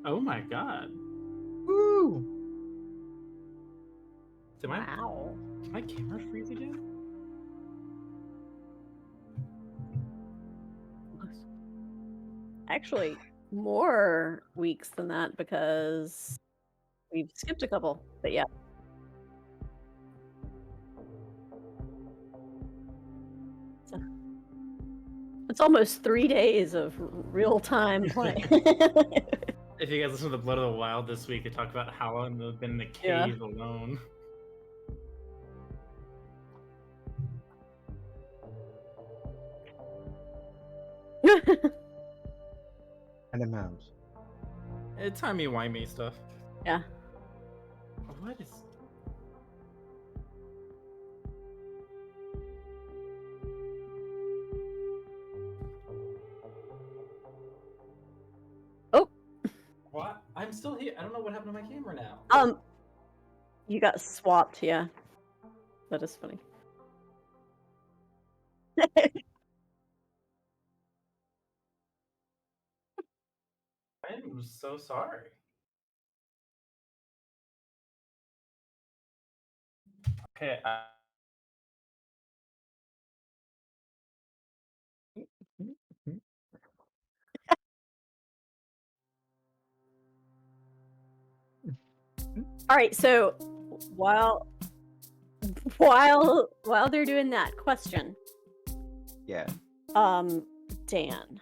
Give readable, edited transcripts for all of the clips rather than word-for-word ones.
Oh my god. Woo! Did Wow. my camera freeze again? Actually, more weeks than that because we've skipped a couple. But yeah. It's almost 3 days of real time play. If you guys listen to the Blood of the Wild this week, they talk about how long they've been in the Yeah. cave alone. And a mouse. It's timey-wimey stuff. Yeah. What is... Oh. What? I'm still here. I don't know what happened to my camera now. You got swapped, yeah. That is funny. I'm so sorry. Okay, All right, so while they're doing that, question. Yeah. Dan,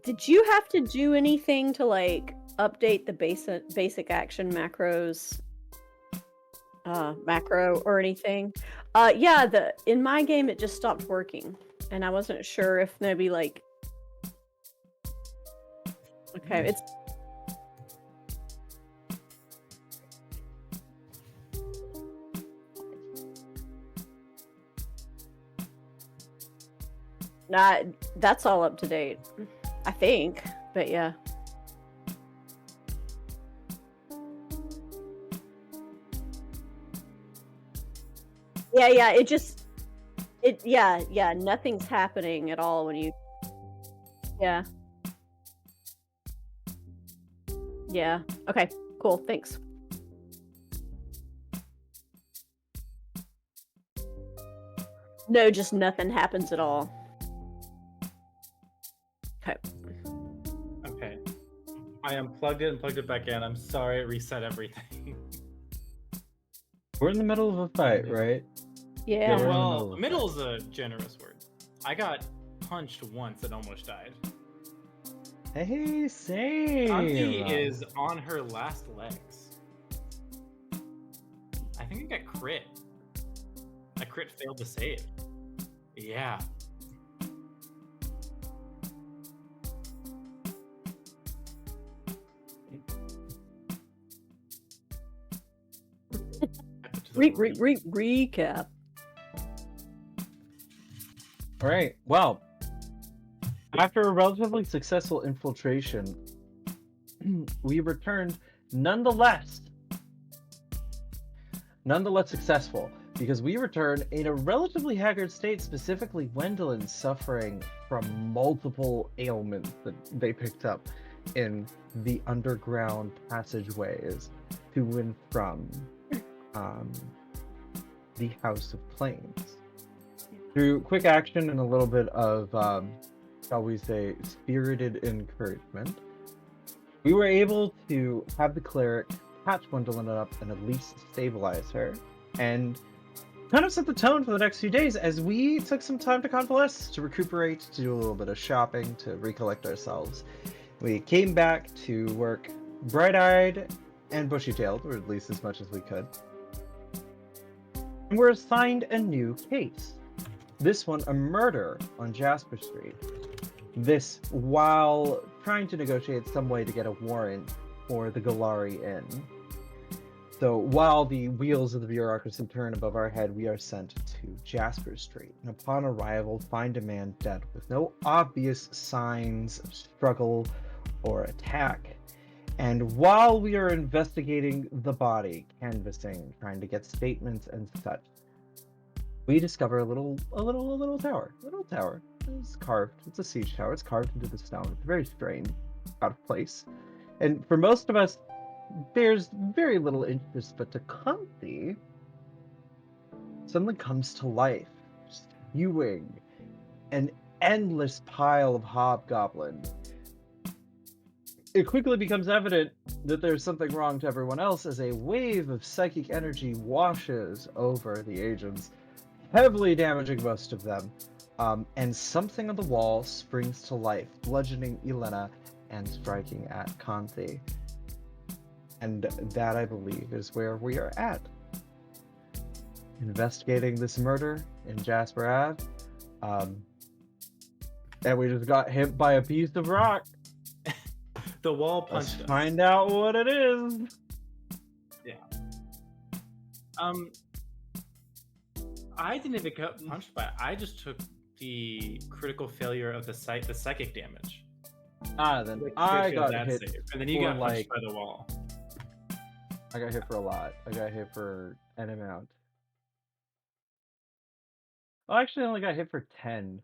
did you have to do anything to like update the basic action macros macro or anything? Yeah, in my game it just stopped working and I wasn't sure if maybe like okay, it's not, that's all up to date, I think, but yeah. Yeah, yeah, nothing's happening at all when you, yeah. Yeah, okay, cool, thanks. No, just nothing happens at all. Okay. okay. I unplugged it and plugged it back in. I'm sorry it reset everything. We're in the middle of a fight, right? Yeah. we're in the Well, of middle is a generous word. I got punched once and almost died. Hey, same. Auntie is on her last legs. I think I got crit. A crit failed to save. Yeah. Recap. All right. Well, after a relatively successful infiltration, we returned nonetheless successful, because we returned in a relatively haggard state, specifically Gwendolyn suffering from multiple ailments that they picked up in the underground passageways to and from the House of Plains. Through quick action and a little bit of, shall we say, spirited encouragement, we were able to have the cleric patch Gwendolyn up and at least stabilize her, and kind of set the tone for the next few days as we took some time to convalesce, to recuperate, to do a little bit of shopping, to recollect ourselves. We came back to work bright-eyed and bushy-tailed, or at least as much as we could. And we're assigned a new case. This one, a murder on Jasper Street. This while trying to negotiate some way to get a warrant for the Galari Inn. So while the wheels of the bureaucracy turn above our head, we are sent to Jasper Street, and upon arrival find a man dead with no obvious signs of struggle or attack. And while we are investigating the body, canvassing, trying to get statements and such, we discover a little tower. It's carved. It's a siege tower. It's carved into the stone. It's very strange, out of place. And for most of us, there's very little interest, but to Kunti, something comes to life, spewing an endless pile of hobgoblin. It quickly becomes evident that there's something wrong to everyone else as a wave of psychic energy washes over the agents, heavily damaging most of them. And something on the wall springs to life, bludgeoning Elena and striking at Kanthi. And that, I believe, is where we are at. Investigating this murder in Jasper Ave. And we just got hit by a piece of rock. The wall Let's punched us. find out what it is. Yeah. I didn't even get punched by it. I just took the critical failure of the psychic damage. Then Which I failed got that hit. save. And then you for, got punched like- by the wall. I got hit for a lot. I got hit for an amount. I actually only got hit for 10.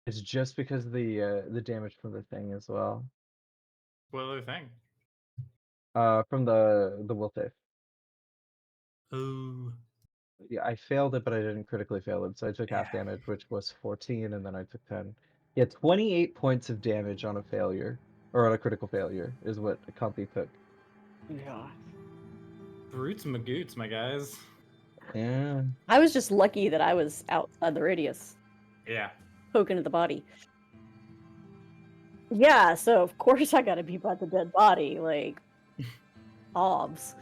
It's just because of the damage from the thing as well. What other thing? From the will save. Ooh. Yeah, I failed it, but I didn't critically fail it, so I took half Yeah. damage, which was 14, and then I took 10. Yeah, 28 points of damage on a failure, or on a critical failure, is what Comfy took. Yeah. Brutes magoots, my guys. Yeah. I was just lucky that I was outside the radius, Yeah. poking at the body. Yeah, so of course I gotta be by the dead body, like, obs.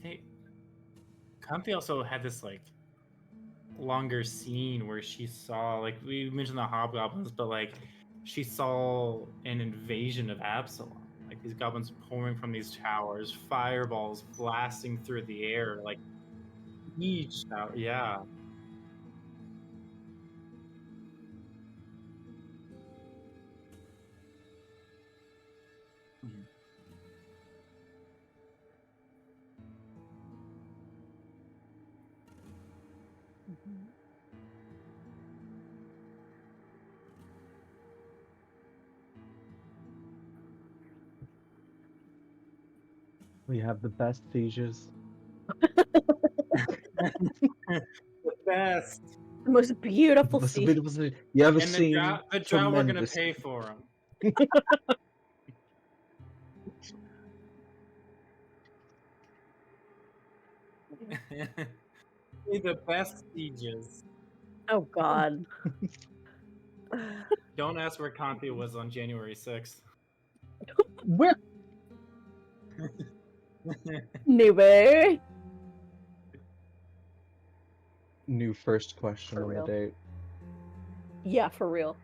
Hey, Comfy also had this like longer scene where she saw, like, we mentioned the hobgoblins, but like she saw an invasion of Absalom. Like these goblins pouring from these towers, fireballs blasting through the air, like each tower. Yeah. Mhm. We have the best sieges. The best. The most beautiful Most scene. beautiful siege you ever And seen. the drow we're gonna Tremendous. pay for them. The best sieges. Oh god. Don't ask where Conti was on January 6th. Where? Newbie. New first question For on real. the date. Yeah, for real.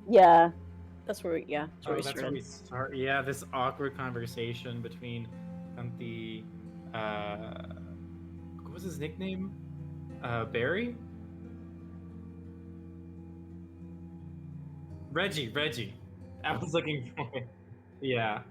Yeah. That's where we, yeah. That's where we That's where started. we start. Yeah, this awkward conversation between Conti, what was his nickname? Barry? Reggie. I was looking for it. Yeah.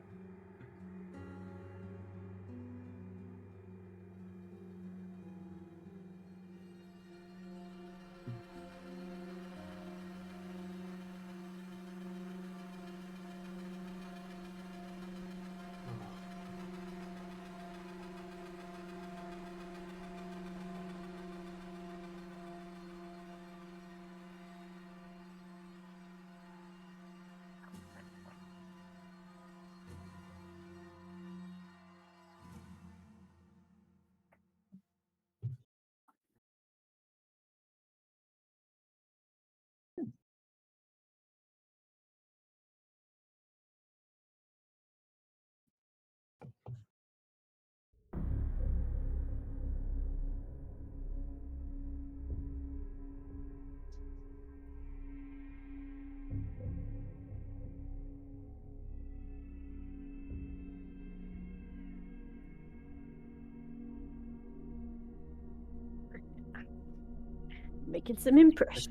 Making some impressions.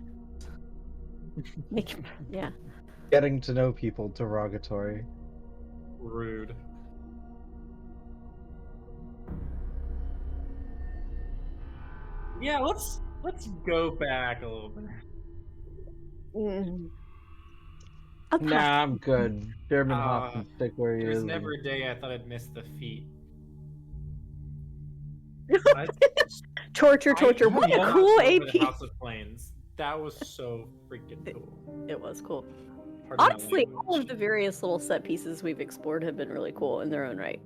Yeah. Getting to know people derogatory. Rude. Yeah, let's go back a little bit. Mm. A Nah, I'm good. German hop Uh, can stick where he There's is. never a day I thought I'd miss the feet. I, Torture. I What a almost cool over the AP. House of Plains. That was so freaking cool. It was cool. Pardon my Honestly, all of language. the various little set pieces we've explored have been really cool in their own right.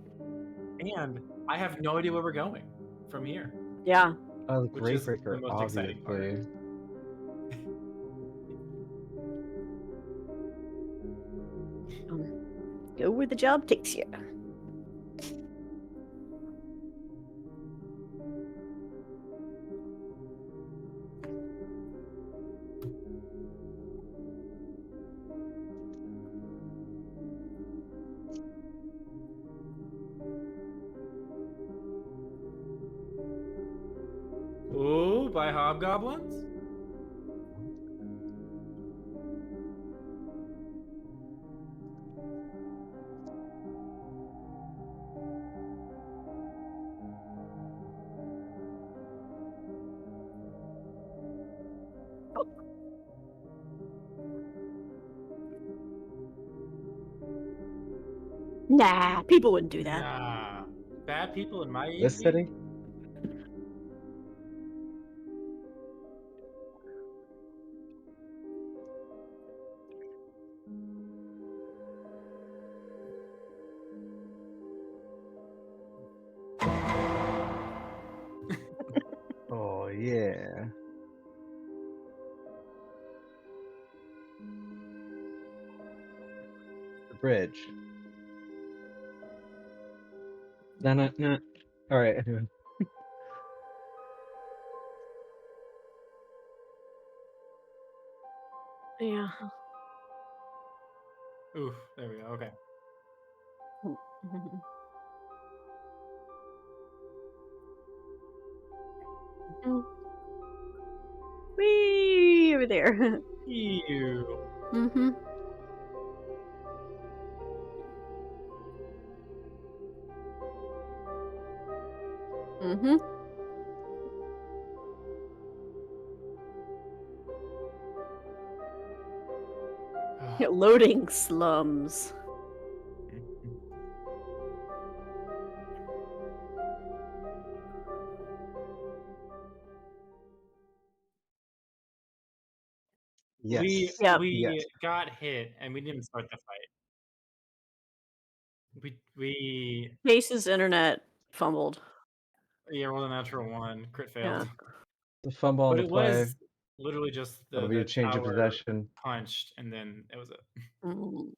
And I have no idea where we're going from here, Yeah. Oh, the which is the Greatbreaker, most exciting part. obviously. Go where the job takes you. Ooh, by hobgoblins? Nah, people wouldn't do that. Nah. Bad people in my This EC? city? Oh, yeah. The bridge. Nah. Alright, anyway. Yeah. Oof, there we go. Okay. Whee over there. Ew. Mm-hmm. Mm-hmm. Loading slums. Yes. Yep. We Yes. got hit and we didn't start the fight. We Case's internet fumbled. rolled a natural one, crit Yeah. failed. The fumble on But the it play. was literally just That'll be a the change of tower possession. punched and then it was it. Mm.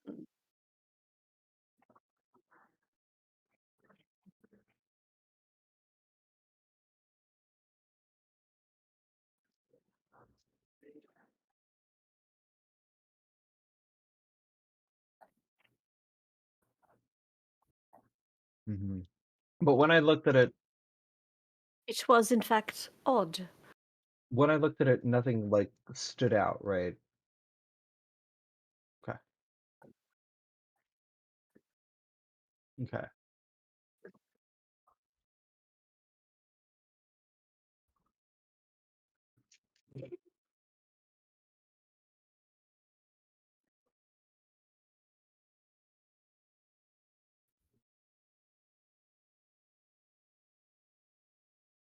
But when I looked at it, It was in fact odd. nothing like stood out, right? Okay. Okay.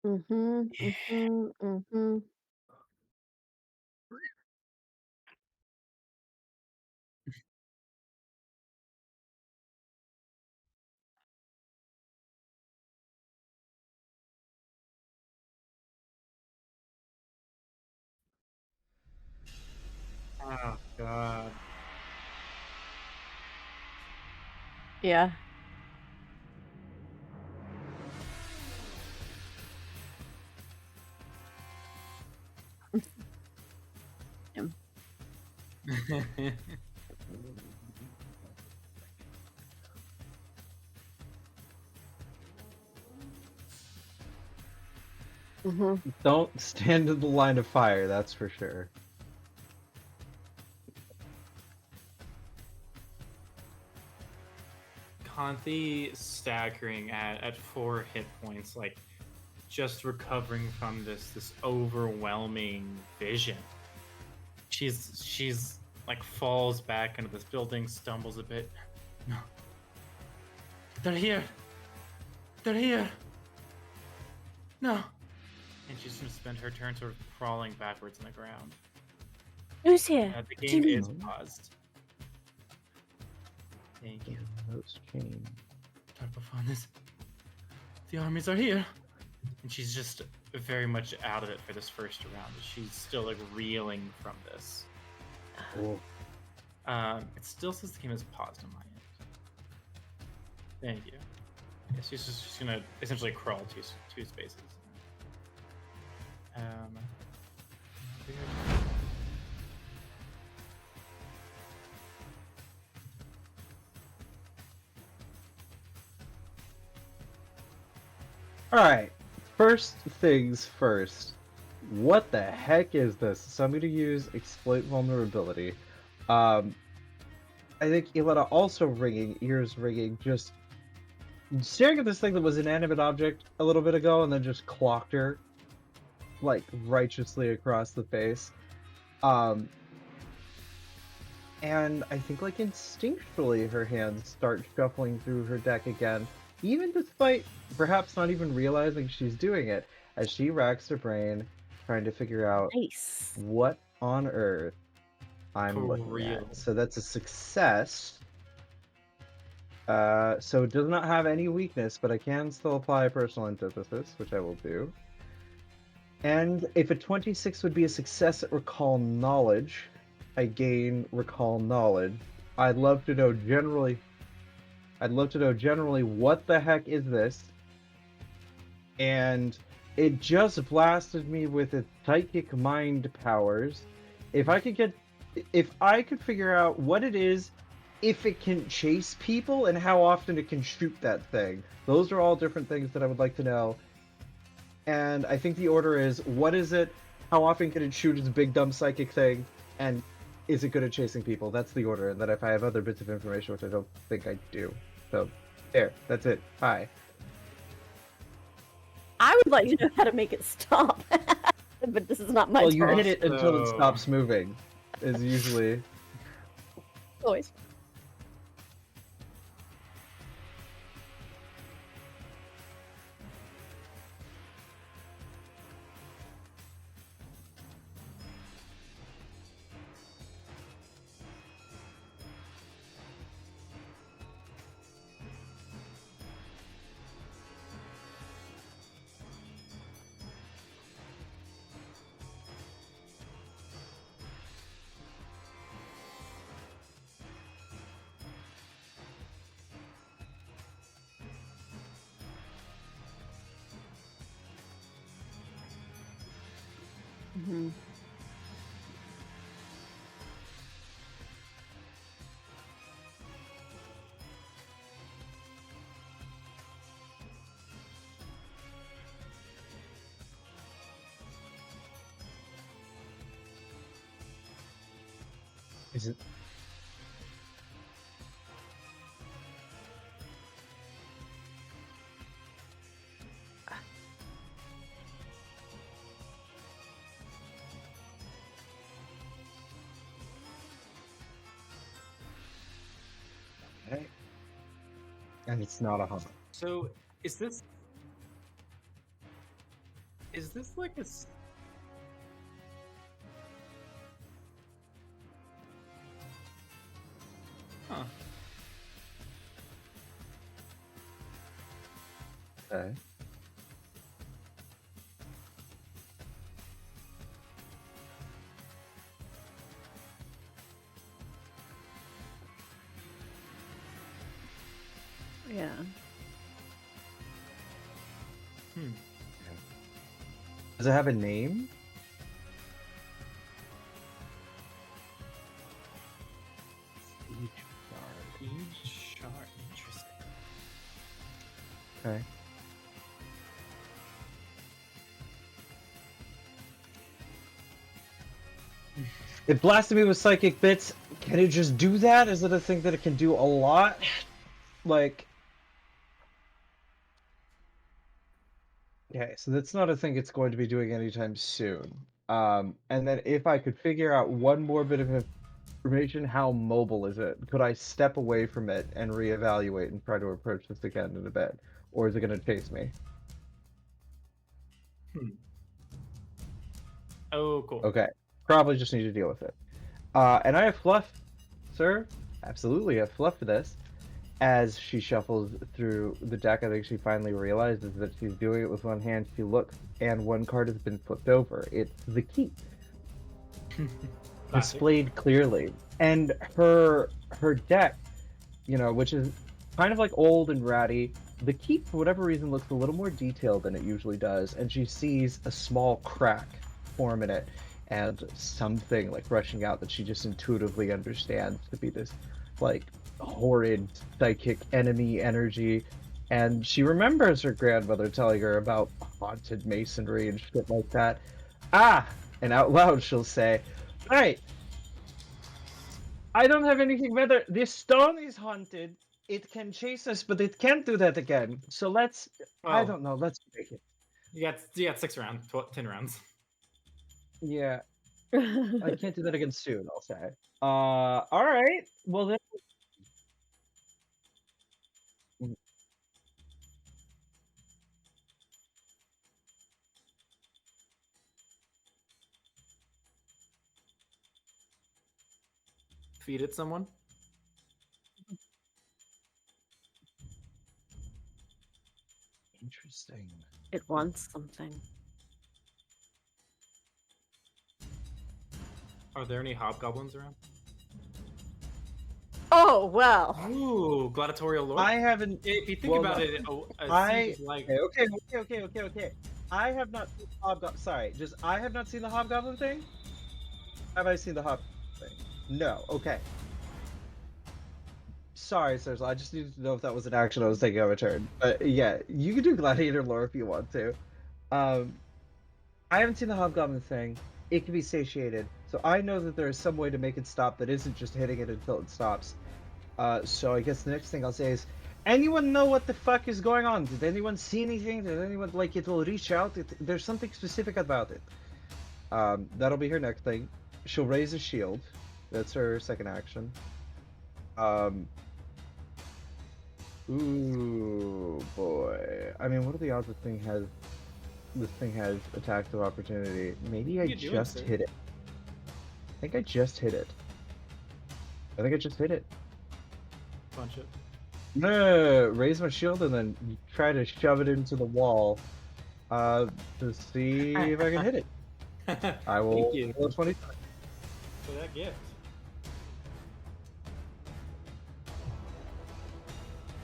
Mm-hmm. Mm-hmm. Mm-hmm. Oh god. Yeah. Mm-hmm. Don't stand in the line of fire, that's for sure. Kanthi staggering at 4 hit points, like just recovering from this overwhelming vision. She's like falls back into this building, stumbles a bit. No. They're here. They're here. No. And she's gonna spend her turn sort of crawling backwards on the ground. Who's here? The What do you game mean? is paused. Thank you. Those chain. Tarpafanis. The armies are here. And she's just very much out of it for this first round. She's still like reeling from this. Cool. It still says the game is paused on my end. Thank you. Yeah, she's just gonna essentially crawl two spaces. Alright, first things first. What the heck is this? So I'm going to use Exploit Vulnerability. I think Ilana also ringing, ears ringing, just staring at this thing that was an inanimate object a little bit ago and then just clocked her, like, righteously across the face. And I think, like, instinctually her hands start shuffling through her deck again, even despite perhaps not even realizing she's doing it, as she racks her brain trying to figure out Nice. what on earth I'm For looking real. at. So that's a success. So it does not have any weakness, but I can still apply personal antithesis, which I will do. And if a 26 would be a success at Recall Knowledge, I gain Recall Knowledge. I'd love to know generally what the heck is this? And it just blasted me with its psychic mind powers. If I could figure out what it is, if it can chase people, and how often it can shoot that thing. Those are all different things that I would like to know. And I think the order is, what is it? How often can it shoot its big dumb psychic thing? And is it good at chasing people? That's the order. And then if I have other bits of information, which I don't think I do. So, there. That's it. Bye. I would like to know how to make it stop. But this is not my Well, turn. you hit it until it So- stops moving. Is usually... Always. Mm-hmm. Is it... Okay. And it's not a hump. So is this like Huh. Okay. Yeah. Does it have a name? Huge shard. Interesting. Okay. It blasted me with psychic bits. Can it just do that? Is it a thing that it can do a lot? Like... Okay, so that's not a thing it's going to be doing anytime soon. And then if I could figure out one more bit of information, how mobile is it? Could I step away from it and reevaluate and try to approach this again in a bit? Or is it going to chase me? Oh, cool. Okay, probably just need to deal with it. And I have fluff, sir. Absolutely have fluff for this. As she shuffles through the deck, I think she finally realizes that she's doing it with one hand. She looks, and one card has been flipped over. It's the keep. Displayed clearly. And her deck, you know, which is kind of like old and ratty, the keep, for whatever reason, looks a little more detailed than it usually does, and she sees a small crack form in it, and something like rushing out that she just intuitively understands to be this, like, horrid psychic enemy energy. And she remembers her grandmother telling her about haunted masonry and shit like that. And out loud she'll say, "Right, I don't have anything better. This stone is haunted. It can chase us, but it can't do that again. So let's, I don't know, let's break it." You got 6 rounds, 10 rounds. Yeah, I can't do that again soon, I'll say. Alright, well then... Feed it someone. Interesting. It wants something. Are there any hobgoblins around? Oh, well. Ooh, gladiatorial lord. I haven't... If you think about it, I... seems like... Okay. I have not seen the hobgoblin... Sorry, just I have not seen the hobgoblin thing? Have I seen the hobgoblin thing? No, okay. Sorry, sirs, I just needed to know if that was an action I was taking on a turn. But yeah, you can do gladiator lore if you want to. I haven't seen the hobgoblin thing. It can be satiated, so I know that there is some way to make it stop that isn't just hitting it until it stops. So I guess the next thing I'll say is, anyone know what the fuck is going on? Did anyone see anything? Did anyone, like, it will reach out? There's something specific about it. That'll be her next thing. She'll raise a shield. That's her second action. Ooh, boy. I mean, what are the odds this thing has attacks of opportunity? Maybe I just hit it. I think I just hit it. Punch it. No, raise my shield and then try to shove it into the wall to see if I can hit it. I will roll 20 for that gift.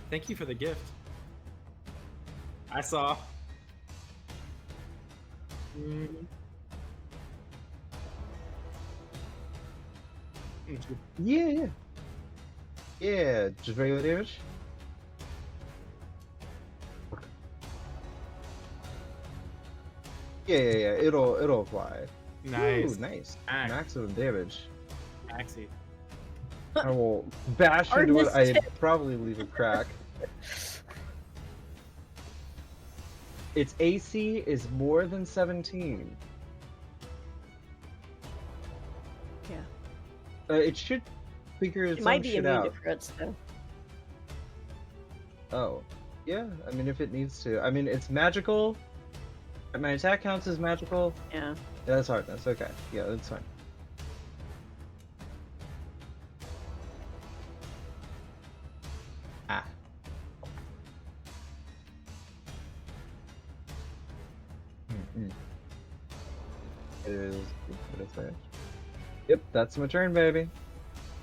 Thank you for the gift. I saw. Yeah, just regular damage. Yeah, it'll apply. Nice. Ooh, nice. Max. Maximum damage. Maxi. I will bash into it. I'd probably leave a crack. Its AC is more than 17. Yeah. It should figure its It might own be shit immune out. to crits, though. Oh, yeah. I mean, if it needs to. I mean, it's magical. My attack counts as magical. Yeah. That's hardness. Okay. Yeah, that's fine. Ah. It is. What is that? Yep, that's my turn, baby.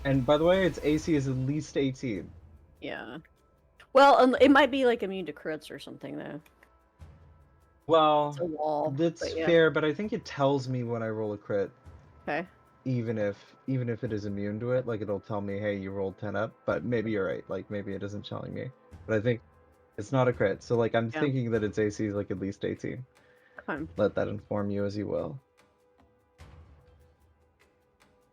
And by the way, its AC is at least 18. Yeah. Well, it might be like immune to crits or something, though. Well, It's a wall. that's but yeah. fair, but I think it tells me when I roll a crit. Okay. even if it is immune to it, like it'll tell me, hey, you rolled 10 up, but maybe you're right, like maybe it isn't telling me. But I think it's not a crit, so like I'm Yeah. thinking that its AC is like at least 18. Okay. Let that inform you as you will.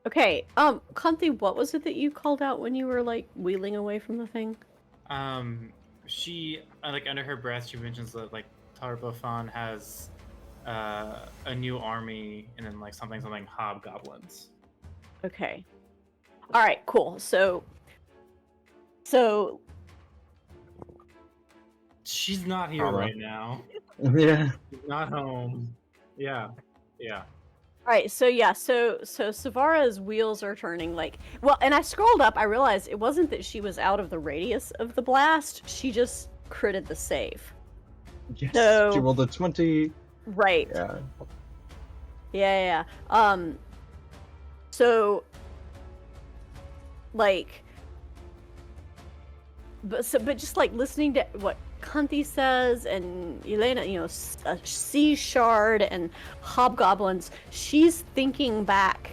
Okay, Kanthi, what was it that you called out when you were like wheeling away from the thing? She like under her breath she mentions that like Tarbofan has a new army and then like something hobgoblins. Okay. All right, cool. So She's not here Trauma. right now. Yeah. She's not home. Yeah. all right, so yeah, so Savara's wheels are turning like well, and I scrolled up, I realized it wasn't that she was out of the radius of the blast, she just critted the save. Yes. So- She rolled a 20. Right. Yeah. Yeah. So like but just like listening to what Kanthi says and Elena, you know, a sea shard and hobgoblins, she's thinking back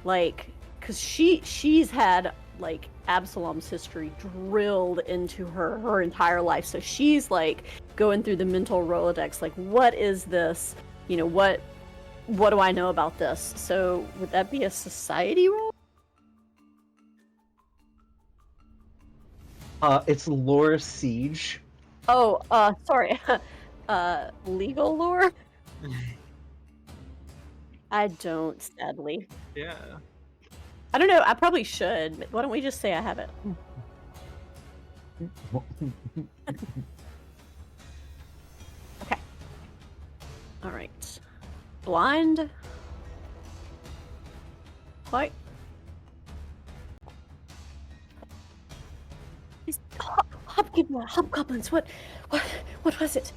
like because she's had like Absalom's history drilled into her entire life, so she's like going through the mental Rolodex like what is this, you know, what do I know about this? So would that be a society roll? It's lore siege. Oh, sorry. Legal lore? I don't, sadly. Yeah. I don't know, I probably should. But why don't we just say I have it? Okay. Alright. Blind. What? These hobgoblins, what was it?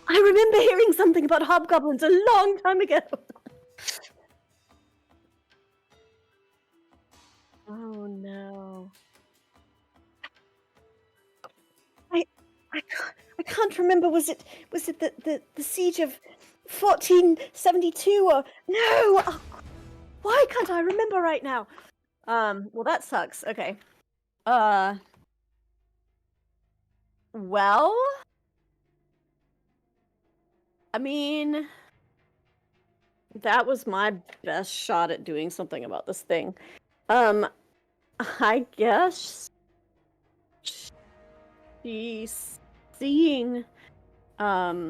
I remember hearing something about hobgoblins a long time ago. Oh no. I can't remember. Was it the siege of 1472 or no? Oh, why can't I remember right now? Well that sucks. Okay. Well, I mean, that was my best shot at doing something about this thing. I guess she's seeing Elena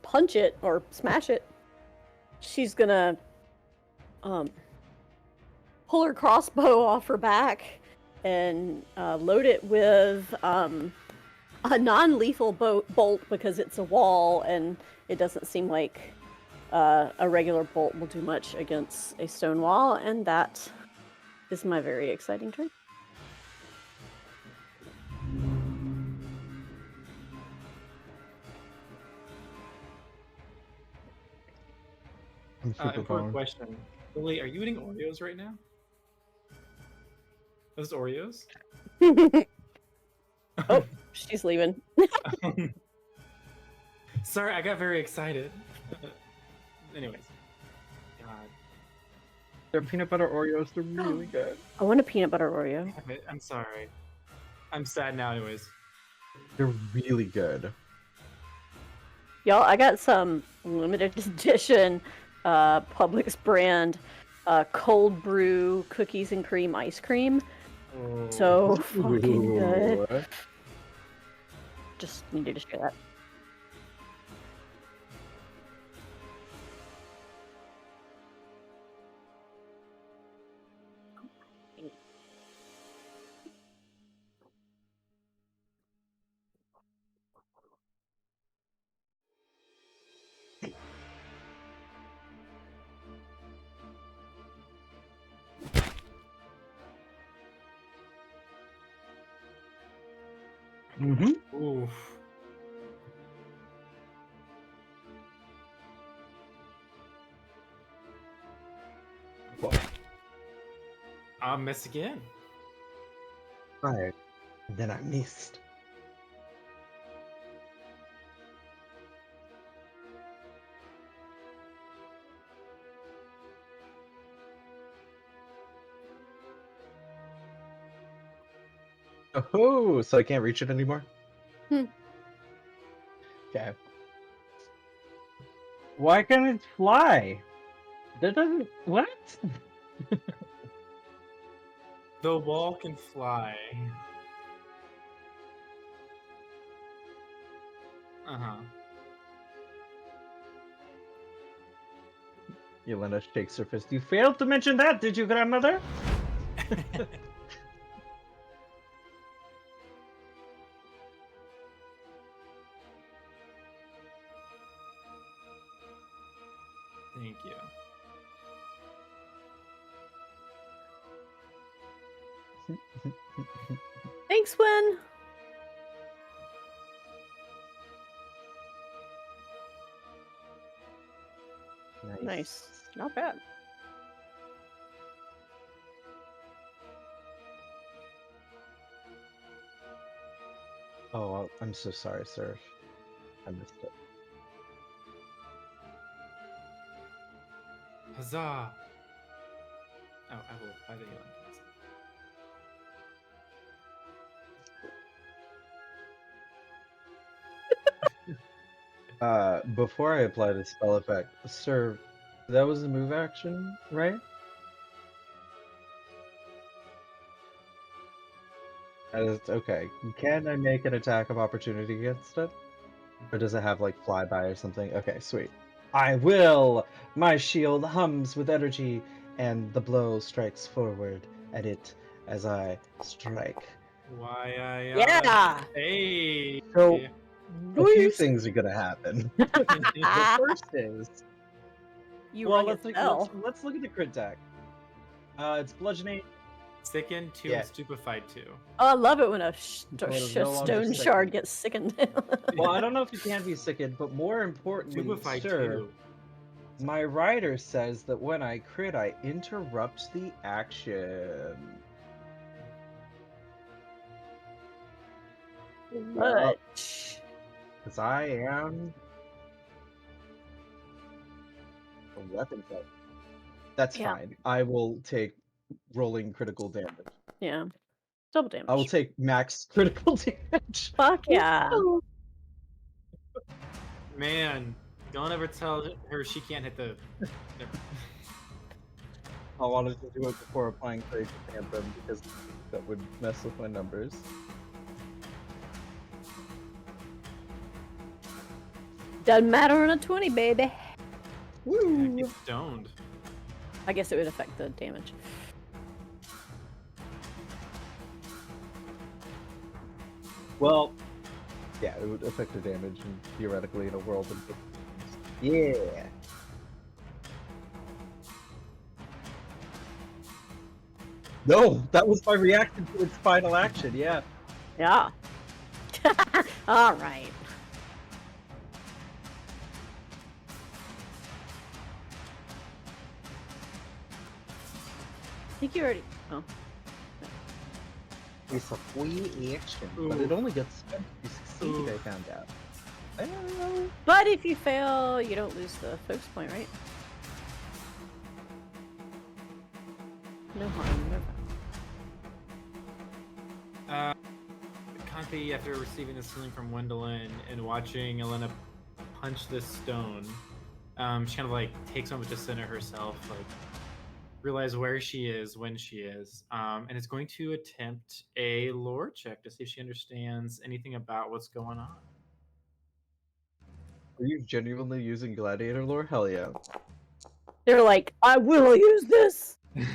punch it or smash it. She's gonna pull her crossbow off her back and load it with a non-lethal bolt because it's a wall and it doesn't seem like a regular bolt will do much against a stone wall, and that is my very exciting turn. I'm super Important bummed. question. Lily, are you eating Oreos right now? Those Oreos? Oh, she's leaving. Sorry, I got very excited. Anyways. God. They're peanut butter Oreos. They're really good. I want a peanut butter Oreo. Damn it, I'm sorry. I'm sad now anyways. They're really good. Y'all, I got some limited edition Publix brand cold brew cookies and cream ice cream. Oh. So fucking good. Ooh. Just needed to share that. Mm-hmm. Oof. I'll miss again. Right. And then I missed. Oh, so I can't reach it anymore? Hmm. Okay. Why can't it fly? That doesn't. What? The wall can fly. Uh-huh. Yelena shakes her fist. You failed to mention that, did you, grandmother? Thank you. Thanks, Win. Nice. Not bad. Oh, I'm so sorry, sir. I missed it. Huzzah! Oh, I will apply the healing. Before I apply the spell effect, sir, that was a move action, right? Okay. Can I make an attack of opportunity against it? Or does it have like flyby or something? Okay, sweet. I will! My shield hums with energy, and the blow strikes forward at it as I strike. Why I Yeah. Hey. So, a few Nice. things are gonna happen. The first is, You well, rung let's a look, let's, bell. let's look at the crit deck. It's bludgeoning. Sickened 2 Yeah. and stupefied 2. Oh, I love it when a Well, it is no longer stone sickened. shard gets sickened. Well, I don't know if you can be sickened, but more importantly, Stupefied sir, 2. my writer says that when I crit, I interrupt the action. But Because I am a weapon type. That's Yeah. fine. I will take rolling critical damage. yeah, double damage. I will take max critical damage. Fuck yeah. Man, don't ever tell her she can't hit the. I wanted to do it before applying Courageous Anthem because that would mess with my numbers. Doesn't matter on a 20, baby. Yeah, get stoned. I guess it would affect the damage. Well, yeah, it would affect the damage and theoretically in a world of. Yeah. No, that was my reaction to its final action. Yeah. Yeah. All right. I think you already. Oh. It's a free action, but it only gets spent if you succeed. I found out. I don't know. But if you fail, you don't lose the focus point, right? No harm, no foul. Kanthi, after receiving this healing from Wendelin and watching Elena punch this stone, she kind of like takes a moment to center herself, like realize where she is, when she is, and is going to attempt a lore check to see if she understands anything about what's going on. Are you genuinely using gladiator lore? Hell yeah. They're like, I will use this. I'm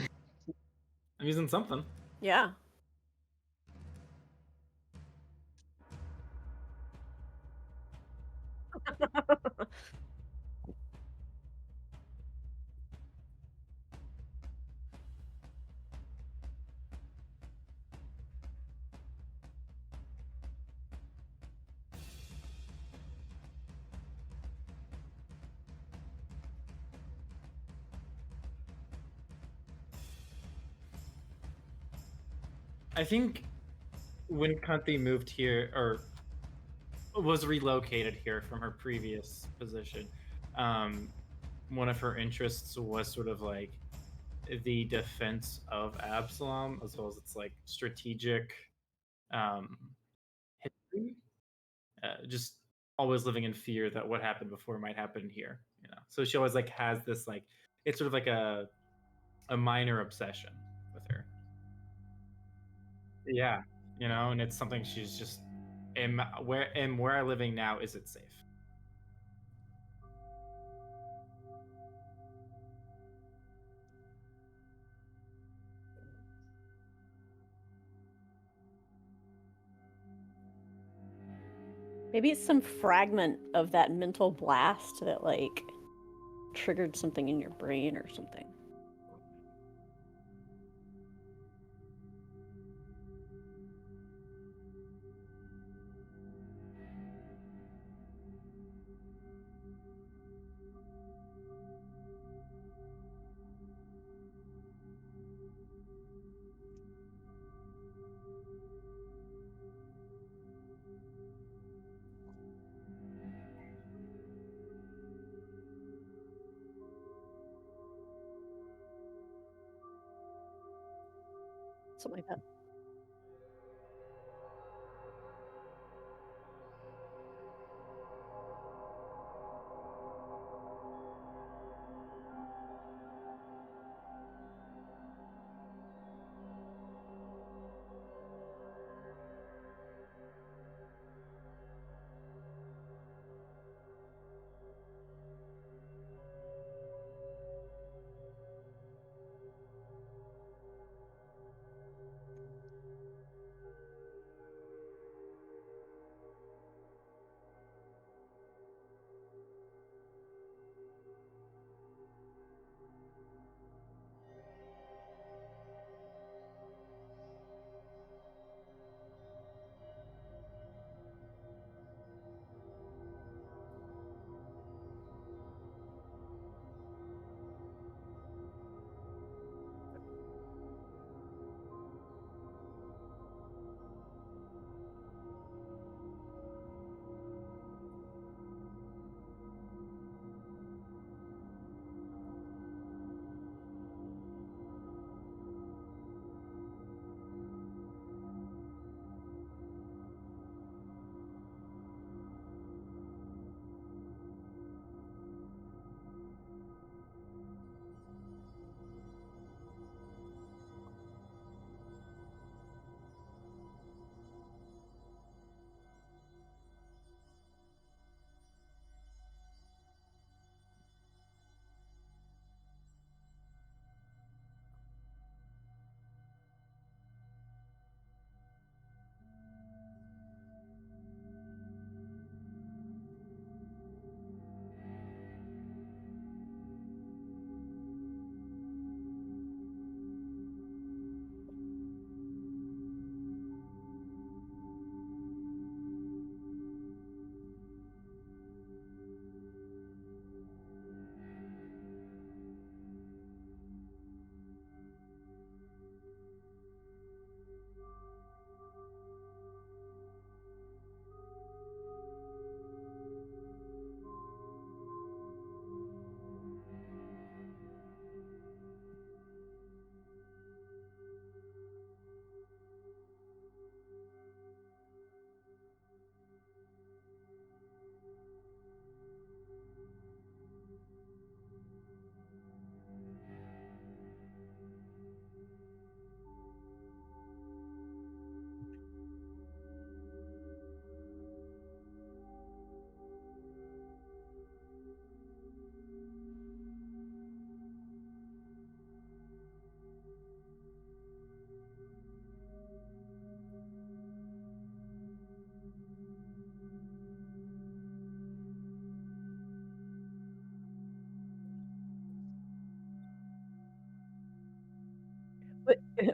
using something. Yeah. I think when Kanthi moved here, or was relocated here from her previous position, one of her interests was sort of like the defense of Absalom, as well as its like strategic um, history, just always living in fear that what happened before might happen here. So she always like has this like it's sort of like a minor obsession with her. Yeah, and it's something she's just where I living now, is it safe? Maybe it's some fragment of that mental blast that like triggered something in your brain or something. Something like that.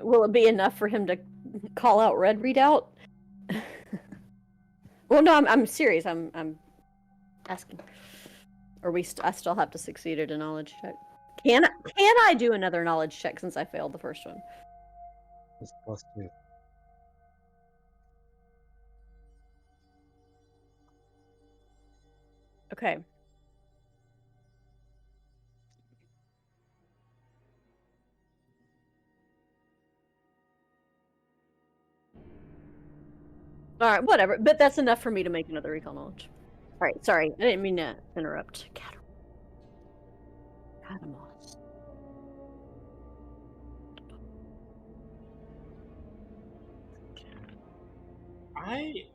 Will it be enough for him to call out Red Readout? Well, no, I'm serious. I'm asking. Or I still have to succeed at a knowledge check. Can I do another knowledge check since I failed the first one? It's +2. Okay. All right, whatever. But that's enough for me to make another recall knowledge. All right, sorry, I didn't mean to interrupt. Catamos.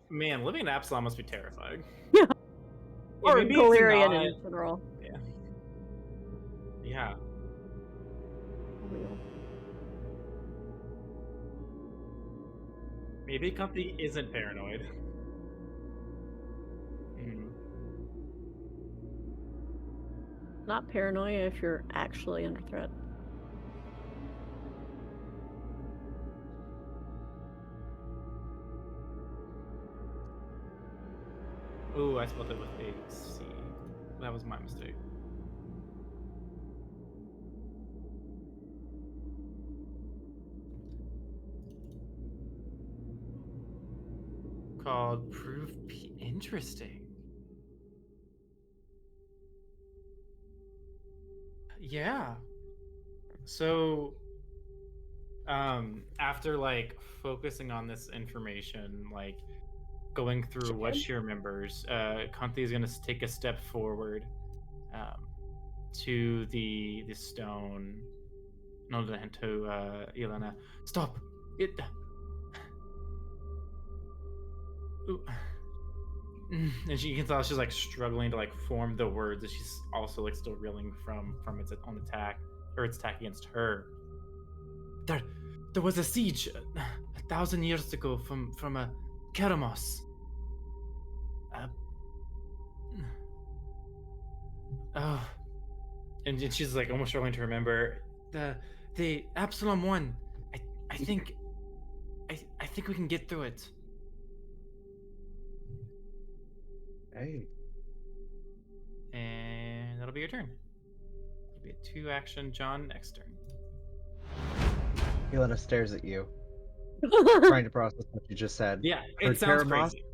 Man, living in Absalom must be terrifying. Yeah. Yeah, Or maybe it's Galarian not- in general. Yeah. Maybe Comfy isn't paranoid. Not paranoia if you're actually under threat. Ooh, I spelled it with a C. That was my mistake. Called Proof Interesting. Yeah. So after like focusing on this information, like going through what she remembers, Kanti is gonna take a step forward to the stone. No, to Elena. Stop! It. Ooh. And you can tell she's like struggling to like form the words, and she's also like still reeling from its own attack or its attack against her. There was a siege 1,000 years ago from a Keramos. Oh, and she's like almost struggling to remember the Absalom won. I think we can get through it. Hey. And that'll be your turn. It'll be a 2-action John next turn. Elena stares at you, trying to process what you just said. Yeah, Heard it sounds Karamos? crazy.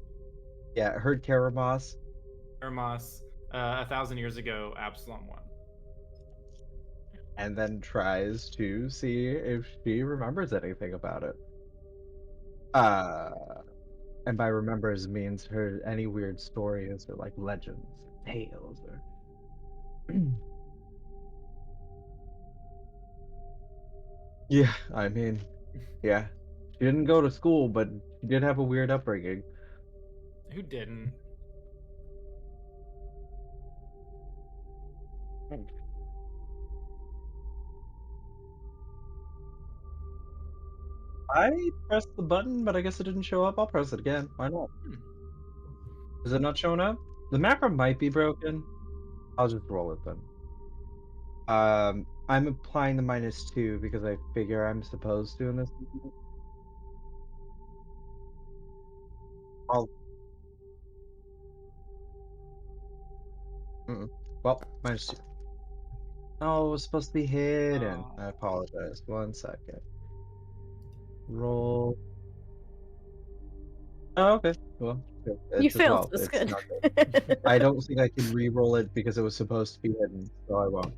Yeah, heard Karamos. Hermas, 1,000 years ago, Absalom won. And then tries to see if she remembers anything about it. And by remembers means her any weird stories or like legends, tales, or yeah, I mean, yeah. She didn't go to school, but she did have a weird upbringing. Who didn't? I pressed the button, but I guess it didn't show up. I'll press it again. Why not? Is it not showing up? The macro might be broken. I'll just roll it then. I'm applying the -2 because I figure I'm supposed to in this. I'll. Well, -2. Oh, it was supposed to be hidden. Oh. I apologize. 1 second. Roll. Oh, okay. Well, You it's as failed. well. That's It's good. not good. I don't think I can re-roll it because it was supposed to be hidden, so I won't.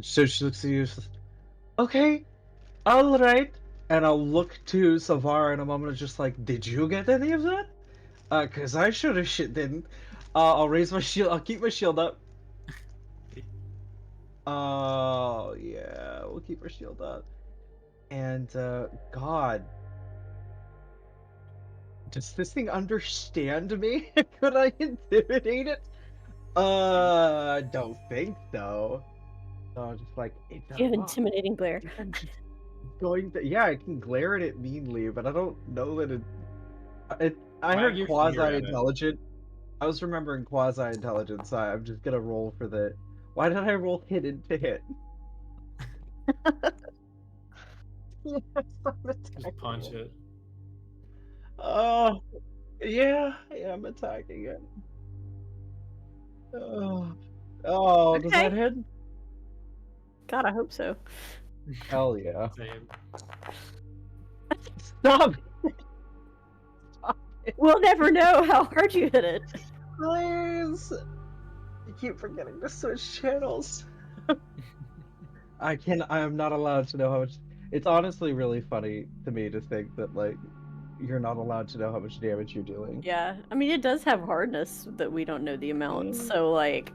So she looks at you. Says, okay, all right. And I'll look to Savara in a moment, just like, did you get any of that? Cause I sure as shit didn't. I'll raise my shield. I'll keep my shield up. Oh yeah, we'll keep our shield up. And God, does this thing understand me? Could I intimidate it? Don't think so. So just like it's You have intimidating glare. yeah, I can glare at it meanly, but I don't know that I Wag heard your finger at it. quasi-intelligent. I was remembering quasi-intelligent, so I'm just gonna roll for the. Why did I roll hidden to hit? Yes, I'm Just attacking punch it. it. Oh, yeah, I'm attacking it. Oh, does that Okay. hit? God, I hope so. Hell yeah. Same. Stop! We'll never know how hard you hit it. Please! I keep forgetting to switch channels. I am not allowed to know how much. It's honestly really funny to me to think that like you're not allowed to know how much damage you're doing. Yeah, I mean, it does have hardness that we don't know the amount, so like,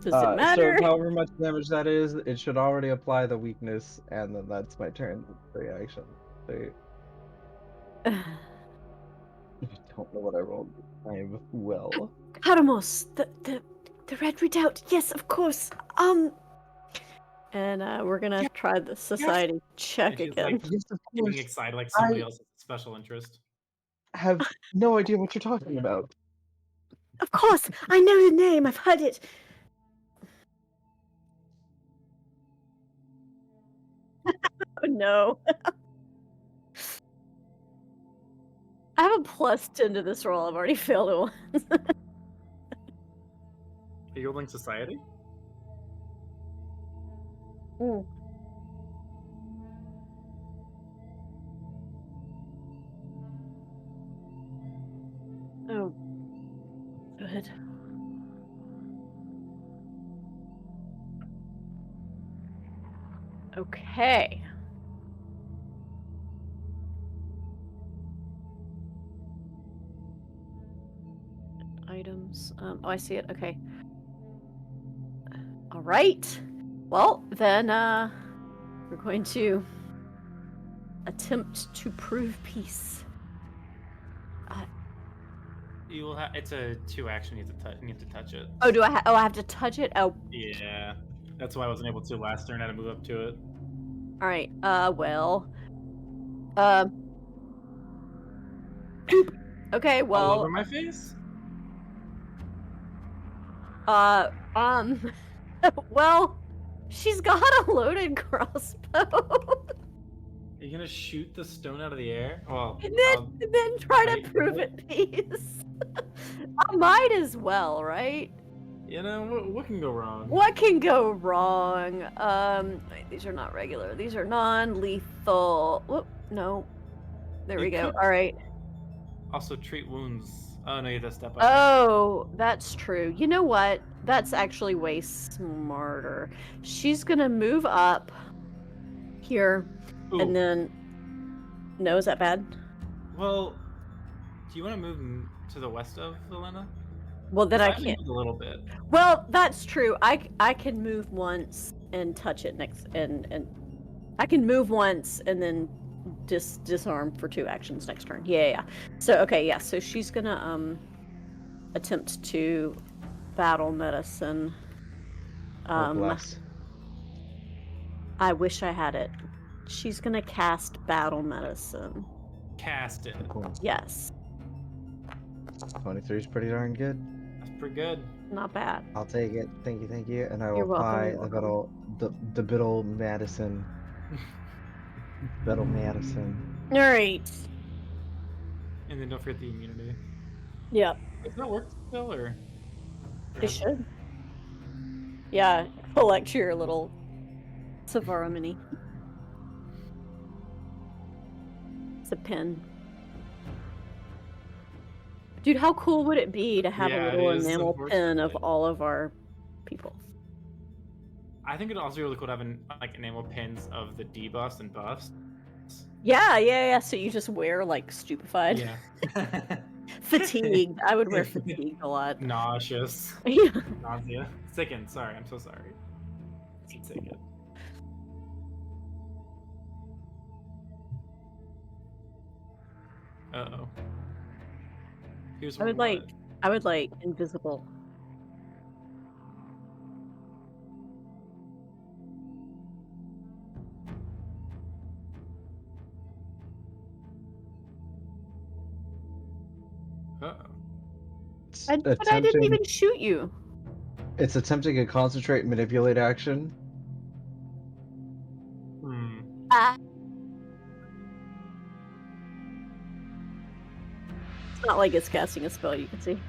does it So matter? however much damage that is, it should already apply the weakness, and then that's my turn reaction. So, I don't know what I rolled. I will. Caramos, the red redoubt. Yes, of course. And we're gonna try the society check And she's again. like Yes, of getting course. excited like somebody I else's special interest. have no idea what you're talking about. Of course, I know the name. I've heard it. Oh no. I have a +10 to this roll. I've already failed it once. Are you rolling society? Mm. Oh, good. Okay. Items. Oh, I see it. Okay. All right. Well, then, we're going to attempt to prove peace. You will have. It's a 2 action. You have to touch. You have to touch it. Oh, do I? I have to touch it. Oh, Yeah, that's why I wasn't able to last turn. I had to move up to it. all right. Well. Okay. All Well. over my face. Well, she's got a loaded crossbow. Are you gonna shoot the stone out of the air? Well, And then try right, to prove right. it peace. I might as well, right? you know what can go wrong? What can go wrong? Wait, these are not regular. These are non-lethal. Whoop, no. There we You go. could- All right. Also treat wounds. Oh no, you have to step up. Oh, that's true. You know what? That's actually way smarter. She's gonna move up here, Ooh. and then. No, is that bad? Well, do you want to move to the west of Elena? Well, then I I've can't. moved a little bit. Well, that's true. I can move once and touch it next, and I can move once and then disarm for 2 actions next turn. Yeah. So okay, yeah. So she's gonna attempt to battle medicine. Bless. I wish I had it. She's gonna cast battle medicine. Cast it. Cool. Yes, 23 is pretty darn good. That's pretty good. not bad. I'll take it. Thank you. And I will You're welcome, apply you're the Biddle Madison. Biddle Madison. All right. And then don't forget the immunity. Yep. Does that work still, or? It should. Yeah, collect your little Savara mini. It's a pin. Dude, how cool would it be to have Yeah, a little it is, enamel pin of unfortunately. all of our people? I think it'd also be really cool to have like enamel pins of the debuffs and buffs. Yeah. So you just wear like stupefied, Yeah. fatigued. I would wear fatigued a lot. Nauseous. Yeah. Nausea. Sickened. Sorry, I'm so sorry. Sickened. Uh-oh. Here's I what would we like. want. I would like invisible. Uh-oh. But I didn't even shoot you. It's attempting a concentrate and manipulate action. Hmm. It's not like it's casting a spell, you can see.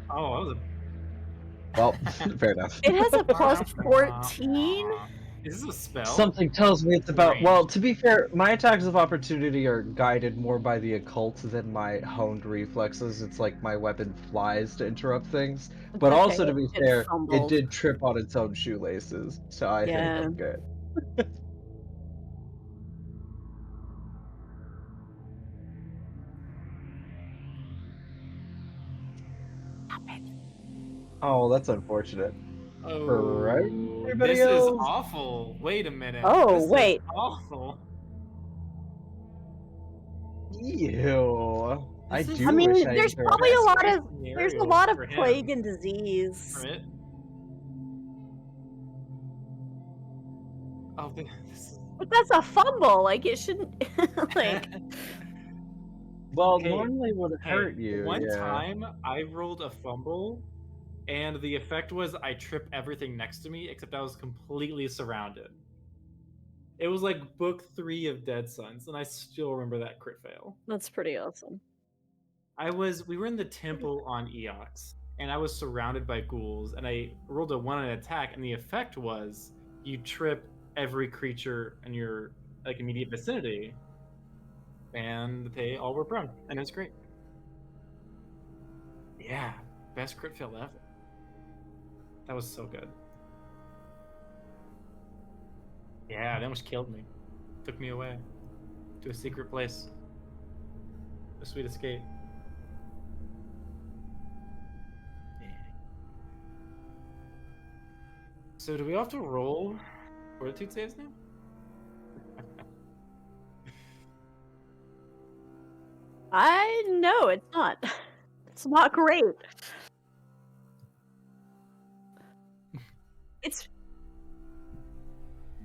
Oh, that was Well, fair enough. It has a a plus 14. Is this a spell? Something tells me it's about. Ranged. Well, to be fair, my attacks of opportunity are guided more by the occult than my honed reflexes. It's like my weapon flies to interrupt things. It's But okay, also, to be it fair, it fumbled. did trip on its own shoelaces, so I think Yeah. I'm good. Oh, that's unfortunate. Right, Oh, everybody this is else? awful. Wait a minute. Oh, This is wait. awful. Ew. I This is- do I mean, wish I there's interrupted. probably a lot Best-case of scenario for plague him. and disease. Right? Oh, this is... But that's a fumble. Like it shouldn't. Like Well, Hey, normally would hey, hurt you, one yeah. time I rolled a fumble, and the effect was I trip everything next to me, except I was completely surrounded. It was like book 3 of Dead Sons, and I still remember that crit fail. that's pretty awesome. We were in the temple on Eox, and I was surrounded by ghouls, and I rolled a 1 on attack, and the effect was you trip every creature in your like immediate vicinity, and they all were prone, and it was great. Yeah, best crit fail ever. That was so good. Yeah, they almost killed me. Took me away to a secret place. A sweet escape. Yeah. So do we have to roll fortitude saves now? No, it's not. It's not great. It's.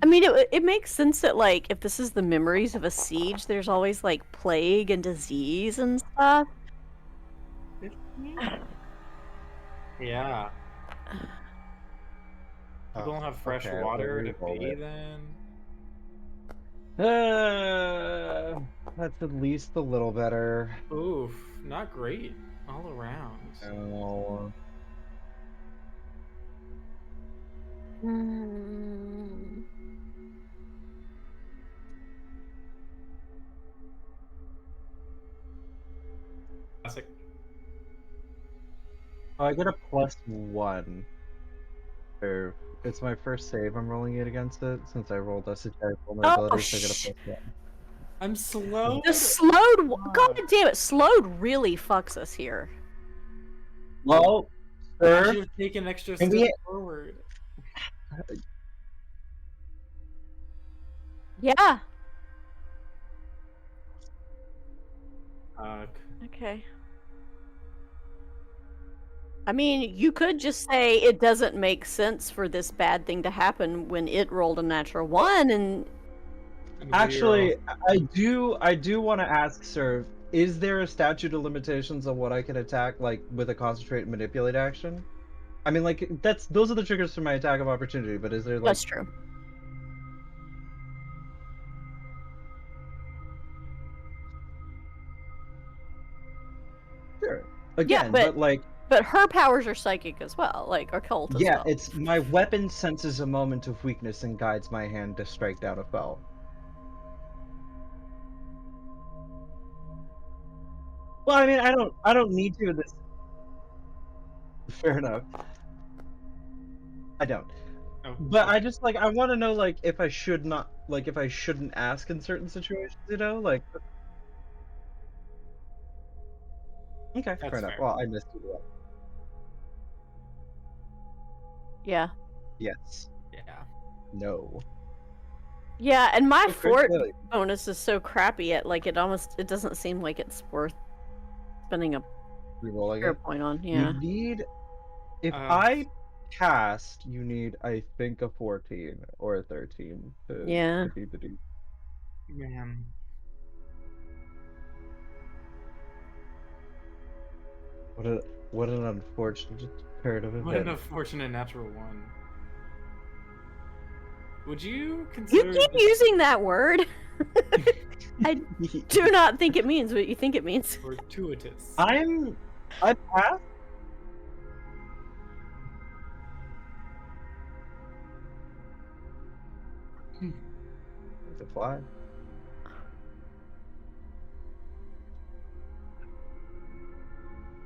I mean, it makes sense that like if this is the memories of a siege, there's always like plague and disease and stuff. Yeah. People don't have fresh okay, water to re-roll bathe it. in. That's at least a little better. Oof, not great all around. Oh. Classic. Oh, I get a +1. Or it's my first save. I'm rolling it against it since I rolled esoteric vulnerability, so I get a +1. I'm slow. The slowed. God damn it! Slowed really fucks us here. Well, I sir, should have taken extra Can step we- forward. Yeah. Okay. I mean, you could just say it doesn't make sense for this bad thing to happen when it rolled a natural 1, and actually, I do want to ask, sir, is there a statute of limitations on what I can attack, like with a concentrate and manipulate action? I mean, like those are the triggers for my attack of opportunity, but is there like? that's true. Sure. Again, Yeah, but like. But her powers are psychic as well, like occult as Yeah, well. it's my weapon senses a moment of weakness and guides my hand to strike down a foe. Well, I mean, I don't need to in this. Fair enough. I don't. Oh, But I just like I want to know like if I should not like if I shouldn't ask in certain situations, you know, like. Okay, That's fair enough. fair. Well, I missed it. Yeah. Yes. Yeah. No. Yeah, and my Oh, fort really? bonus is so crappy at like it doesn't seem like it's worth spending a Rerolling hero it. point on. Yeah. You need if I passed, you need I think a 14 or a 13 to beat the dude. Man. What an unfortunate turn of What an events. unfortunate natural 1. Would you You consider keep using that word. I do not think it means what you think it means. fortuitous? I passed. fly.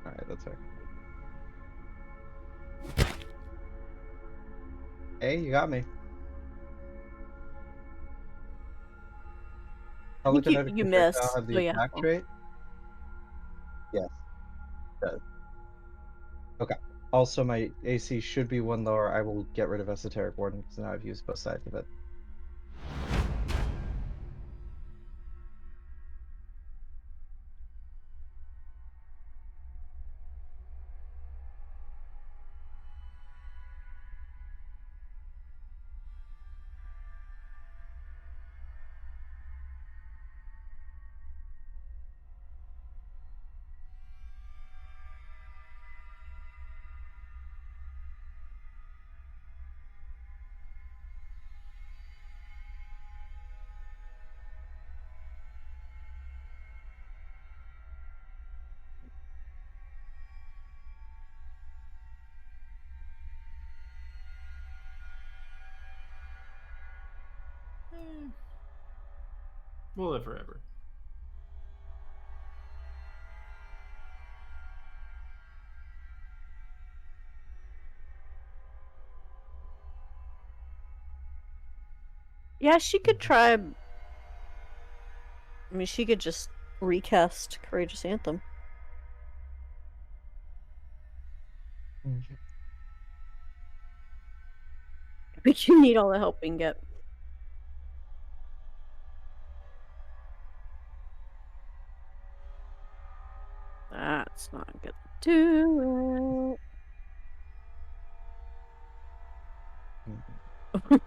All right, that's fair. Hey, you got me. I think Telekinetic you projectile missed. have the So yeah. attack trait? Yes, it does. Okay. Also, my AC should be one lower. I will get rid of Esoteric Warden because now I've used both sides of it. We'll live forever. Yeah, she could try. I mean, she could just recast Courageous Anthem. We can need all the help we can get. That's not gonna do it.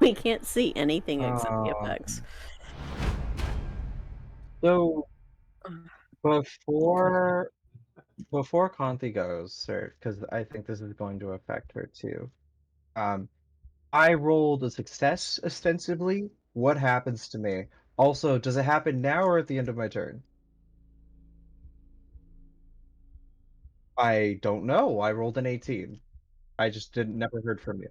We can't see anything except the effects. So Ugh. before Conti goes, sir, because I think this is going to affect her too. I rolled a success ostensibly. What happens to me? Also, does it happen now or at the end of my turn? I don't know. I rolled an 18. I just didn't never heard from you.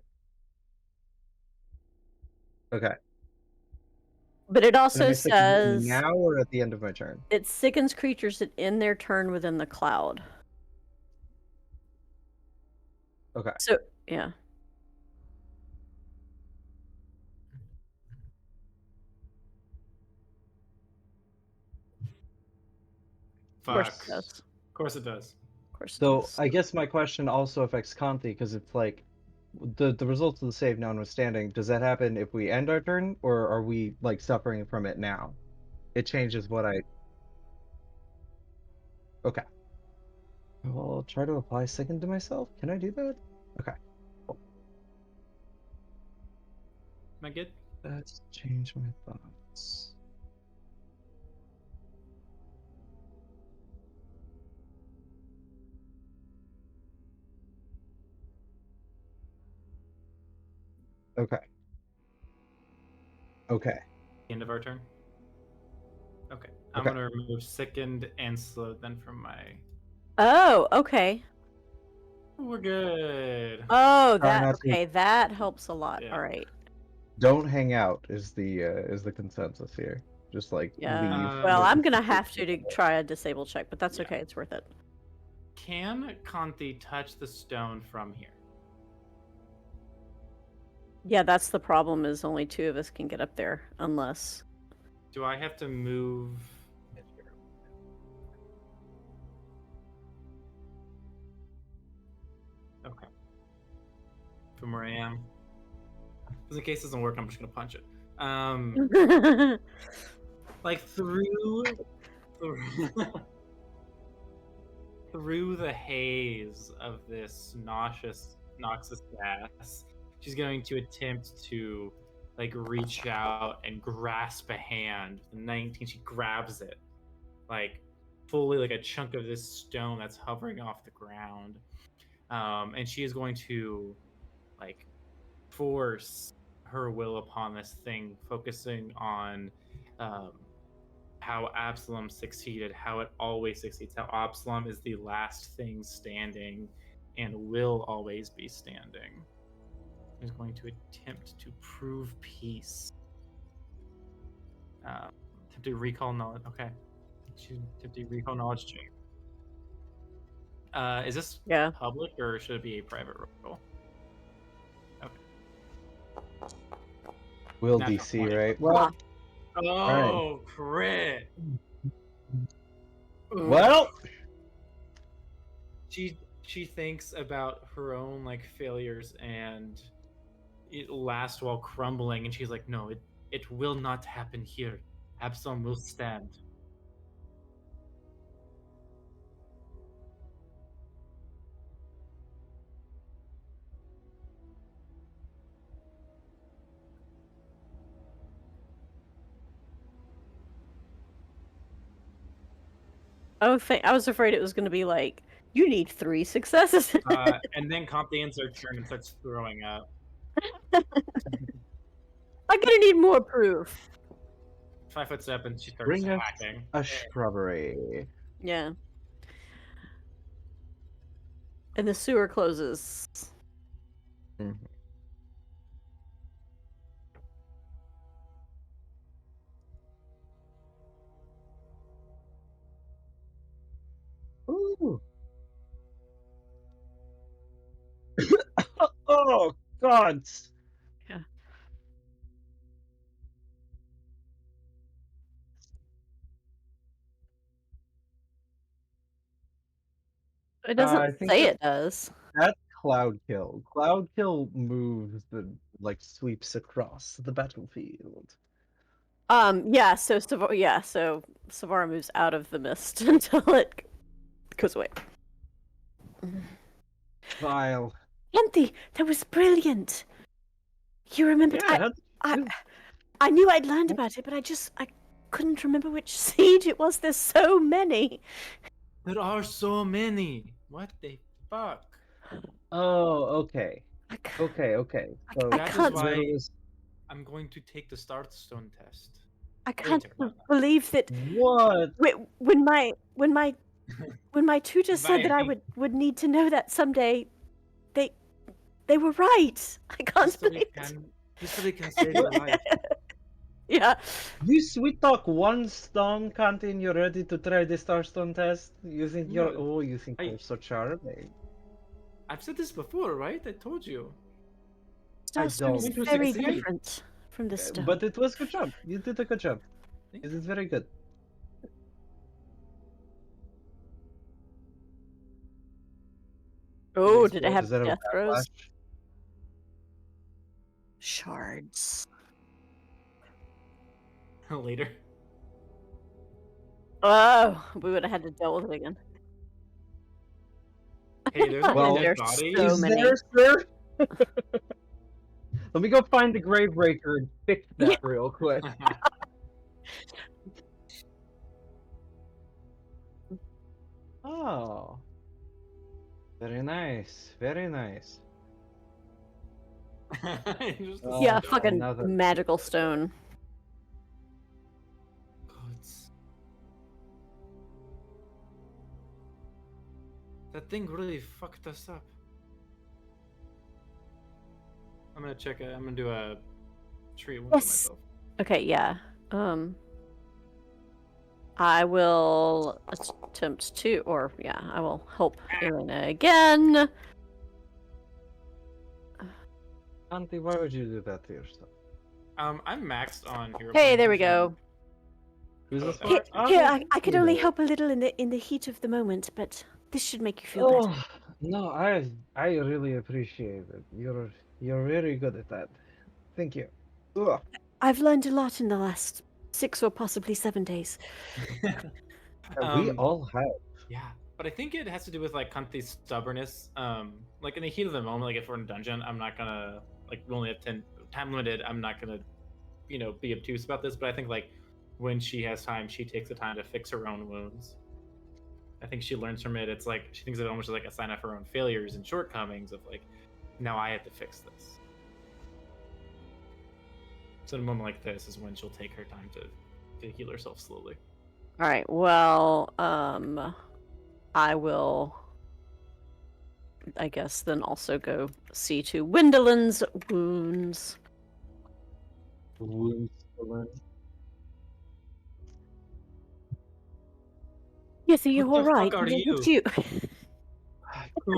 Okay. But it And also am I sickened says now or at the end of my turn? it sickens creatures that end their turn within the cloud. Okay. So yeah. Of course Fuck. it does. Of course it does. Of course it So does. I guess my question also affects Conti because it's like the results of the save notwithstanding, does that happen if we end our turn or are we like suffering from it now? It changes what I Okay. Well, I'll try to apply second to myself. Can I do that? Okay. Cool. Am I good? Let's change my thoughts. Okay. Okay. End of our turn. Okay. I'm Okay. gonna remove sickened and slowed then from my. Oh, okay. We're good. Oh, Try that not to okay. That helps a lot. Yeah. All right. don't hang out is the consensus here. Just like Yeah. leave. Well, I'm It's gonna just have to try a disable check, but that's Yeah. okay. It's worth it. Can Conti touch the stone from here? Yeah, that's the problem. Is only two of us can get up there, unless. Do I have to move? Okay. From where I am. Just in case it doesn't work, I'm just gonna punch it. Like through through the haze of this noxious gas, she's going to attempt to like reach out and grasp a hand. The 19, she grabs it, like fully like a chunk of this stone that's hovering off the ground. And she is going to like force her will upon this thing, focusing on how Absalom succeeded, how it always succeeds, how Absalom is the last thing standing and will always be standing. He's going to attempt to prove peace. Attempt to recall knowledge. Okay. Attempt to recall knowledge check. Is this Yeah. public or should it be a private roll? Will Natural DC, 20. right? Ah. Oh, crit. Well, She thinks about her own like failures and it lasts while crumbling, and she's like, no, it will not happen here. Absalom will stand. I was afraid it was going to be like, you need 3 successes. And then Comte ends her turn and starts throwing up. I'm gonna need more proof. 5 foot step and she starts bring us hacking. a shrubbery. Yeah. And the sewer closes. Mhm. Ooh. Oh God! Yeah. It I doesn't think say that- it does. That's Cloud Kill. Cloud Kill moves the sweeps across the battlefield. Yeah, so Savara moves out of the mist until it goes away. Vile. Anthi, that was brilliant. You remembered Yeah, I knew I'd learned about it, but I couldn't remember which siege it was. There's so many. There are so many. What the fuck? Oh, okay. I can't, Okay. So I That is can't- why there was- I'm going to take the Starstone test. I can't Later, not now. believe that What? when my tutor said that I Bye. would need to know that someday, they were right. I can't believe it. History can save your life. Yeah. You sweet talk one stone, Canteen, you're ready to try the Starstone test? You think you're No, you think I- you're so charming. I've said this before, right? I told you. Starstone is don't. very Succeed. different from the stone. But it was good job. You did a good job. Thank It is very good. Oh, Is did it have Is that a death throws? backlash? Shards. Later. Oh, we would have had to deal with it again. Hey, there's a Well, dead there's body. so Is many. there, sir? Let me go find the Gravebreaker and fix that Yeah. real quick. Oh. Very nice. Very nice. Just Oh, Yeah, stone. fucking another- magical stone. Gods. That thing really fucked us up. I'm gonna check it. I'm gonna do a tree one for Yes. myself. Okay, yeah. I will attempt to, or yeah, I will help Elena again. Auntie, why would you do that to yourself? I'm maxed on hero. Hey, points, there we so- go. Who's this Here- for? Here, Oh, I could you only know. help a little in the heat of the moment, but this should make you feel better. Oh, no, I really appreciate it. You're very good at that. Thank you. Ugh. I've learned a lot in the last 6 or possibly 7 days. We all have. Yeah, but I think it has to do with like Kante's stubbornness. Like in the heat of the moment, like if we're in a dungeon, I'm not gonna like we only have 10 time limited. I'm not gonna, be obtuse about this. But I think like when she has time, she takes the time to fix her own wounds. I think she learns from it. It's like she thinks of it almost as like a sign of her own failures and shortcomings. Of like, now I have to fix this. So in a moment like this is when she'll take her time to heal herself slowly. All right. Well, I will, I guess, then also go see to Wendelin's wounds. Wounds to learn. Yes, are you What the all right? fuck are Did I hit you? you?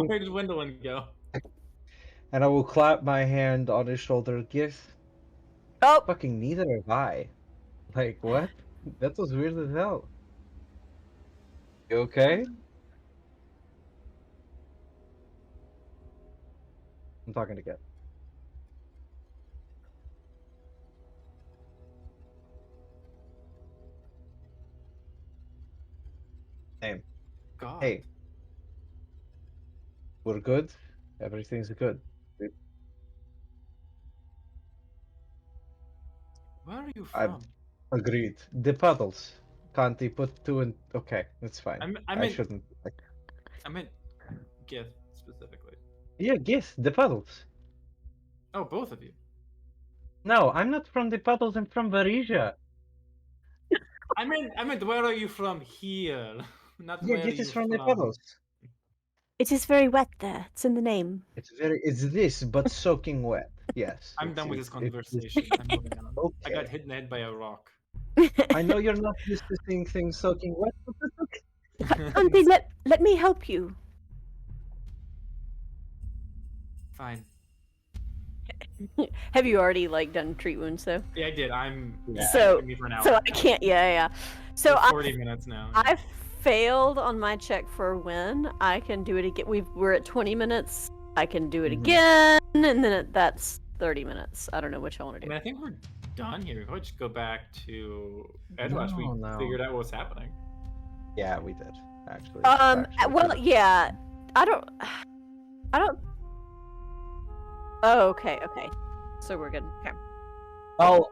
Where did Gwendolyn go? And I will clap my hand on his shoulder. Gift. Oh, Fucking neither have I. Like, what? That was weird as hell. You okay? I'm talking to Gift. Hey, God. hey, we're good. Everything's good. Where are you I from? agreed. The puddles. Can't he put two and okay, that's fine. I I meant shouldn't. Like, I meant gift specifically. yeah, yes, the puddles. Oh, both of you. No, I'm not from the puddles. I'm from Varisia. I meant where are you from here? Not Yeah, where are this is you from the from. puddles. it is very wet there. It's in the name. It's this, but soaking wet. Yes, I'm done with this it's conversation. I'm moving on. I got okay. hit in the head by a rock. I know you're not used to seeing things soaking wet, but that's okay. Auntie, let me help you. Fine. Have you already like done treat wounds though? Yeah, I did. I'm Yeah. So- with me for an hour. So I can't. Yeah. So For 40 minutes now. I failed on my check for win. I can do it again. We're at 20 minutes. I can do it Mhm. again, and then that's 30 minutes. I don't know what y'all want to I do. mean, I think we're done here. We could just go back to Edgewatch. We No. figured out what's happening. Yeah, we did actually. Well, yeah. I don't. Oh, okay. So we're good. Okay. I'll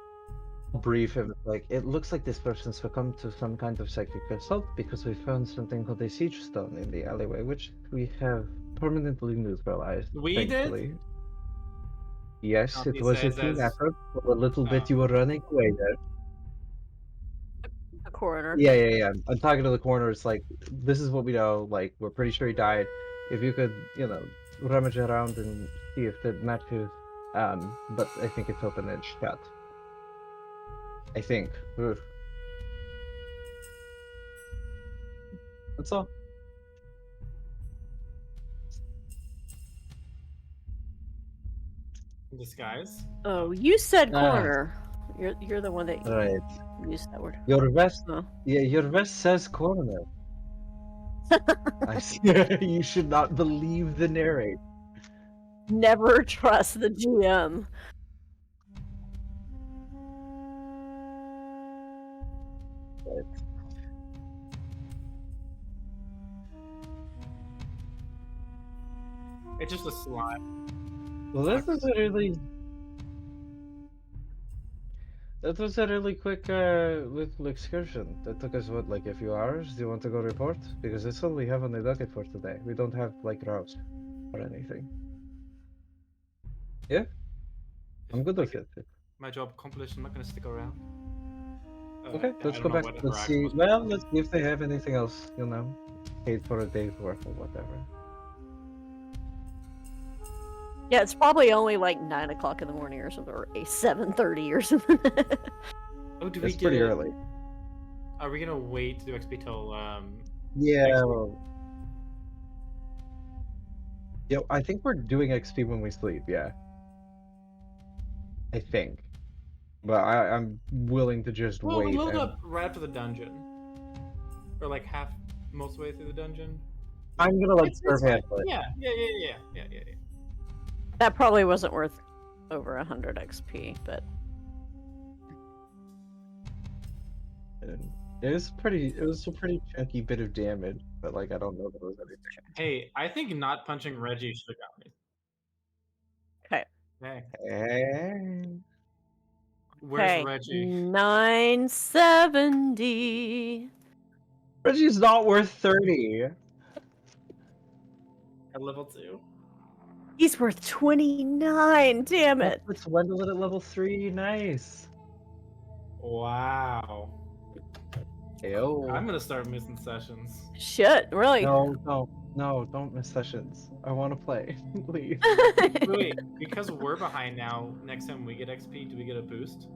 brief him. Like, it looks like this person succumbed to some kind of psychic assault because we found something called a siege stone in the alleyway, which we have permanently neutralized. We did? thankfully. Yes, County it was a says team as- effort. For a little bit, Oh. you were running away there. The coroner. Yeah. I'm talking to the coroner. It's like, this is what we know. Like, we're pretty sure he died. If you could, rummage around and see if that matches. But I think it's open and shut. I think. Ugh. That's all. In disguise. Oh, you said Ah. coroner. You're the one that Right. used that word. Your vest. Oh. Yeah, your vest says coroner. I see. You should not believe the narrator. Never trust the GM. It's just a slime. Well, that was a really quick little excursion. That took us what, like a few hours? Do you want to go report? Because that's all we have on the docket for today. We don't have like routes or anything. Yeah, I'm good with it. My job accomplished. I'm not gonna stick around. Okay, I let's don't go know back. what Let's interaction see. was- Well, let's see if they have anything else. Paid for a day's work or whatever. Yeah, it's probably only like 9 o'clock in the morning or something, or 7:30 or something. Oh, do we It's pretty get- early. Are we gonna wait to do XP till Yeah. next week? Well, yeah, I think we're doing XP when we sleep. Yeah. I think. But I'm willing to just Well, wait. we load and- up right after the dungeon, or like most way through the dungeon. I'm gonna let It's Serve fine. handle it. Yeah. That probably wasn't worth over 100 XP, but And it was a pretty chunky bit of damage, but like I don't know that it was anything. Hey, I think not punching Reggie should have got me. okay. Hey, Hey. where's Okay, Reggie? 970. Reggie's not worth 30. At level 2. He's worth 29. Damn it. Let's Wendell at level 3. Nice. Wow. Ew. I'm gonna start missing sessions. Shit, really? No, don't miss sessions. I want to play. Please. Wait, because we're behind now, next time we get XP, do we get a boost?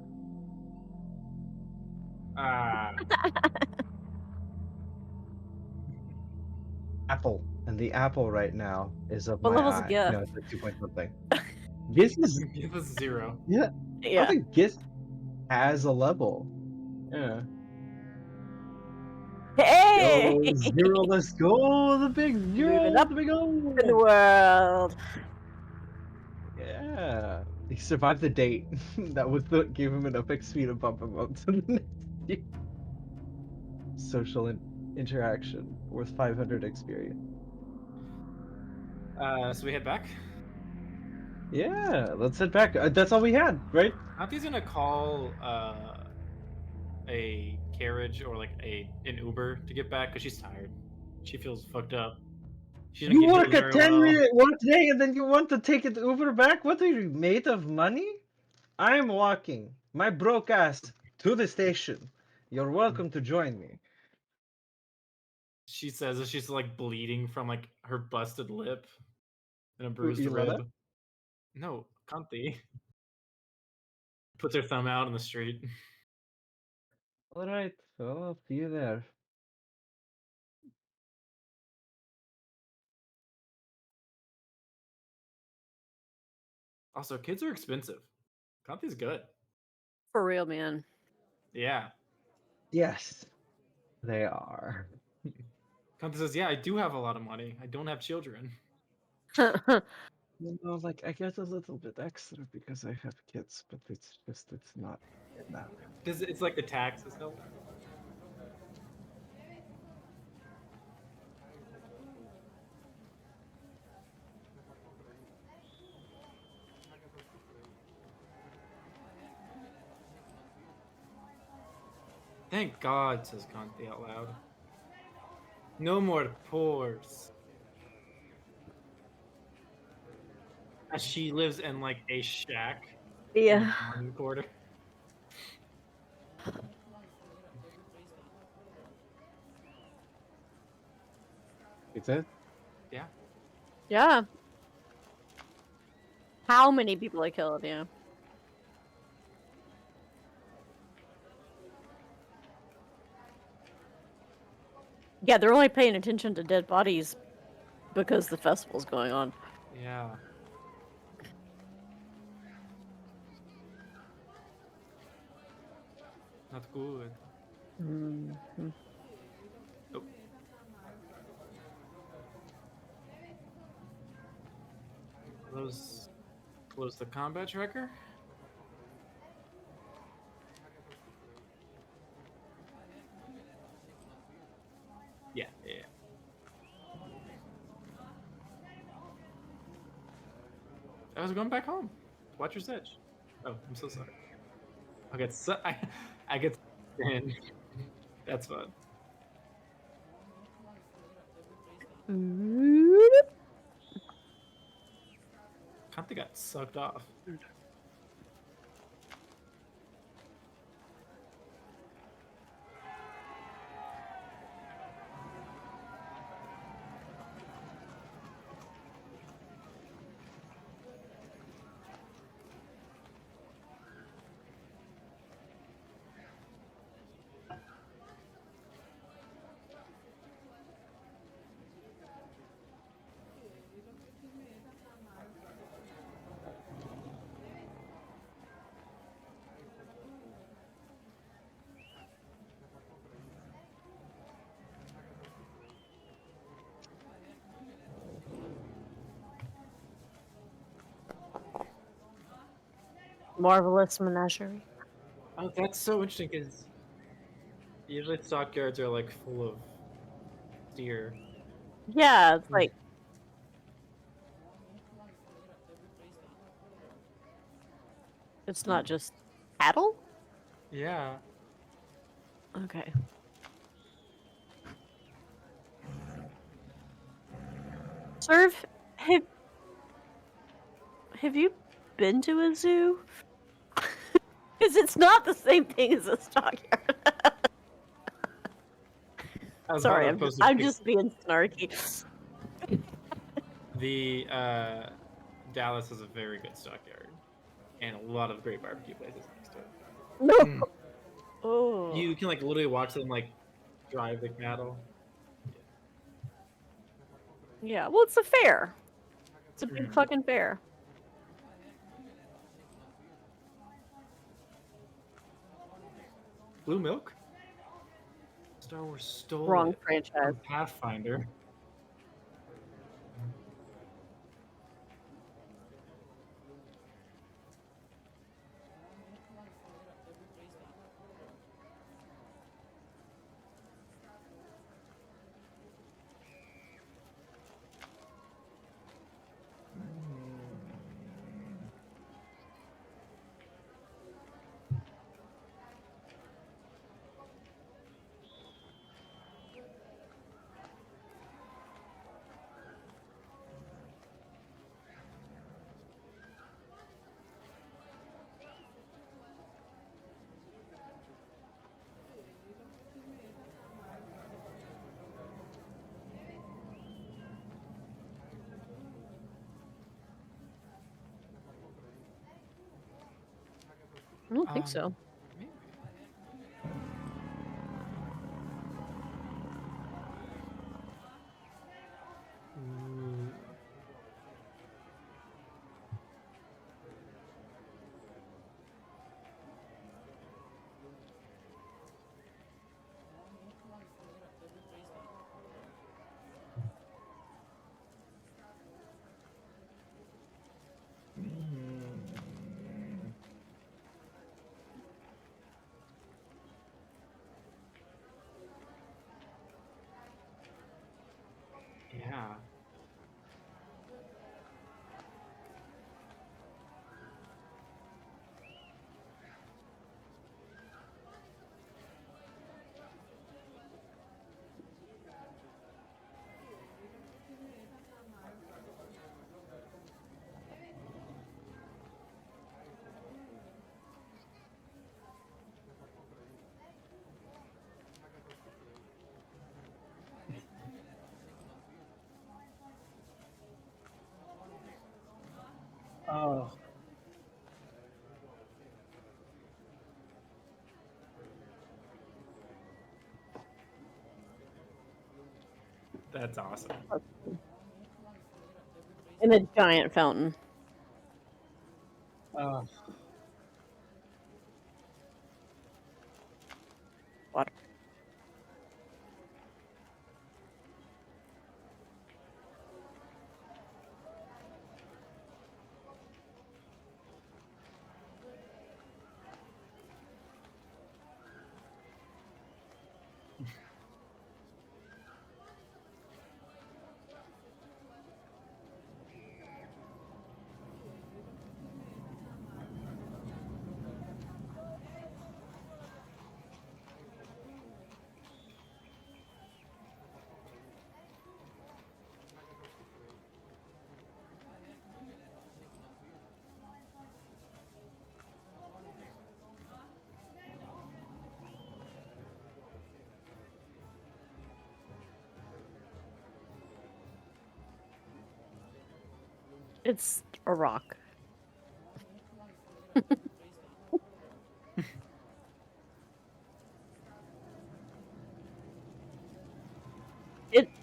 apple, and the apple right now is of What my level's a eye. gift? No, it's like 2 point something. Giz is Give us 0. yeah. I Yeah. think Giz has a level. Yeah. Hey! Yo, 0, let's go! The big Moving 0, up the big O. in the world. Yeah. He survived the date. That was what gave him enough XP to bump him up to the next tier. Social interaction worth 500 experience. So we head back. Yeah, let's head back. That's all we had, right? Auntie's gonna call a carriage or like an Uber to get back because she's tired. She feels fucked up. She didn't You get work healed a very 10-minute well. work day and then you want to take it Uber back? What are you, made of money? I'm walking my broke ass to the station. You're welcome to join me. She says that she's like bleeding from like her busted lip and a bruised Ilana? rib. No, Kanti puts her thumb out in the street. All right, well, I'll see you there. Also, kids are expensive. Kanti's good. For real, man. Yeah. Yes, they are. Kanti says, "Yeah, I do have a lot of money. I don't have children." You know, like I get a little bit extra because I have kids, but it's just it's not enough. Because it's like the taxes help. Thank God, says Kanti out loud. No more pores. As she lives in like a shack in Yeah. the garden quarter. It's it. Yeah. Yeah. How many people I killed? Yeah. Yeah, they're only paying attention to dead bodies because the festival's going on. Yeah. Not good. Mhm. Oh. Close the combat tracker. Yeah, yeah. I was going back home. Watch your edge. Oh, I'm so sorry. I get in. That's fun. Kante got sucked off. Marvelous menagerie. Oh, that's so interesting because usually stockyards are like full of deer. Yeah, it's like it's not just cattle. Yeah. Okay. Serve, have you been to a zoo? Because it's not the same thing as a stockyard. I was Sorry, about to post a I'm pic- just being snarky. The Dallas has a very good stockyard and a lot of great barbecue places next to it. No. Mm. Oh. You can like literally watch them like drive the cattle. Yeah, well, it's a fair. It's a big fucking fair. Blue Milk? Star Wars stole Wrong it franchise. from Pathfinder. I don't think so. Maybe. Ooh. Yeah. Oh, That's awesome. In a giant fountain. oh. Water. It's a rock.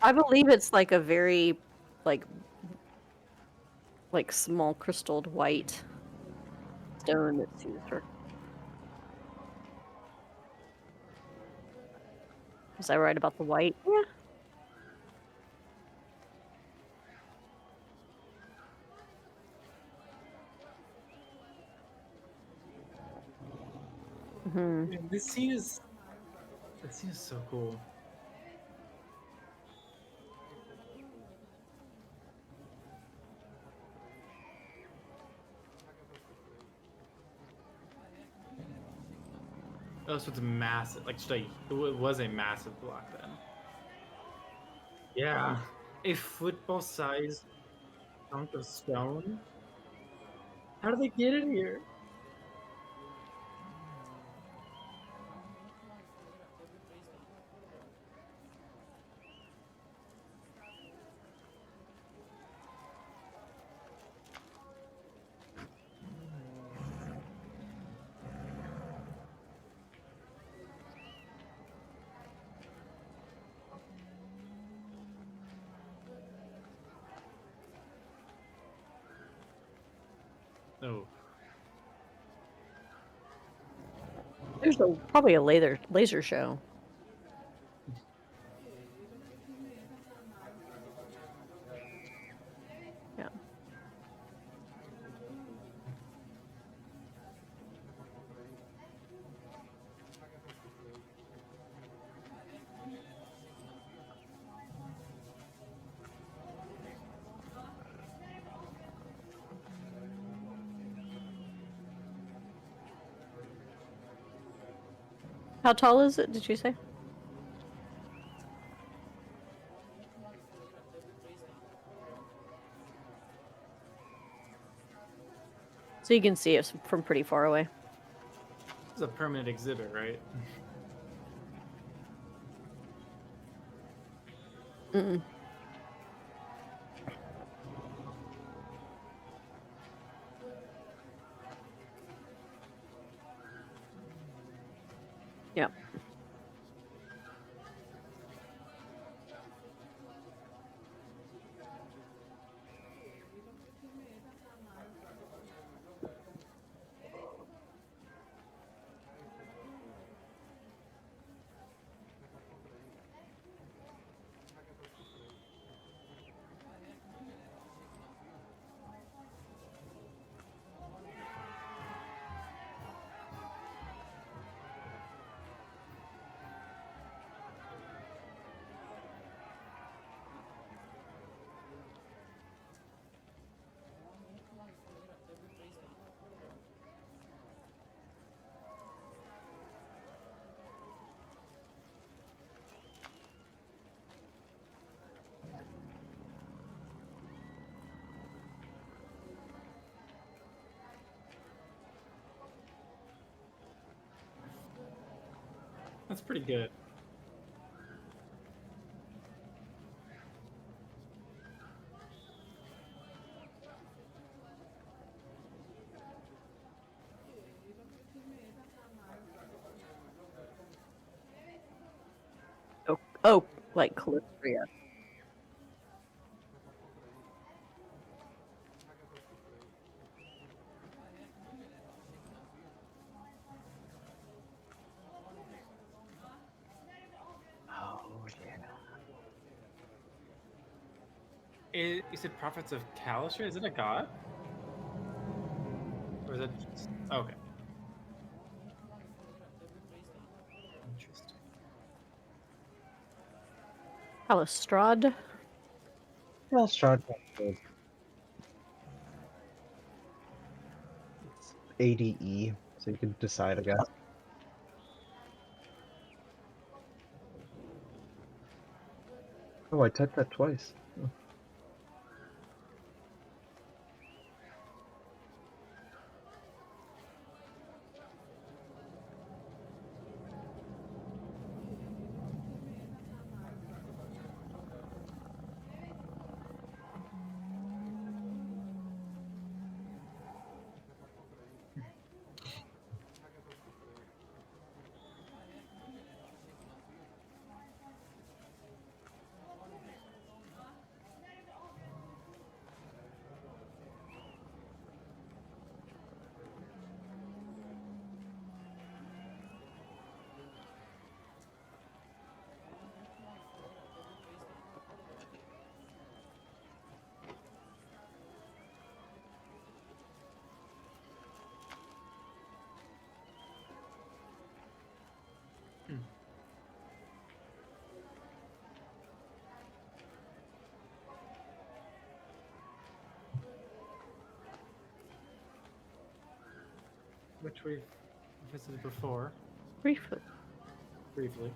I believe it's like a very like small crystalled white stone that's used for. Was I right about the white? Yeah. Hmm. Man, this scene is so cool. Oh, so it's massive. Like, it was a massive block then. Yeah. A football-sized chunk of stone? How did they get it here? Oh, There's probably a laser show. Yeah. How tall is it, did you say? So you can see it from pretty far away. it's a permanent exhibit, right? Mm-mm. Yeah. That's pretty good. Oh, like Calistria. Oh yeah. You said prophets of Calistria? Is it a god? Or is it just... Okay. Interesting. Calistrad. Well, shot. It's ADE, so you can decide, I guess. Oh, I typed that twice. Oh. Hmm. Which we've visited before, Briefly. briefly.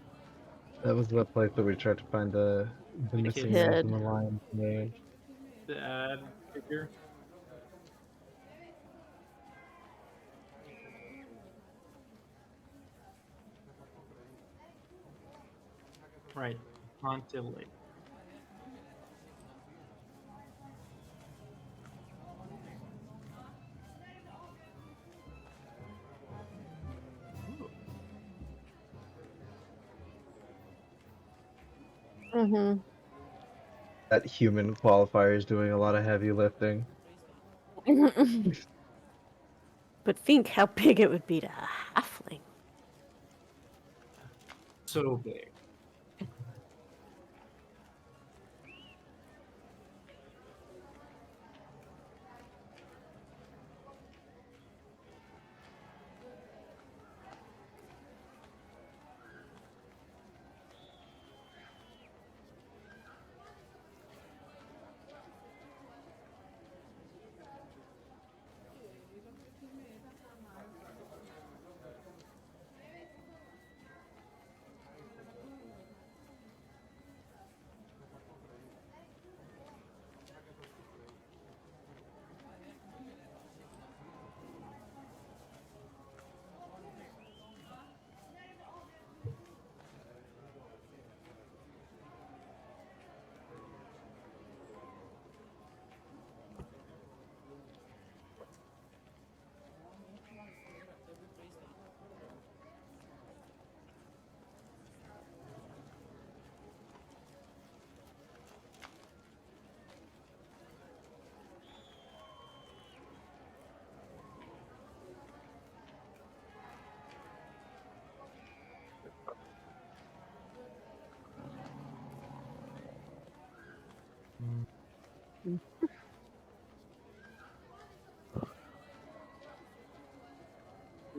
That was the place that we tried to find the The missing kids. ones Kid. in the lion's name. The ad figure. Right. Haunted Lake. Ooh. Mm-hmm. That human qualifier is doing a lot of heavy lifting. But think how big it would be to a halfling. So big.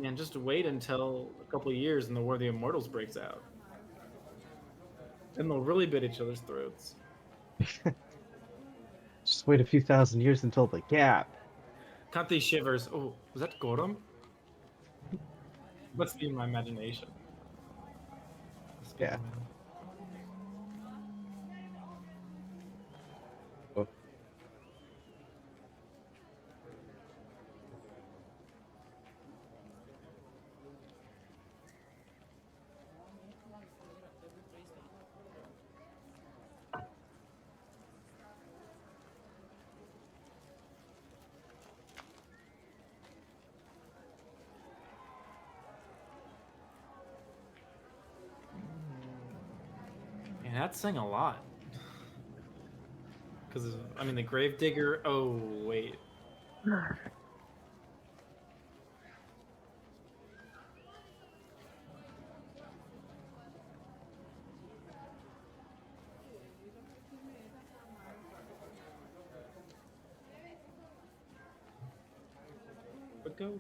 And just wait until a couple of years and the War of the Immortals breaks out. Then they'll really bit each other's throats. Just wait a few thousand years until the gap. Kanti shivers. Oh, was that Gorum? Must be in my imagination. Must be Yeah. in my- Oh. Man, that's saying a lot. Because, I mean, the Gravedigger. Oh, wait. But go.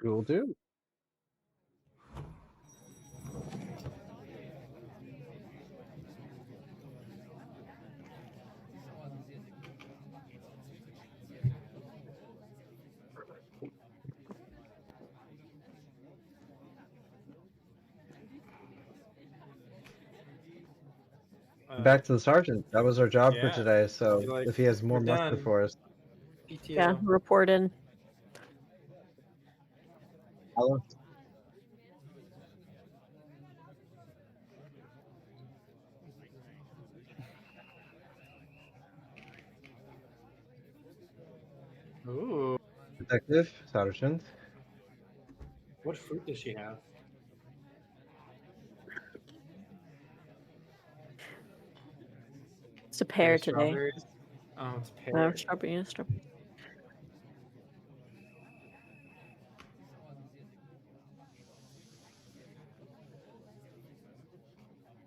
Will do. Back to the sergeant. That was our job for yeah. today. So Be like, if he has more "We're muster done." for us, PTO. Yeah, report in. Hello. Ooh. Detective, sergeant. What fruit does she have? It's a pear Maybe today. strawberries? Oh, it's pear. No, strawberry, yeah, strawberry.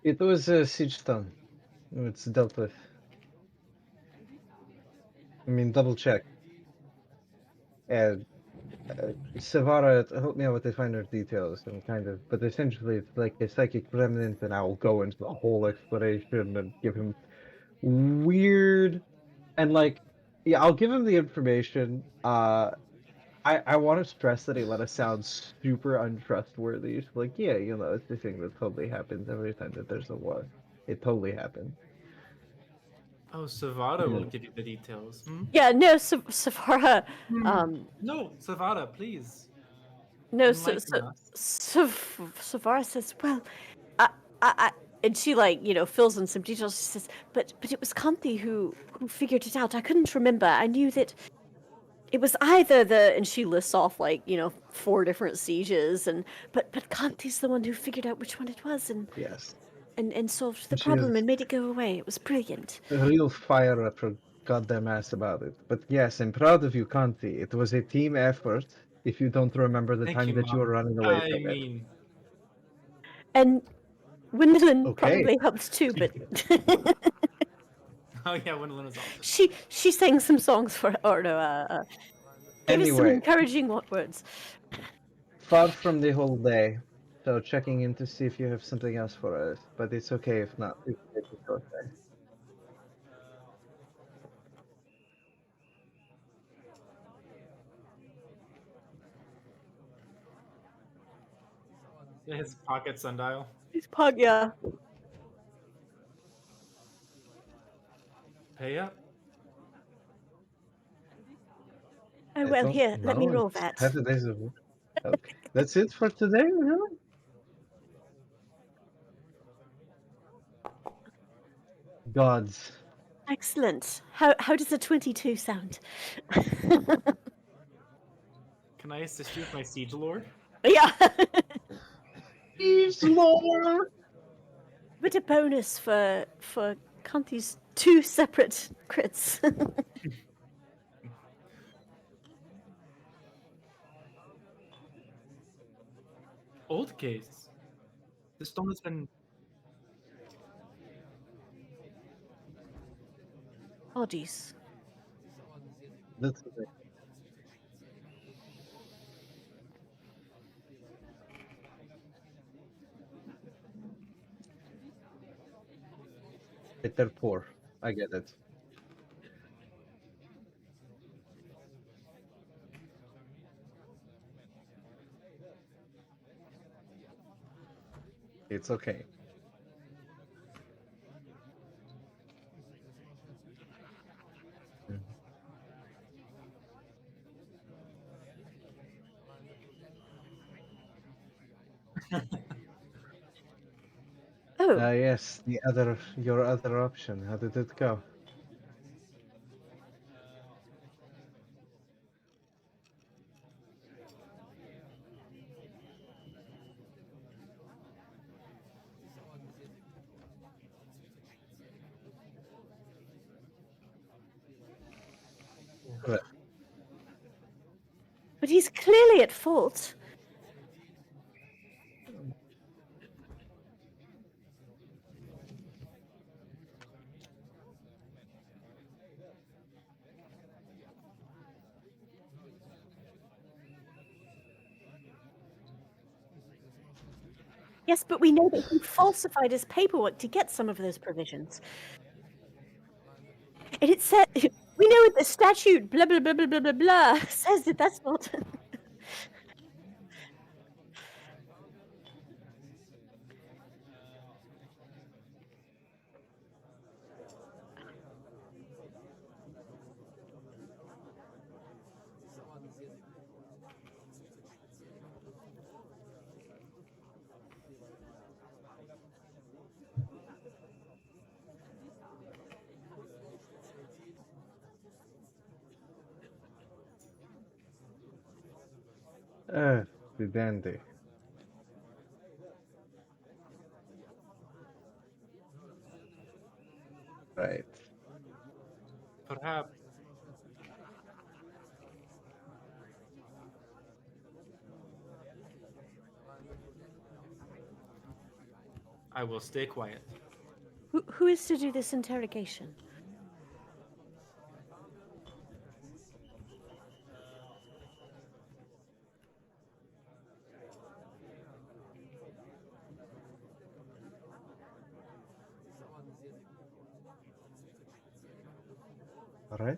It was a siege stun. It's dealt with. I mean, double check. And Savara helped me out with the finer details and kind of, but essentially it's like a psychic remnant, and I will go into the whole explanation and give him weird and like, yeah, I'll give him the information. I want to stress that he let us sound super untrustworthy. Like, yeah, you know, it's the thing that totally happens every time that there's a war. It totally happened. Oh, Savada will Hmm. give you the details. Hmm? Yeah, no, Savara. No, Savada, please. No, Enlighten us. Savara says, "Well, I," and she like fills in some details. She says, "But it was Kanthi who figured it out. I couldn't remember. I knew that it was either the," and she lists off like 4 different sieges, and but Kanthi's the one who figured out which one it was, Yes. and solved the And she problem is and made it go away. It was brilliant." a real fire up her goddamn ass about it. But yes, I'm proud of you, Kanti. It was a team effort. If you don't remember the Thank time you, that you were Mom. running away I from it. mean, And Gwendolyn Okay. probably helped too, but oh yeah, Gwendolyn was awesome. she sang some songs for, or no, gave us some Anyway, encouraging words. far from the whole day, so checking in to see if you have something else for us. But it's okay if not. We can take a short day. His pocket sundial. His pug, yeah. Pay up. Oh I well, don't here, let me know, roll it's that. 7 days of work. Okay. That's it for today, really? Gods. Excellent. How does a 22 sound? Can I assist you with my siege lore? Yeah. Eve's lore! But a bonus for Kanti's 2 separate crits. Old case. The stone has been. Oddies. That's okay. They're poor. I get it. It's okay. Oh, Yes, your other option. How did it go? Right. but he's clearly at fault. Yes, but we know that he falsified his paperwork to get some of those provisions. And it said, we know the statute, blah, blah, blah, blah, blah, blah, blah, says that that's not. The dandy. Right. Perhaps. I will stay quiet. Who is to do this interrogation? All right.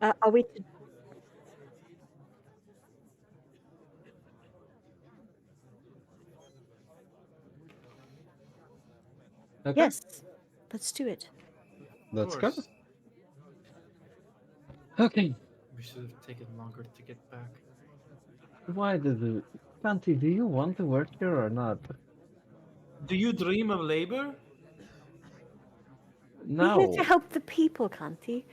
Are we? Okay. Yes, let's do it. Let's go. course. Okay. We should have taken longer to get back. Why did it? Kanti, do you want to work here or not? Do you dream of labor? We're here to No. help the people, Kanti.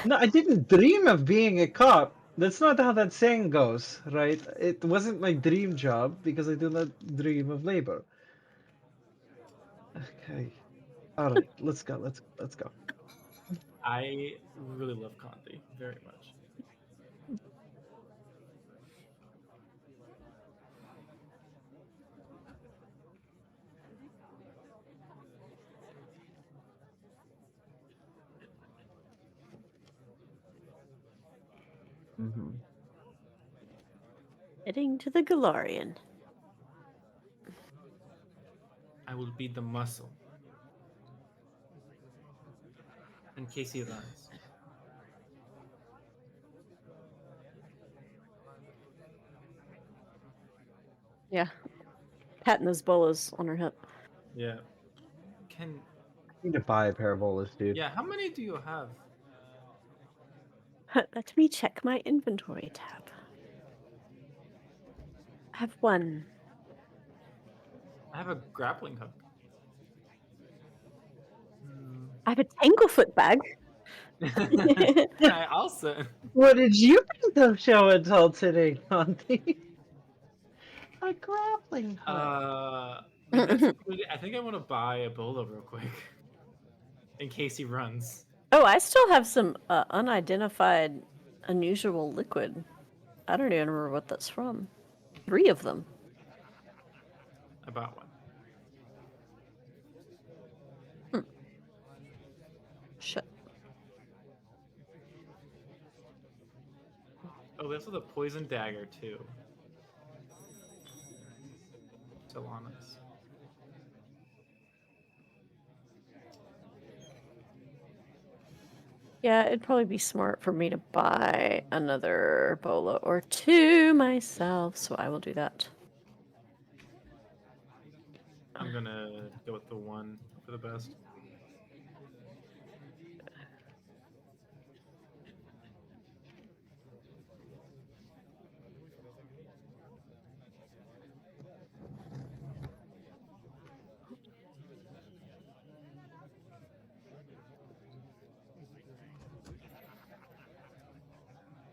No, I didn't dream of being a cop. That's not how that saying goes, right? It wasn't my dream job because I do not dream of labor. Okay. All right, let's go. Let's go. I really love Conti very much. Mm-hmm. Heading to the Galarian. I will be the muscle. In case he runs. Yeah. Patting those bolas on her hip. Yeah. Can I need to buy a pair of bolas, dude. yeah, how many do you have? Let me check my inventory tab. I have one. I have a grappling hook. I have a Tanglefoot bag. I also What did you bring to show and tell today, Kanti? A grappling hook. maybe that's a good, I think I want to buy a bolo real quick. In case he runs. Oh, I still have some unidentified unusual liquid. I don't even remember what that's from. 3 of them. I bought one. Shit. Oh, there's the poison dagger too. Still on us. Yeah, it'd probably be smart for me to buy another bola or 2 myself, so I will do that. I'm gonna go with the one for the best.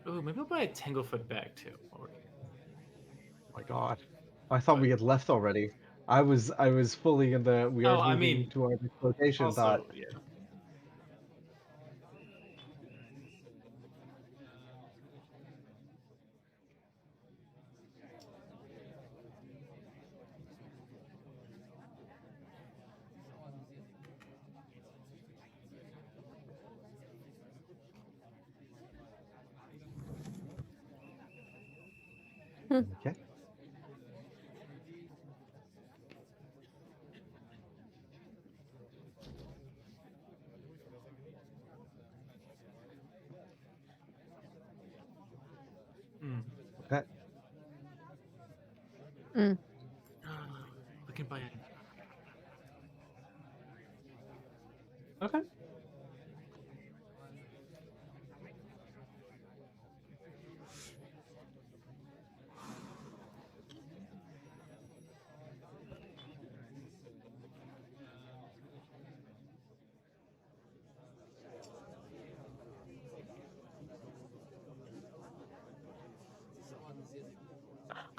Oh, maybe I'll buy a Tanglefoot bag too. Oh my god. I thought we had left already. I was fully in the we are Oh, I moving mean, to our next location thought. also, yeah. Okay. Mm. Okay. We can buy it. Okay.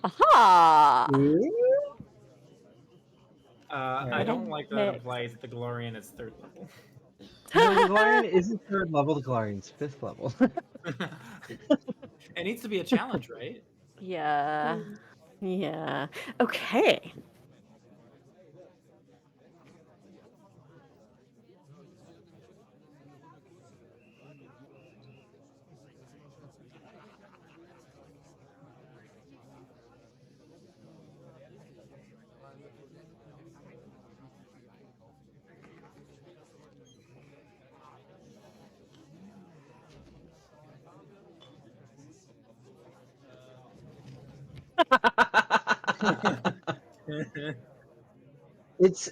Aha! I don't like that Next. implies the Galarian is 3rd level. No, the Galarian isn't 3rd level, the Galarian's 5th level. It needs to be a challenge, right? Yeah. Yeah. Okay.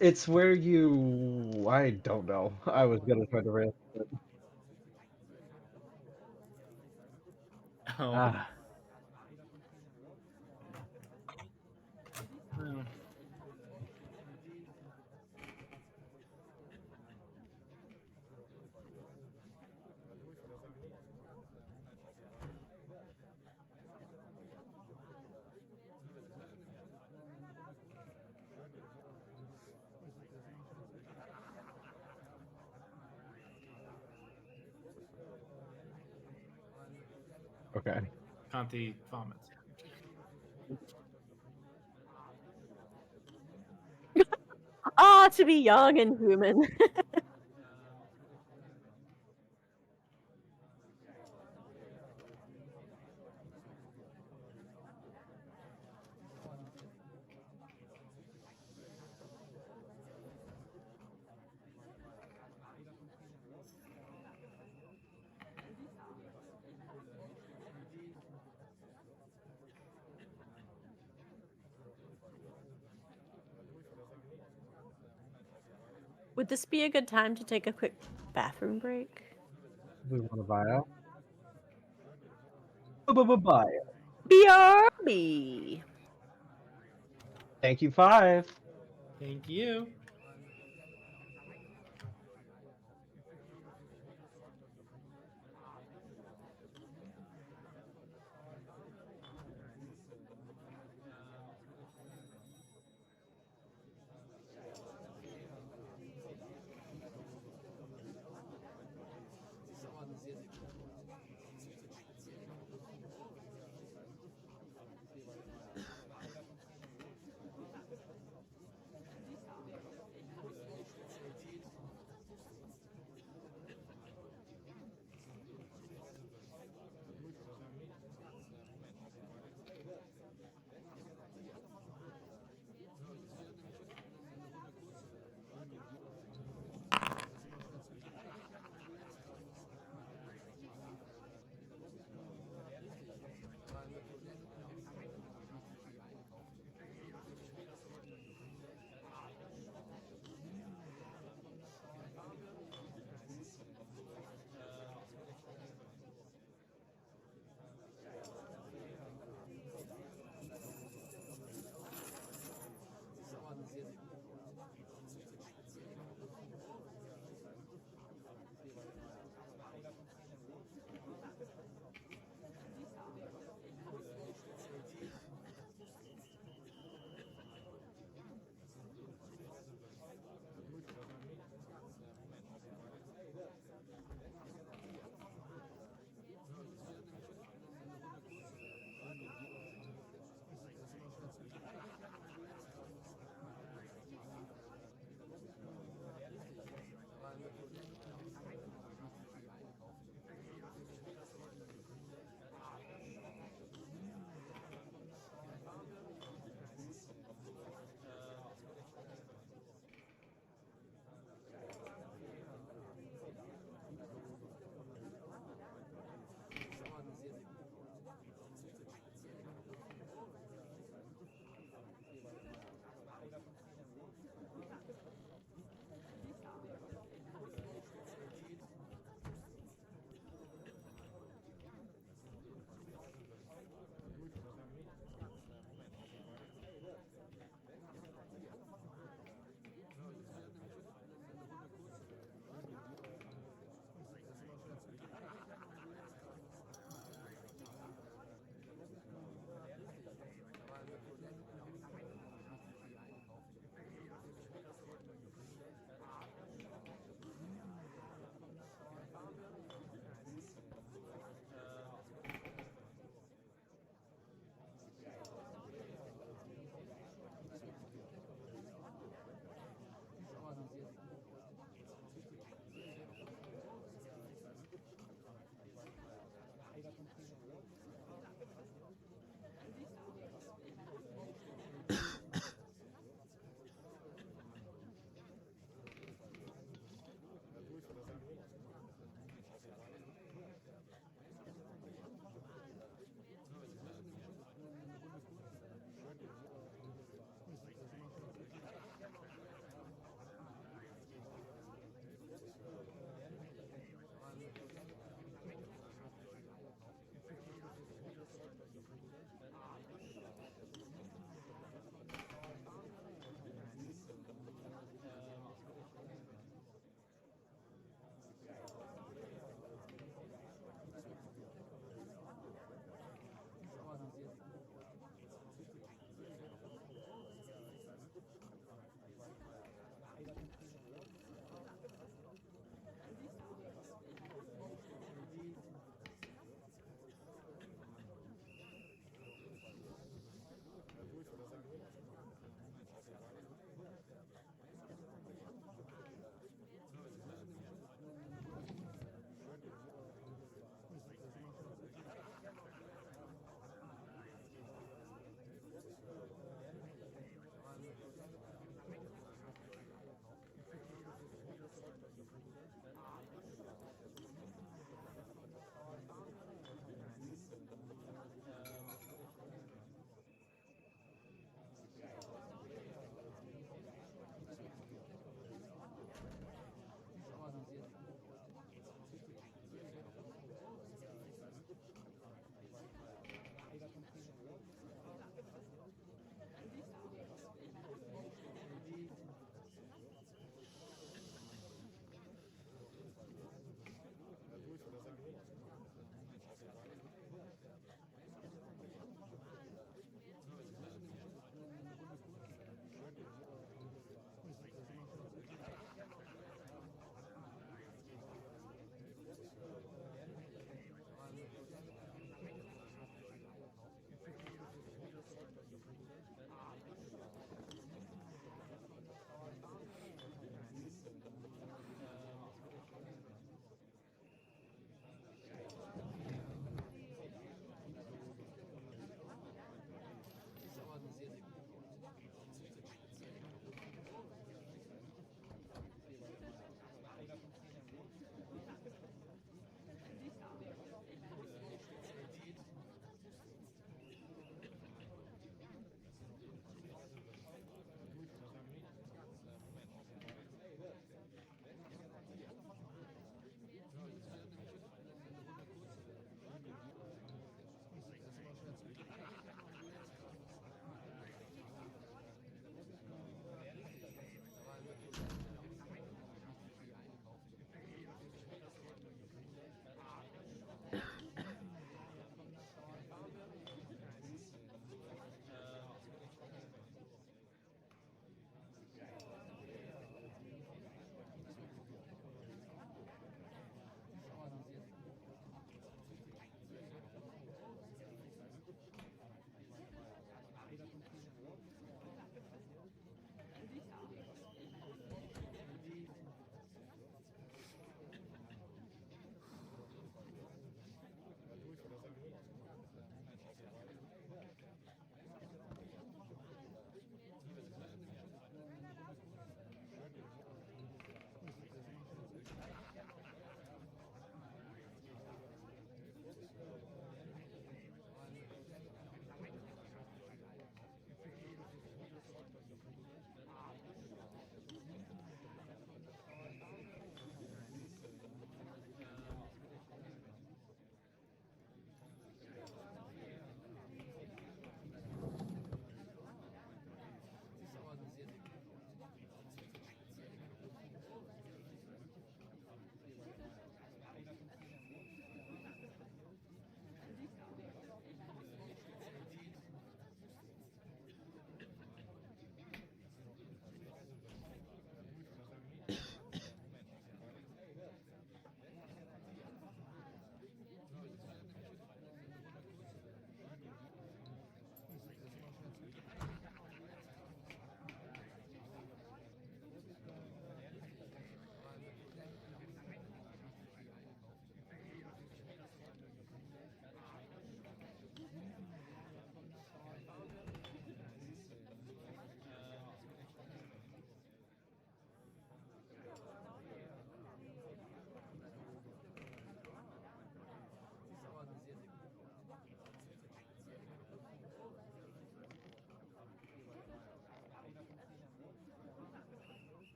It's where you I don't know. I was gonna try to risk it. Ah, Well, okay. Conti vomits. Ah, to be young and human. Would this be a good time to take a quick bathroom break? We want a bio. Bio. BRB. Thank you, 5. Thank you.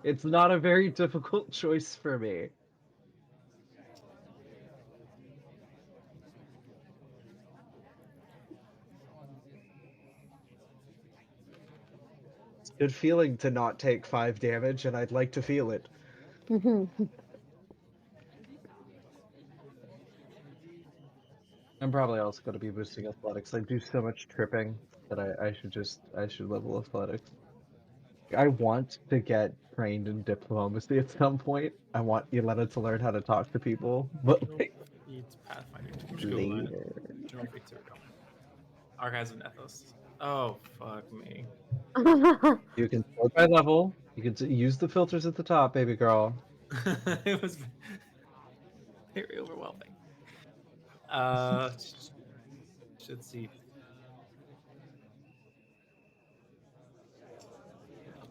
It's not a very difficult choice for me. It's a good feeling to not take 5 damage, and I'd like to feel it. I'm probably also going to be boosting athletics. I do so much tripping that I should level athletics. I want to get trained in diplomacy at some point. I want Yelena to learn how to talk to people, but like, Feeds Pathfinder. I'm just Googling it. later. General feats are coming. Archives of Nethos. Oh, fuck me. You can sort by level. You can use the filters at the top, baby girl. It was very overwhelming. Should see.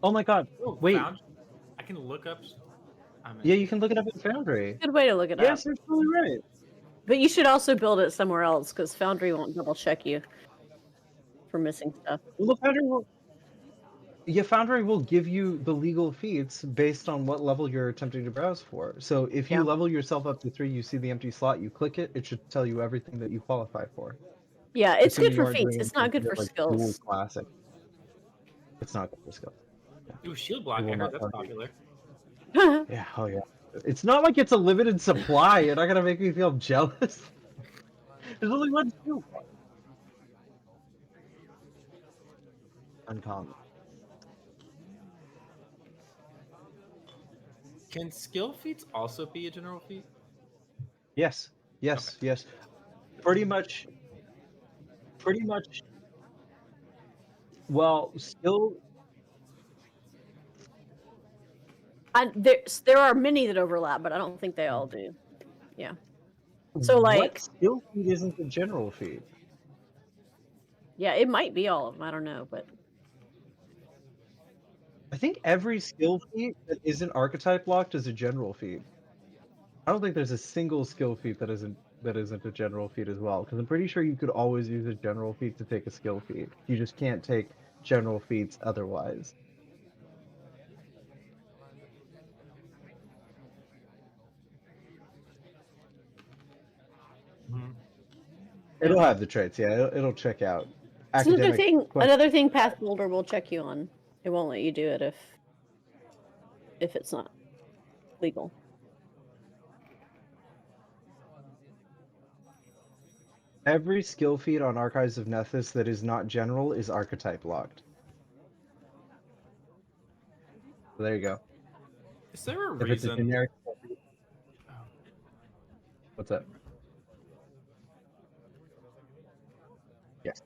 Oh my god! Oh, Wait. I can look up. Yeah, you can look it up in Foundry. Good way to look it up. Yes, you're totally right. But you should also build it somewhere else because Foundry won't double check you for missing stuff. Well, the Foundry will give you the legal feats based on what level you're attempting to browse for. So if you Yeah. level yourself up to 3, you see the empty slot, you click it, it should tell you everything that you qualify for. Yeah, it's Assuming good you for aren't feats. doing It's not good anything for like dual skills. classic. It's not good for skills. Ooh, shield block. I will heard not that's tell you. popular. Yeah, oh yeah. It's not like it's a limited supply. You're not gonna make me feel jealous. There's only one skill. Uncommon. Can skill feats also be a general feat? Yes, yes, yes. Pretty much. Well, skill. There are many that overlap, but I don't think they all do. Yeah. So What like, skill feat isn't a general feat? yeah, it might be all of them. I don't know, but I think every skill feat that isn't archetype locked is a general feat. I don't think there's a single skill feat that isn't a general feat as well. Because I'm pretty sure you could always use a general feat to take a skill feat. You just can't take general feats otherwise. It'll have the traits, yeah. It'll check out. it's another thing. question. Another thing, Pathfinder will check you on. It won't let you do it if it's not legal. Every skill feat on Archives of Nethys that is not general is archetype locked. So there you go. Is there a If it's a reason? generic. What's up? Yes.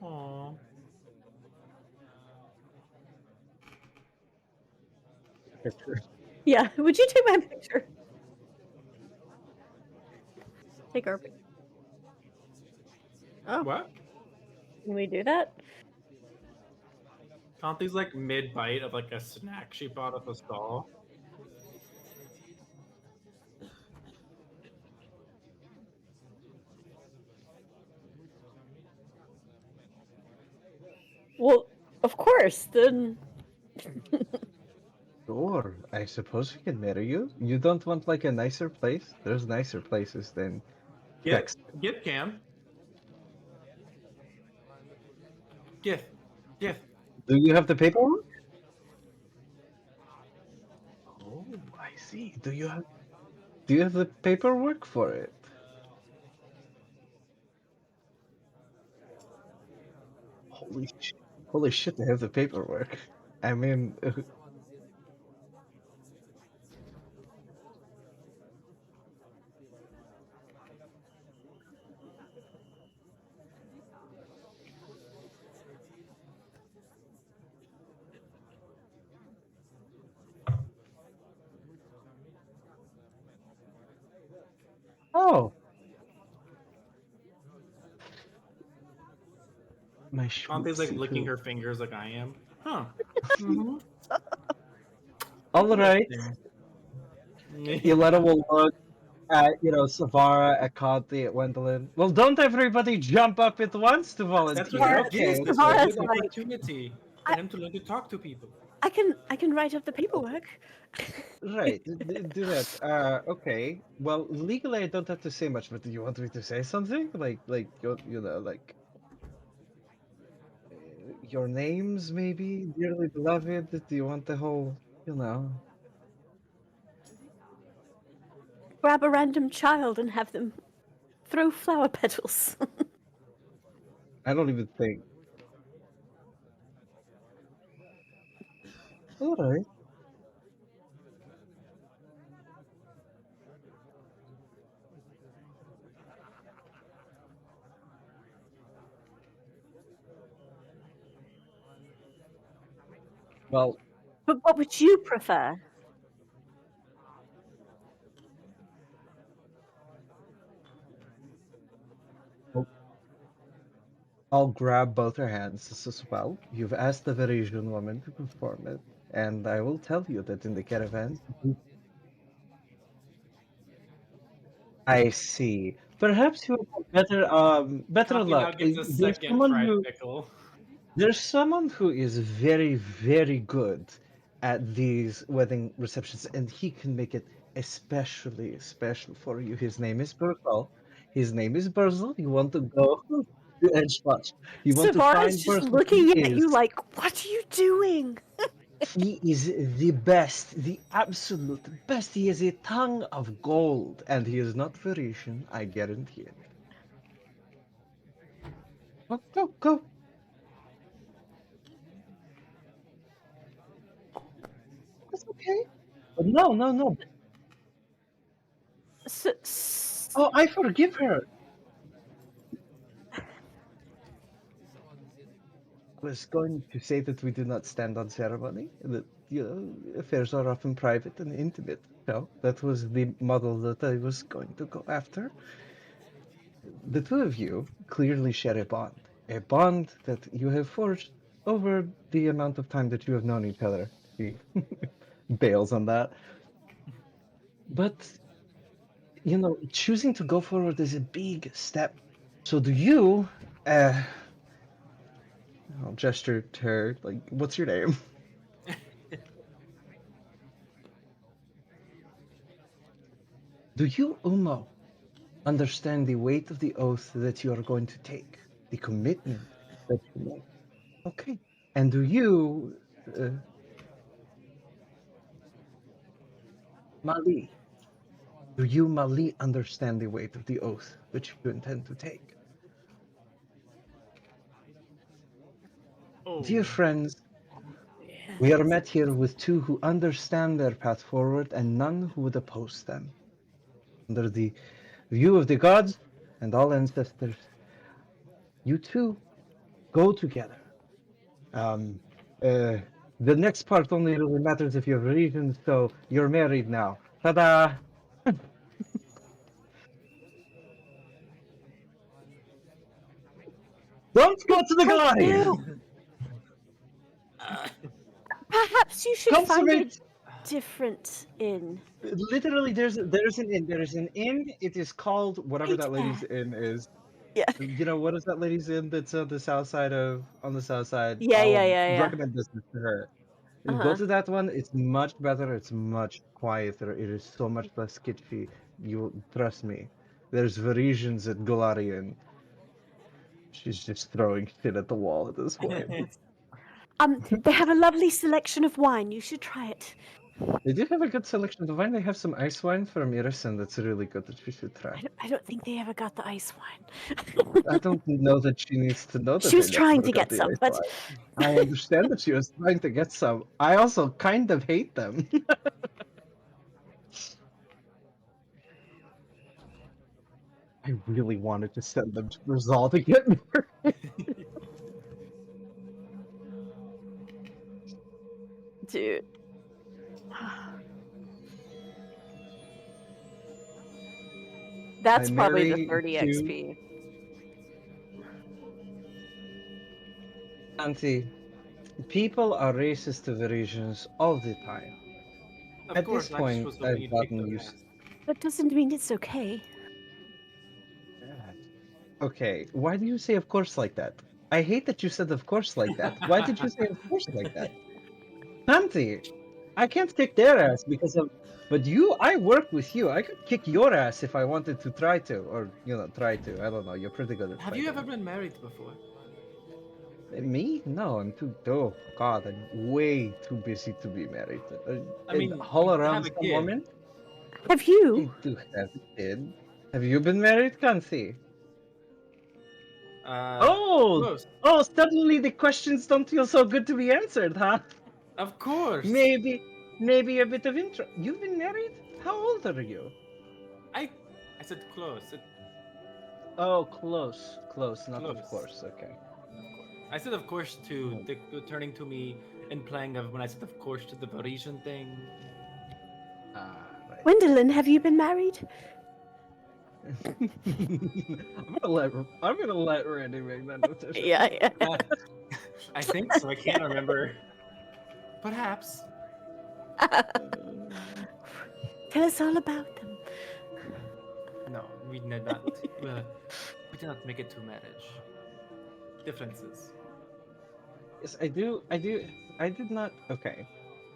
Aww. Picture. Yeah. Would you take my picture? Take our picture. Oh. What? Can we do that? Conti's like mid bite of like a snack she bought at the stall. Well, of course. Then. Sure, I suppose we can marry you. You don't want like a nicer place? There's nicer places than Get can. Gift. Do you have the paperwork? Oh, I see. Do you have the paperwork for it? Holy shit, they have the paperwork. I mean, oh. My Conte's like licking sweet. her fingers like I am. Huh. Mm-hmm. All right. Interesting. Yelena will look at, Savara, at Conti, at Gwendolyn. Well, don't everybody jump up at once to That's volunteer. what he Okay, did. This okay. was a Savara's good like, opportunity for I- him to learn to talk to people. I can write up the paperwork. Right, do that. Okay. Well, legally, I don't have to say much, but do you want me to say something? Like your names, maybe, dearly beloved. Do you want the whole, you know? Grab a random child and have them throw flower petals. I don't even think. All right. Well, But what would you prefer? I'll grab both her hands as well. You've asked the Varisian woman to perform it, and I will tell you that in the caravan. I see. Perhaps you have better Conte now luck. gets a There's second someone fried who pickle. is very, very good at these wedding receptions, and he can make it especially special for you. His name is Burzel. His name is Burzel. You want to go to Edgewatch. You want to Savara's find just Burzel. He looking at is. you like, what are you doing? He is the best, the absolute best. He has a tongue of gold, and he is not Parisian, I guarantee it. Go, go, go. That's okay. But no, no, no. Oh, I forgive her. I was going to say that we do not stand on ceremony, that, affairs are often private and intimate. So that was the model that I was going to go after. The two of you clearly share a bond that you have forged over the amount of time that you have known each other. He bails on that. But, choosing to go forward is a big step. So do you, I'll gesture to her, like, what's your name? Do you, Umo, understand the weight of the oath that you are going to take? The commitment that you make? Okay. And do you, Mali, do you, Mali, understand the weight of the oath which you intend to take? Oh, Dear friends, we are met here with two who understand their path forward and none who would oppose them. Under the view of the gods and all ancestors, you two go together. The next part only really matters if you have religion, so you're married now. Ta-da! Don't go to the gallery! Perhaps you should find a Consummate! different inn. Literally, there's an inn. There is an inn. It is called whatever that lady's inn is. Yeah. What is that lady's inn that's on the south side? Yeah, I'll yeah. recommend this to her. You go Uh-huh. to that one. It's much better. It's much quieter. It is so much less sketchy. You trust me. There's Varisians at Galarian. She's just throwing shit at the wall at this point. They have a lovely selection of wine. You should try it. They do have a good selection of wine. They have some ice wine from Irison that's really good that you should try. I don't think they ever got the ice wine. I don't know that she needs to know that She was they trying never to got get the some, ice but wine. I understand that she was trying to get some. I also kind of hate them. I really wanted to send them to Brazil to get married. dude. That's I probably the marry 30 to- XP. Auntie, people are racist to Varisians all the time. Of At course, this I just point, was hoping I've you'd kick gotten their used. ass. That doesn't mean it's okay. Yeah. Okay, why do you say of course like that? I hate that you said of course like that. Why did you say of course like that? Auntie, I can't kick their ass because of. But you, I work with you. I could kick your ass if I wanted to try to, or try to. I don't know. You're pretty good at Have you fighting. ever been married before? Me? No, I'm too. Oh God, I'm way too busy to be married. I mean, All you around have a some kid. woman. Have you? I do have a kid. Have you been married, Kansi? Oh, Close. oh! Suddenly the questions don't feel so good to be answered, huh? Of course. Maybe a bit of intro. You've been married? How old are you? I said close. Oh, close, not of Close. course. Okay. Of course. I said of course to Oh. the turning to me and playing of when I said of course to the Parisian thing. Right. Gwendolyn, have you been married? I'm gonna let Randy make that decision. Yeah. I think so. I can't remember. Perhaps. Tell us all about them. No, we did not. We did not make it to marriage. Differences. Yes, I do. I did not. Okay.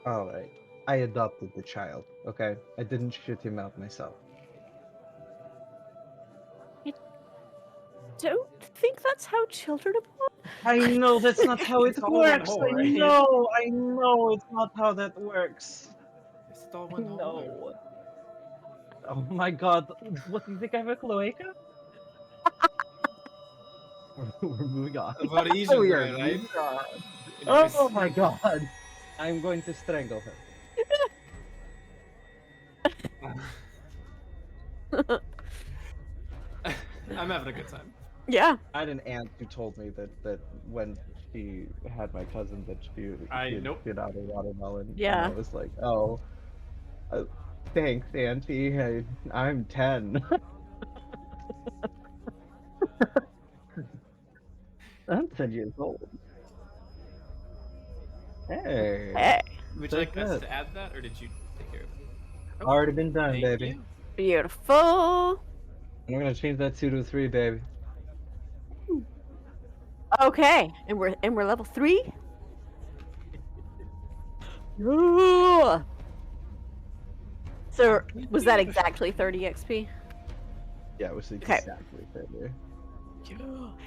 All right. I adopted the child. Okay. I didn't shit him out myself. Don't think that's how children are born. I know that's not how it It's all one works. hole, I right? know it's not how that works. It's all I one hole. know. Oh my God! What do you think? I have a cloaca? We're moving on. Parisian, We are right? moving on. Anyways. Oh my God! I'm going to strangle her. I'm having a good time. Yeah. I had an aunt who told me that when she had my cousin that she Nope. spit out a watermelon. Yeah. And I was like, oh, thanks, Auntie. I'm 10. I'm 10 years old. Hey. Hey. Would you so like us good. to add that, or did you take care of it? Oh, Already been done, thank baby. you. Beautiful. I'm gonna change that 2 to 3, baby. Okay, and we're level 3. Ooh. So was that exactly 30 XP? Yeah, it was Okay. exactly 30.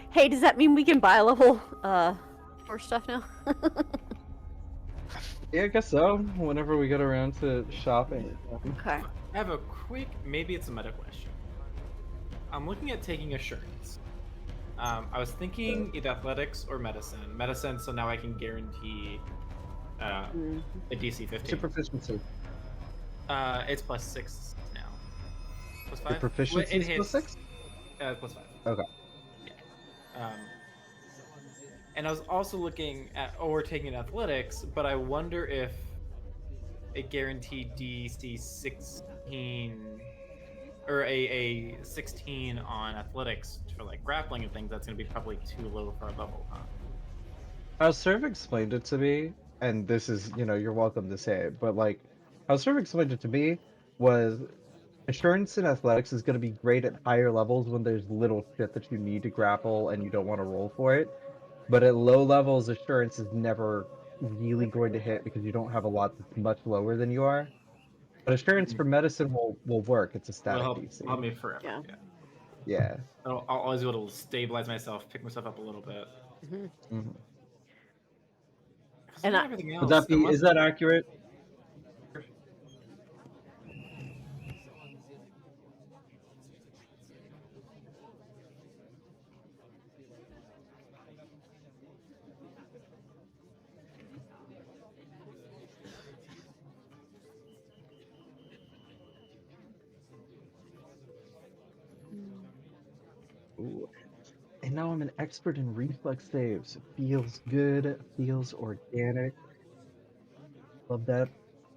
Hey, does that mean we can buy level more stuff now? Yeah, I guess so. Whenever we get around to shopping. Okay. I have a quick, maybe it's a meta question. I'm looking at taking assurance. I was thinking either athletics or medicine. Medicine, so now I can guarantee a DC 15. What's your proficiency? It's +6 now. +5? Your proficiency is hits, +6? +5. Okay. Yeah. And I was also looking at, or taking athletics, but I wonder if a guaranteed DC 16 or a 16 on athletics for like grappling and things, that's going to be probably too low for a level, huh? Serv explained it to me, and this is, you're welcome to say it, but like, how Serv explained it to me was assurance in athletics is going to be great at higher levels when there's little shit that you need to grapple and you don't want to roll for it. But at low levels, assurance is never really going to hit because you don't have a lot that's much lower than you are. But assurance for medicine will work. It's a static It'll DC. help me forever. Yeah. Yeah. I'll always be able to stabilize myself, pick myself up a little bit. Mm-hmm. And everything else, Would that be? Is that accurate? Ooh. And now I'm an expert in reflex saves. Feels good. Feels organic. Love that.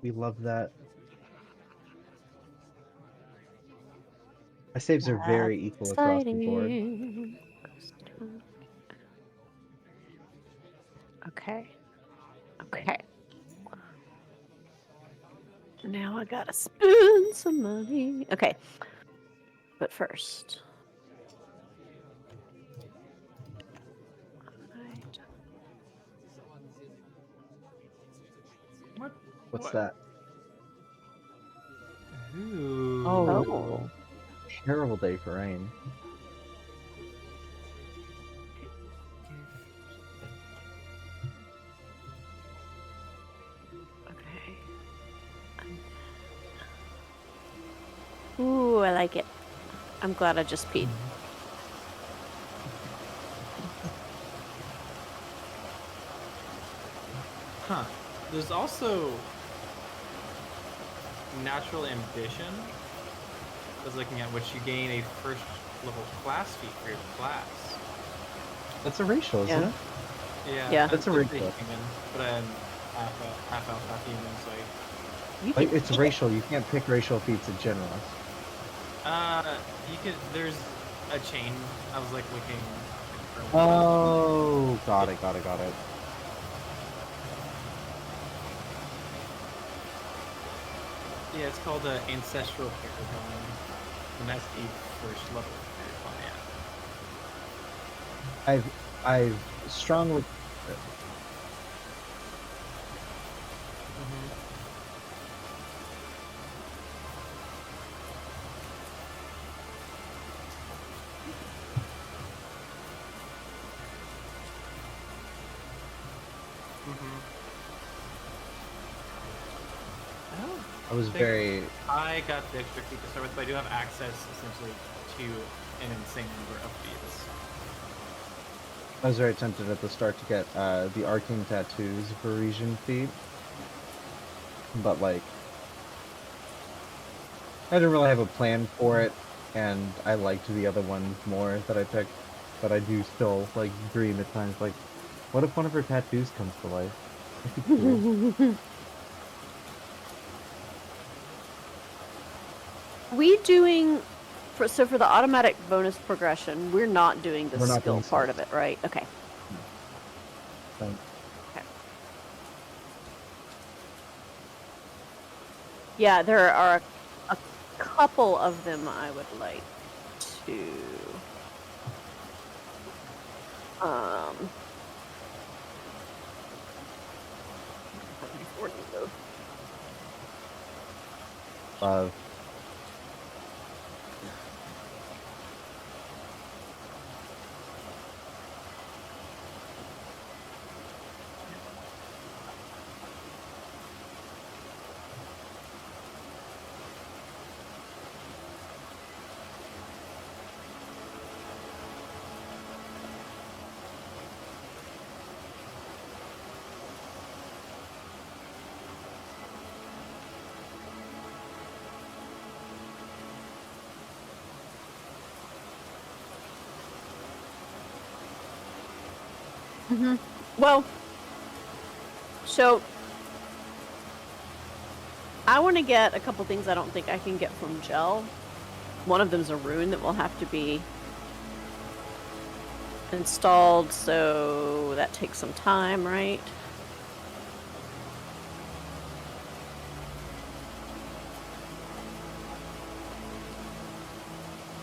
We love that. My saves are very equal across the board. Okay. Okay. Now I gotta spend some money. Okay. But first. Right. What? What's What? that? Ooh. Oh. Terrible day for rain. Okay. Ooh, I like it. I'm glad I just peed. Huh. There's also natural ambition. I was looking at which you gain a first level class feat for your class. That's a racial, isn't Yeah. it? Yeah, That's a it's racial. human, but I'm half elf, half human, so You Like, can it's pick it. racial. You can't pick racial feats in general. you could. There's a chain. I was like looking. Oh, got it. Yeah, it's called Ancestral Paragon, and that's the first level Paragon. I've strongly. Oh, I was think very. I got the extra feat to start with, but I do have access essentially to an insane number of feats. I was very tempted at the start to get the arcane tattoos Parisian feat, but like I didn't really have a plan for it, and I liked the other one more that I picked. But I do still like dream at times, like, what if one of her tattoos comes to life? That'd be cool. We doing for the automatic bonus progression, we're not doing the We're not skill doing part skills. of it, right? Okay. Thanks. Okay. Yeah, there are a couple of them I would like to Love. Well, so I want to get a couple things I don't think I can get from gel. One of them's a rune that will have to be installed, so that takes some time, right?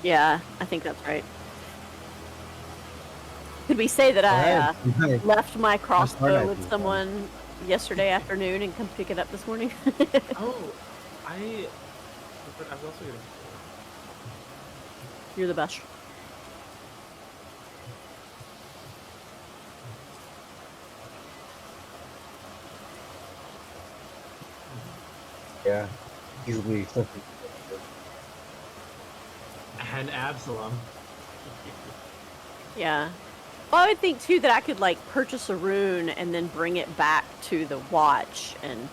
Yeah, I think that's right. Could we say that I left my crossbow with someone yesterday afternoon and come pick it up this morning? Oh, I was also gonna. You're the best. Yeah, easily accepted. And Absalom. Yeah. Well, I would think too that I could like purchase a rune and then bring it back to the watch and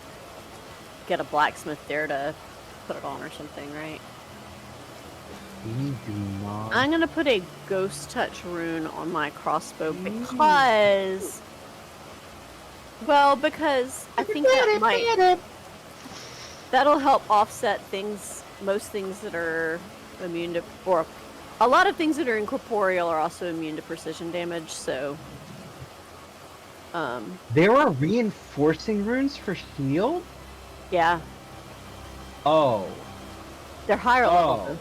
get a blacksmith there to put it on or something, right? We do not. I'm gonna put a ghost touch rune on my crossbow because, well, because I think that'll help offset things, most things that are immune to, or a lot of things that are incorporeal are also immune to precision damage, so There are reinforcing runes for shield? Yeah, Oh. they're higher level.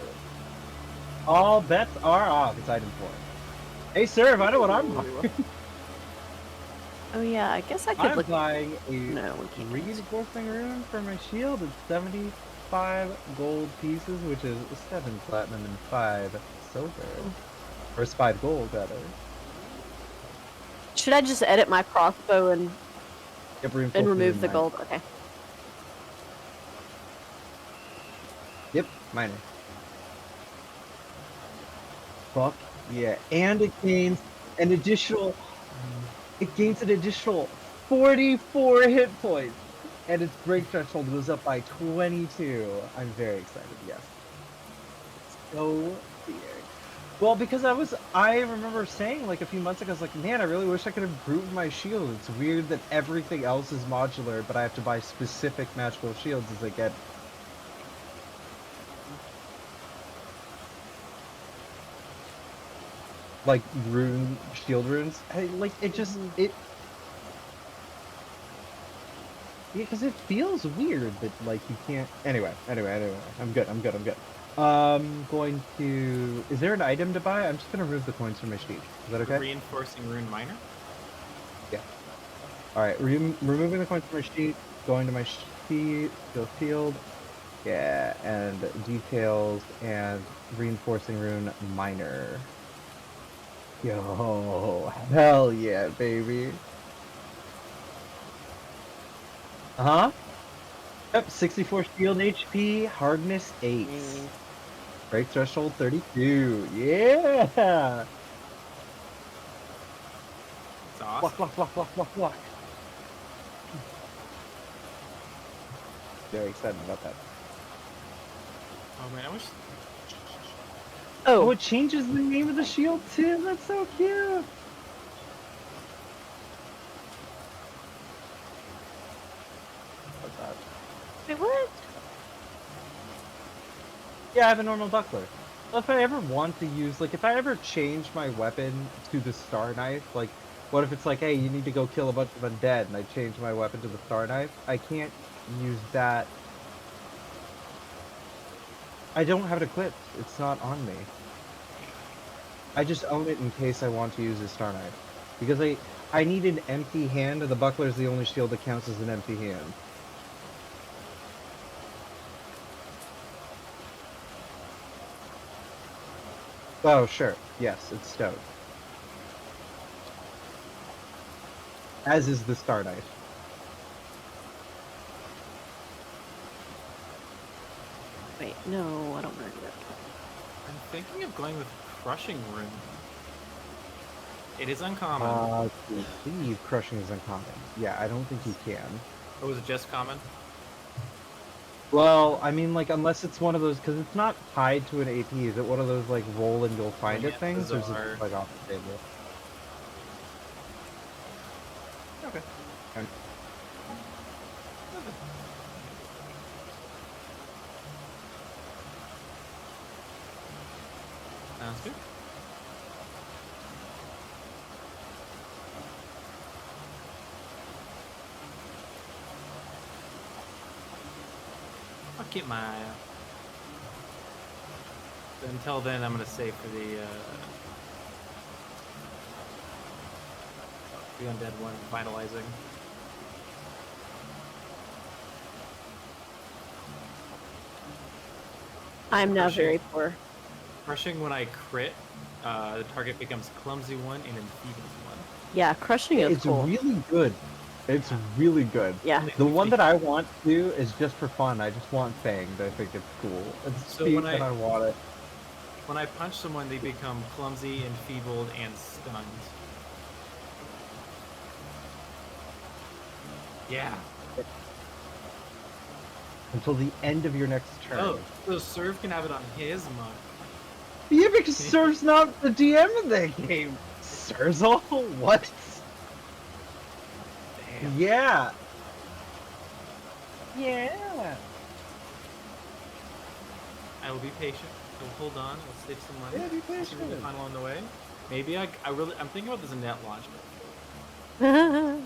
Oh. All bets are off. It's item 4. Hey, sir, if I know what I'm buying. Oh yeah, I guess I could I'm look. buying a No, we can't. reinforcing rune for my shield. It's 75 gold pieces, which is 7 platinum and 5 silver. Or it's 5 gold, rather. Should I just edit my crossbow and Yep, reinforcing remove rune the minor. gold? Okay. Yep, minor. Fuck yeah, and it gains an additional. It gains an additional 44 hit points, and its break threshold goes up by 22. I'm very excited. Yes. So weird. Well, because I remember saying like a few months ago, I was like, man, I really wish I could improve my shield. It's weird that everything else is modular, but I have to buy specific magical shields as I get. Like shield runes. Like it just it. Yeah, because it feels weird that like you can't. Anyway. I'm good. Going to. Is there an item to buy? I'm just gonna remove the coins from my sheet. Is that okay? Reinforcing rune minor. Yeah. All right. Removing the coins from my sheet. Going to my sheet. Field. Yeah, and details and reinforcing rune minor. Yo, hell yeah, baby. Uh-huh. Yep, 64 shield HP, hardness 8. Break threshold 32. Yeah! It's awesome. Block. Very excited about that. Oh man, I wish. Oh, it changes the name of the shield too? That's so cute! What's that? Wait, what? Yeah, I have a normal buckler. Well, if I ever want to use, like, if I ever change my weapon to the Star Knife, like, what if it's like, hey, you need to go kill a bunch of undead, and I change my weapon to the Star Knife? I can't use that. I don't have it equipped. It's not on me. I just own it in case I want to use a Star Knife. Because I need an empty hand, and the buckler is the only shield that counts as an empty hand. Oh, sure. Yes, it's stone. As is the Star Knife. Wait, no, I don't want to do that. I'm thinking of going with crushing rune. It is uncommon. I believe crushing is uncommon. Yeah, I don't think you can. Or was it just common? Well, I mean, like, unless it's one of those, because it's not tied to an AP. Is it one of those, like, roll and you'll find it things? Or is it just, like, off the table? Okay. Sounds good. I'll keep my eye out. So until then, I'm gonna save for the undead one finalizing. I'm now Crushing. very poor. Crushing when I crit, the target becomes clumsy one and enfeebled one. Yeah, crushing is It's cool. really good. It's really good. Yeah. The one that I want to do is just for fun. I just want Fanged. I think it's cool. It's So cheap when and I want it. When I punch someone, they become clumsy, enfeebled, and stunned. Yeah. Until the end of your next turn. Oh, so Serve can have it on his mark. Yeah, because Serv's not the DM of that game. Serzel? What? Damn. Yeah. Yeah. I will be patient. I will hold on. I'll save some money. Yeah, be See what we patient. find along the way. Maybe I'm thinking about this in net launch. The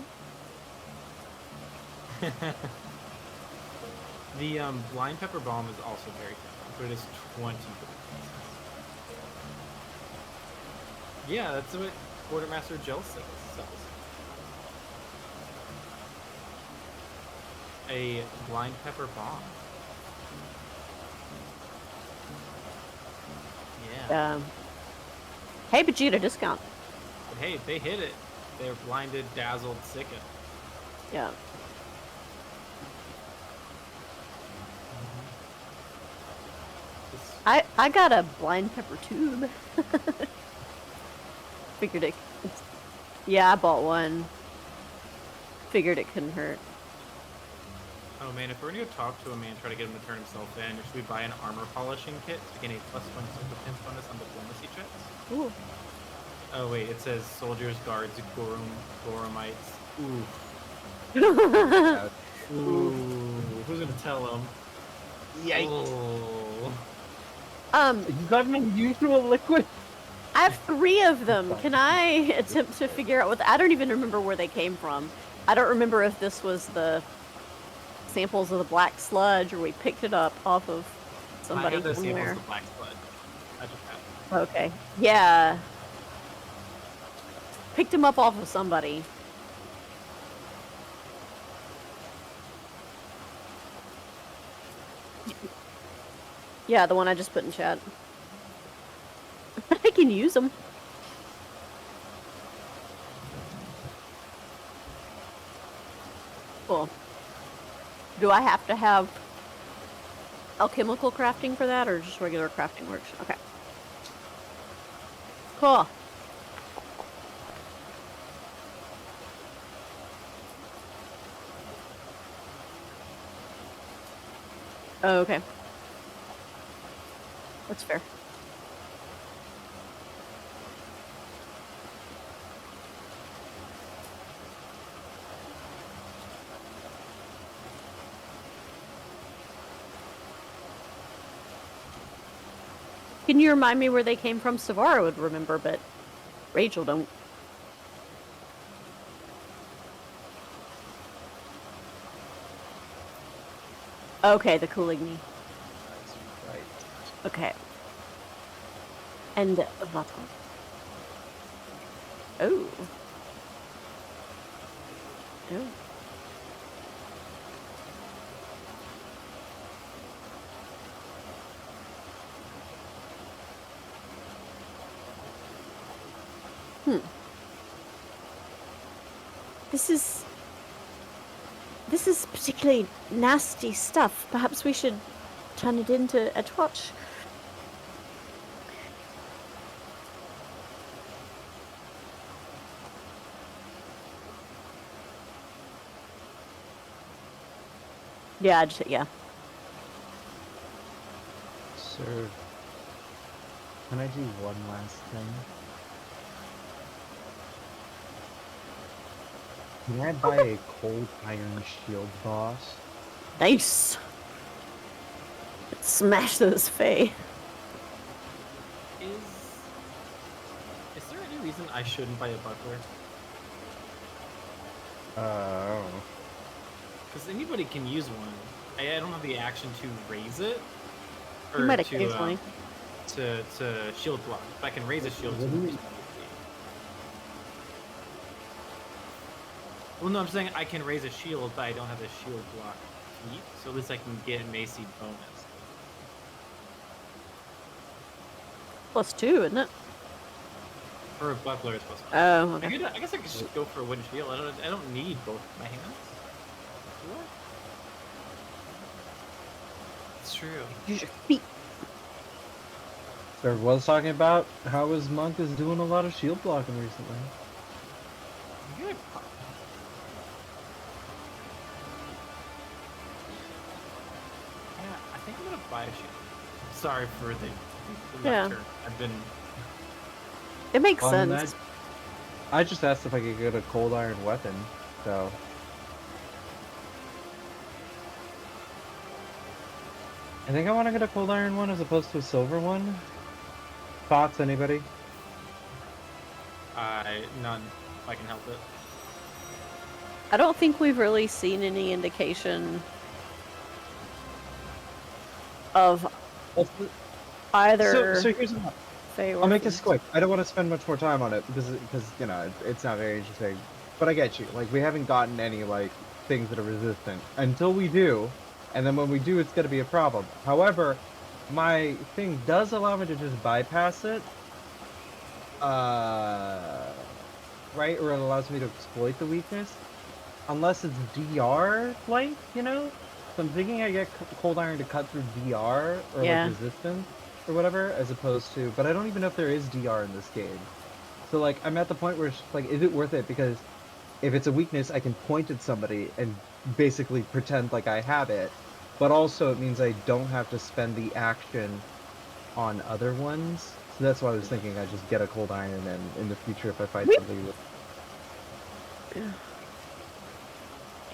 blind pepper bomb is also very tempting, but it is 20 gold. Yeah, that's what Quartermaster Jill sells. A blind pepper bomb. Yeah. Hey, Vegeta, discount. But hey, they hit it. They're blinded, dazzled, sickened. Yeah. I got a blind pepper tube. Figured it. Yeah, I bought one. Figured it couldn't hurt. Oh man, if we're gonna go talk to a man, try to get him to turn himself in, should we buy an armor polishing kit to gain a +1 super pinch bonus on diplomacy checks? Ooh. Oh wait, it says soldiers, guards, Goromites. Ooh. Ooh. Who's gonna tell him? Yikes. Oh. You got an unusual liquid? I have 3 of them. Can I attempt to figure out what... I don't even remember where they came from. I don't remember if this was the samples of the black sludge or we picked it up off of somebody I have the samples somewhere. of black sludge. I just have it. Okay. Yeah. Picked him up off of somebody. Yeah, the one I just put in chat. I can use them. Cool. Do I have to have alchemical crafting for that, or just regular crafting works? Okay. Cool. Oh, okay. That's fair. Can you remind me where they came from? Savara would remember, but Rachel don't. Okay, the cooling knee. That's right. Okay. And Vato. Oh. Oh. This is particularly nasty stuff. Perhaps we should turn it into Edgewatch. Yeah, yeah. Sir, can I do one last thing? Can I buy a cold iron shield boss? Nice. Smash those Fae. Is there any reason I shouldn't buy a buckler? Oh. Because anybody can use one. I don't have the action to raise it. You might occasionally. To shield block. If I can raise a shield. Well, no, I'm saying I can raise a shield, but I don't have a shield block feat, so at least I can get Macy bonus. +2, isn't it? For a buckler, it's +1. Oh, okay. I guess I could just go for a wooden shield. I don't need both my hands. Do I? It's true. Use your feet. Sir was talking about how his monk is doing a lot of shield blocking recently. Good. Yeah, I think I'm gonna buy a shield. Sorry for the Yeah. lecture. I've been. It makes Well, I mean, sense. I just asked if I could get a cold iron weapon, so. I think I want to get a cold iron one as opposed to a silver one. Thoughts, anybody? None. If I can help it. I don't think we've really seen any indication of either. So here's what Faye I'll make this Orphans. quick. I don't want to spend much more time on it because you know it's not very interesting. But I get you. Like we haven't gotten any like things that are resistant until we do, and then when we do, it's gonna be a problem. However, my thing does allow me to just bypass it. Right, or it allows me to exploit the weakness, unless it's DR like, you know. So I'm thinking I get cold iron to cut through DR or Yeah. like resistance or whatever, as opposed to. But I don't even know if there is DR in this game. So like I'm at the point where it's just, like, is it worth it? Because if it's a weakness, I can point at somebody and basically pretend like I have it. But also it means I don't have to spend the action on other ones. So that's why I was thinking I just get a cold iron, and in the future if I fight somebody with.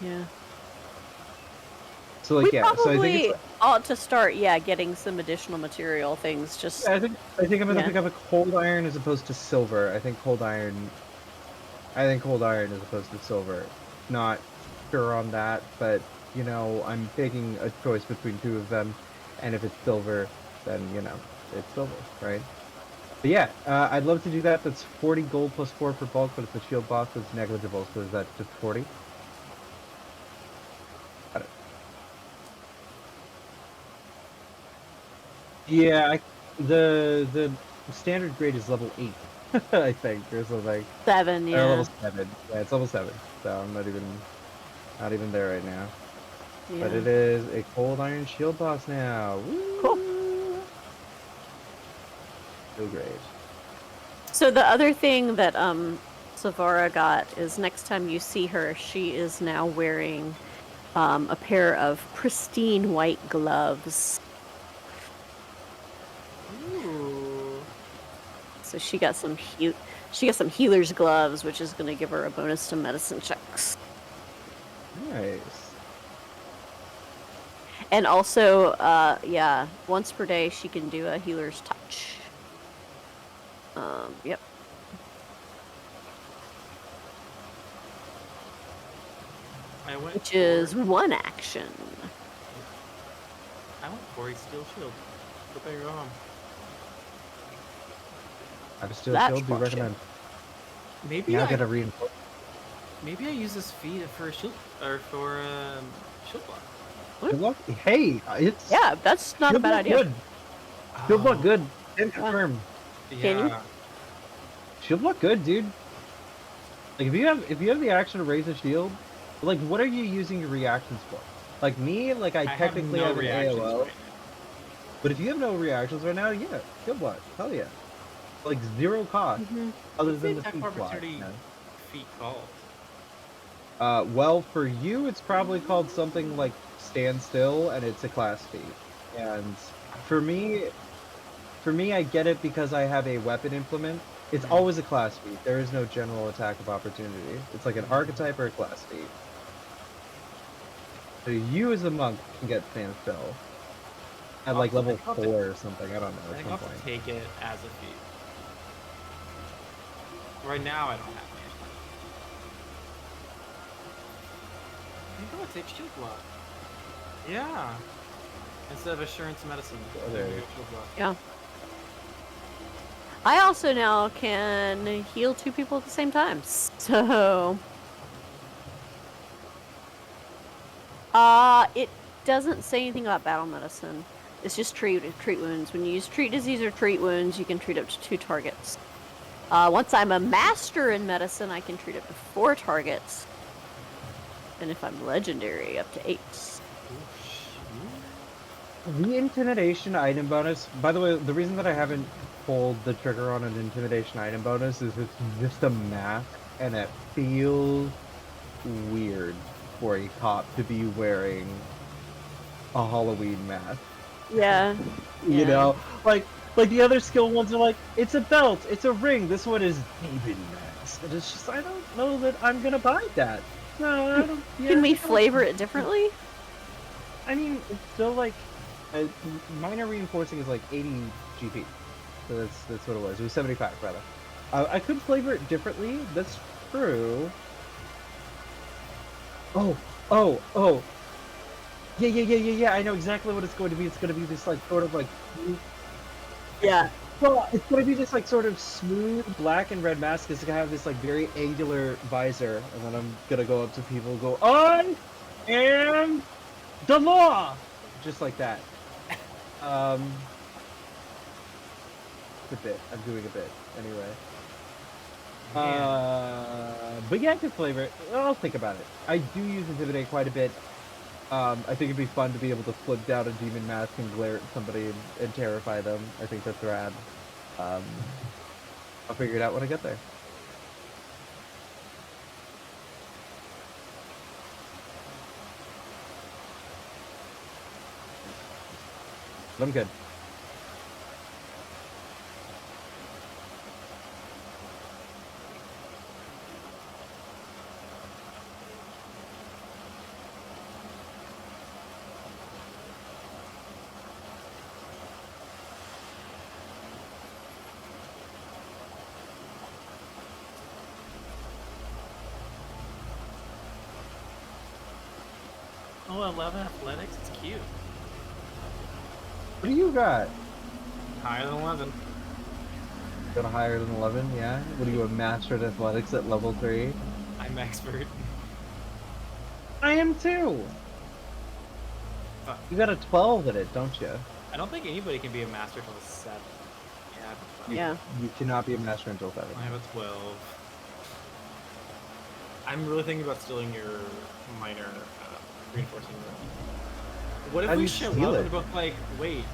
Yeah. So like We yeah, so I probably think it's. ought to start, getting some additional material things. Just I think I'm gonna Yeah. pick up a cold iron as opposed to silver. I think cold iron as opposed to silver. Not sure on that, but you know, I'm taking a choice between two of them, and if it's silver, then you know, it's silver, right? But yeah, I'd love to do that. That's 40 gold plus 4 for bulk, but it's a shield boss that's negligible, so is that just 40? Got it. Yeah, the standard grade is level 8, I think, or something. 7, Or yeah. level 7. Yeah, it's level 7, so I'm not even there right now. But Yeah. it is a cold iron shield boss now. Woo! Cool. So great. So the other thing that Savara got is next time you see her, she is now wearing a pair of pristine white gloves. Ooh. So she got some healer's gloves, which is going to give her a bonus to medicine checks. Nice. And also, once per day she can do a healer's touch. Yep. I went Which for- is one action. I went for a steel shield. What about your mom? I have a steel That's shield. Do you bullshit. recommend? Maybe Now I get a reinforce. maybe I use this feat for a shield or for shield block. Good luck. Hey, it's Yeah, that's not a shield bad block idea. Good. Shield block Oh, good. Can confirm. Can you? Yeah. Shield block good, dude. Like if you have the action to raise a shield, like what are you using your reactions for? Like me, like I technically have have no an reactions AOL. right now. But if you have no reactions right now, yeah, shield block. Hell yeah. Like 0 cost, Mhm. other What's than the the attack feet of block. opportunity you know? feat called? Well, for you, it's probably called something like stand still, and it's a class feat. And for me, I get it because I have a weapon implement. It's Mhm. always a class feat. There is no general attack of opportunity. It's like an archetype or a class feat. So you as a monk can get stand still at like level 4 or something. I don't know. I At think some I'll have point. to take it as a feat. Right now, I don't have any. I think I'll take shield block. Yeah. Instead of assurance medicine. Oh, there I'm you gonna go shield block. Yeah. I also now can heal 2 people at the same time. So, it doesn't say anything about battle medicine. It's just treat wounds. When you use treat disease or treat wounds, you can treat up to 2 targets. Once I'm a master in medicine, I can treat up to 4 targets. And if I'm legendary, up to 8. The intimidation item bonus. By the way, the reason that I haven't pulled the trigger on an intimidation item bonus is it's just a mask, and it feels weird for a cop to be wearing a Halloween mask. Yeah. You Yeah. know, like the other skill ones are like, it's a belt, it's a ring. This one is David mask, and it's just I don't know that I'm gonna buy that. No, I don't. Can we flavor it differently? I mean, it's still like minor reinforcing is like 80 GP, so that's what it was. It was 75 rather. I could flavor it differently. That's true. Oh, oh, oh. Yeah. I know exactly what it's going to be. It's going to be this like sort of like. Yeah. Well, it's going to be this like sort of smooth black and red mask. It's going to have this like very angular visor, and then I'm going to go up to people and go, I am the law, just like that. It's a bit. I'm doing a bit anyway. But yeah, I could flavor it. I'll think about it. I do use Intimidate quite a bit. I think it'd be fun to be able to flip down a demon mask and glare at somebody and terrify them. I think that's rad. I'll figure it out when I get there. But I'm good. Oh, 11 athletics. It's cute. What do you got? Higher than 11. Got a higher than 11, yeah? What are you, a master at athletics at level 3? I'm expert. I am too! You got a 12 at it, don't you? I don't think anybody can be a master until 7. Yeah. Yeah. You cannot be a master until 7. I have a 12. I'm really thinking about stealing your minor reinforcing room. What if How do we you show steal up it? and we're both like, wait,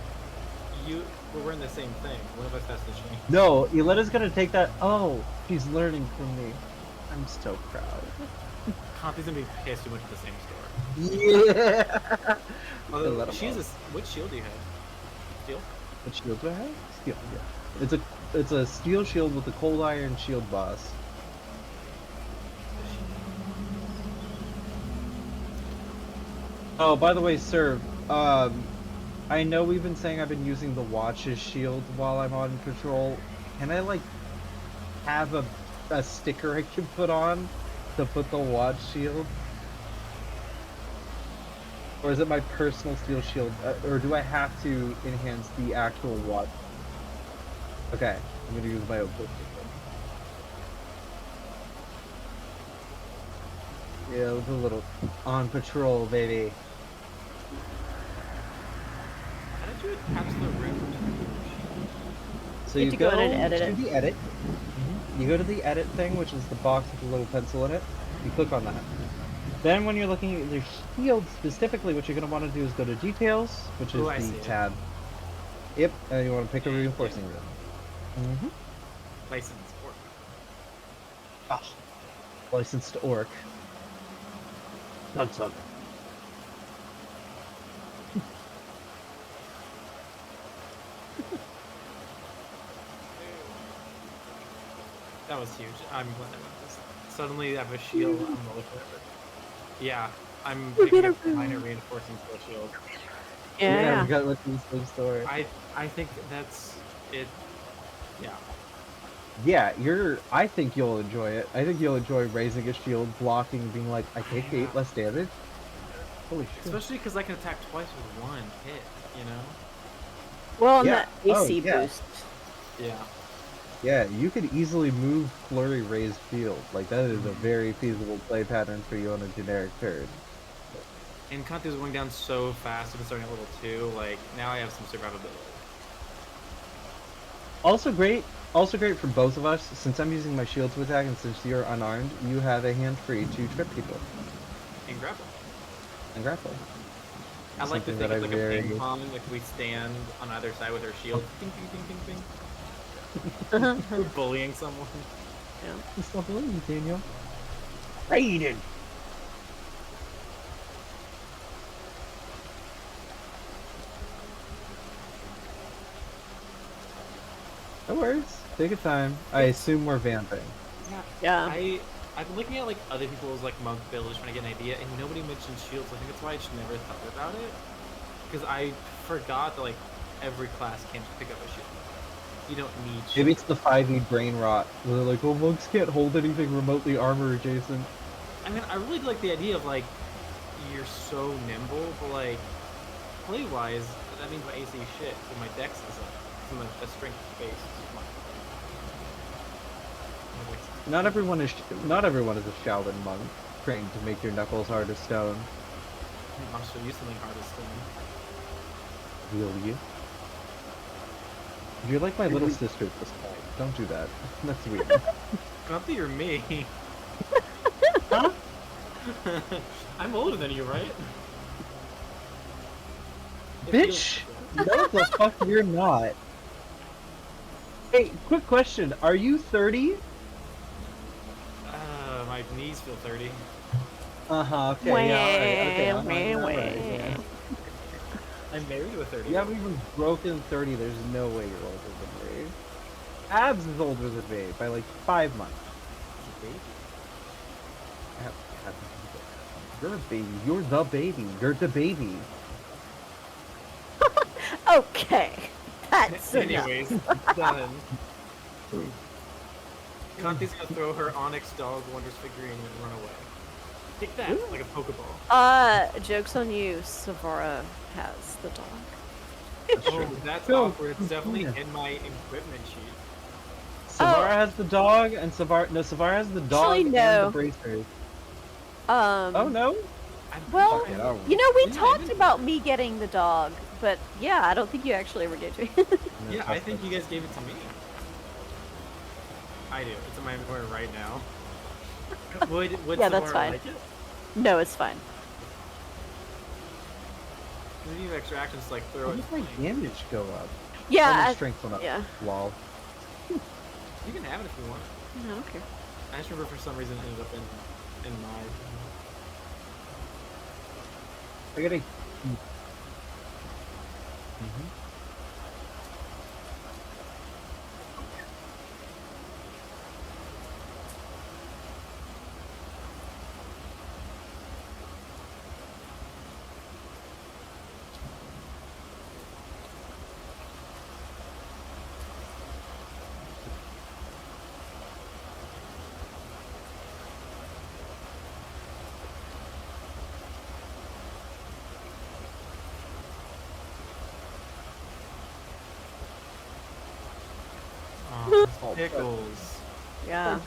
we're wearing the same thing. One of us has to change. No, Yoletta's gonna take that. Oh, she's learning from me. I'm so proud. Conti's gonna be pissed we went to the same store. Yeah! Although, which shield do you have? Steel? What shield do I have? Steel, yeah. It's a steel shield with a cold iron shield boss. Oh, by the way, sir, I know we've been saying I've been using the watch as shield while I'm on patrol. Can I, like, have a sticker I can put on to put the watch shield? Or is it my personal steel shield? Or do I have to enhance the actual watch? Okay, I'm gonna use my own personal shield. Yeah, with a little on patrol, baby. How did you attach the rim? So You you have to go in and edit to it. the edit. You go to the edit thing, which is the box with the little pencil in it. You click on that. Then when you're looking at your shield specifically, what you're going to want to do is go to details, which is I see the it. tab. Yep, and you want to pick a reinforcing room. License or Ah, licensed orc. That's up. that was huge. I'm glad I went this. Suddenly I have a shield. I'm really clever. Yeah, I'm picking up the minor reinforcing steel shield. Yeah. we got with the same story. I think that's it. Yeah. Yeah, I think you'll enjoy it. I think you'll enjoy raising a shield, blocking, being like, I take 8 less damage. Holy shit. Especially because I can attack twice with one hit, you know? Well, and Yeah. that Oh, AC yeah. boost. Yeah. Yeah, you could easily move flurry raised field. Like, that is a very feasible play pattern for you on a generic turd. And Conti was going down so fast, even starting at level 2, like, now I have some survivability. Also great for both of us, since I'm using my shield to attack and since you're unarmed, you have a hand free to trip people And grapple. and grapple. I like to Something think that of I like a very- ping pong, like we stand on either side with our shield. Ding, ding, ding, ding, ding. We're bullying someone. It's not bullying, Daniel. Raiden! No worries. Take your time. I assume we're vamping. Yeah. I've been looking at like other people's like monk builds trying to get an idea, and nobody mentioned shields. I think that's why I just never thought about it, because I forgot that like every class can't just pick up a shield. You don't need shield. Maybe it's the 5e brain rot. Where they're like, oh, monks can't hold anything remotely armor adjacent. mean, I really like the idea of like you're so nimble, but like play wise, that means my AC shit. So my dex is up. So my strength base is fine. Not everyone is a Shaolin monk trained to make your knuckles hard as stone. I'm so used to something hard as stone. Will you? You're like my little sister at this point. Don't do that. That's weird. Not that you're me. Huh? I'm older than you, right? It Bitch! No, the fuck you're not. Hey, quick question. Are you 30? My knees feel 30. Uh-huh, okay, yeah, alright, okay, alright, yeah. I'm married to a 30. You haven't even broken 30, there's no way you're older than me. Abs is older than me by like 5 months. You're a baby. You're the baby. You're the baby. Okay, that's enough. Anyways, done. Kanti's gonna throw her Onyx Dog Wonders figurine and run away. Take that, like a Pokeball. Joke's on you, Savara has the dog. Oh, that's No. awkward. It's definitely in my equipment sheet. Savara has the dog, and Savara has the dog Actually, no. and the bracers. Oh no? well, Fuck it, I don't you know, we Yeah, I talked didn't- about me getting the dog, but yeah, I don't think you actually ever gave it to me. Yeah, I think you guys gave it to me. I do. It's in my inventory right now. Would Yeah, that's Savara fine. like it? No, it's fine. Maybe you have extra actions to like throw How it. does my damage go up? Yeah, my I- strength went up. yeah. Lol. You can have it if you want. I don't care. I just remember for some reason it ended up in my. I gotta. Oh, pickles. Yeah.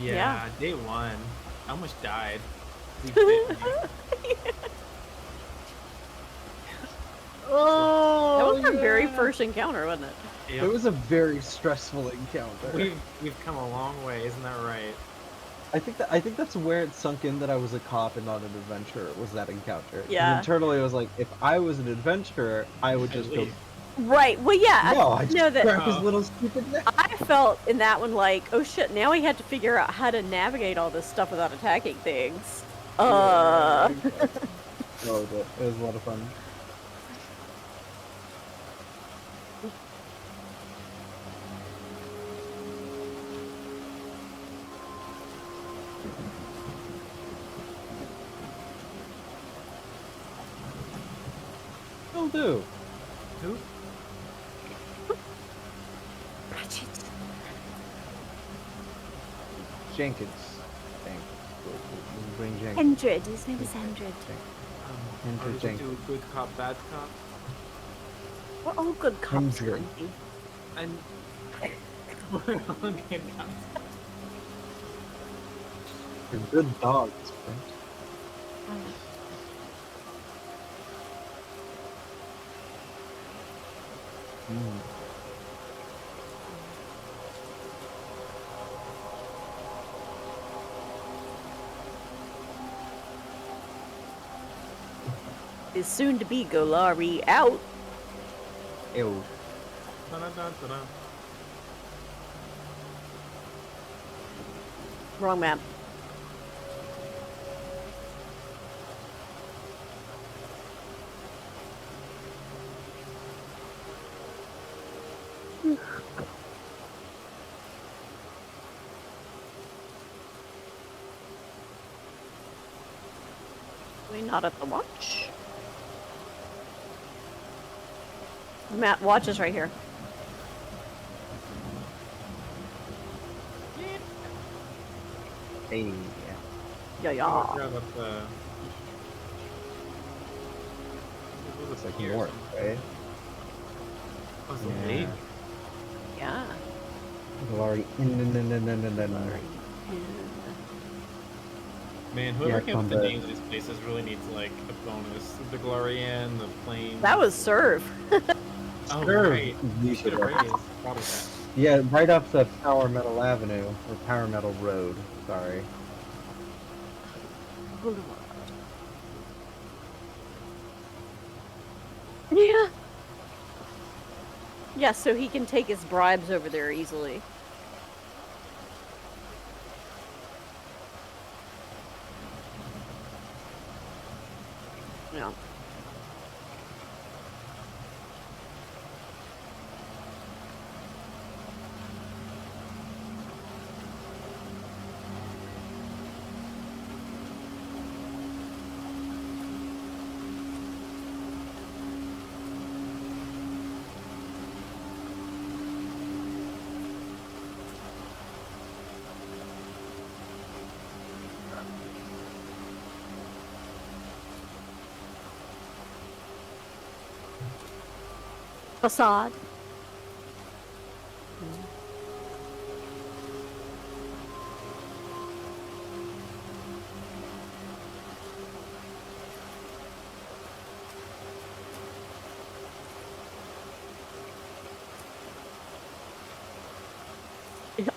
Yeah, day one. I almost died. He bit me. Oh, That was our very first encounter, wasn't it? Yep. It was a very stressful encounter. We've come a long way, isn't that right? I think that's where it sunk in that I was a cop and not an adventurer. Was that encounter? 'Cause Yeah. Internally, I was like, if I was an adventurer, I would just go. leave. Right. Well, yeah. No, I I just know that. grab his Oh. little stupid neck. I felt in that one like, oh shit, now we had to figure out how to navigate all this stuff without attacking things. Oh, it was a lot of fun. Will do. Who? Jenkins. We'll bring Jenkins. Hendred. His name is Hendred. Hendred Are we Jenkins. do good cop, bad cop? We're all good cops, Hendred. Cunty. And we're all good cops. You're good dogs, right? Mm. Is soon to be Golari out. Ew. Da-da-da-da-da. Wrong map. We not at the watch. Matt, watch is right here. Hey. Yeah, Oh, yeah. grab up the. It's like Here, north, right? Oh, it's a Yeah. lake. Yeah. Galari. Man, whoever Yeah, came up with the combat. names of these places really needs like a bonus. The Glorian, the Plains. That was Serve. Oh Sure, right, you you should have should have. raised. Forgot about that. Yeah, right off the Power Metal Avenue, or Power Metal Road, sorry. Yeah. Yeah, so he can take his bribes over there easily. Yeah. Facade.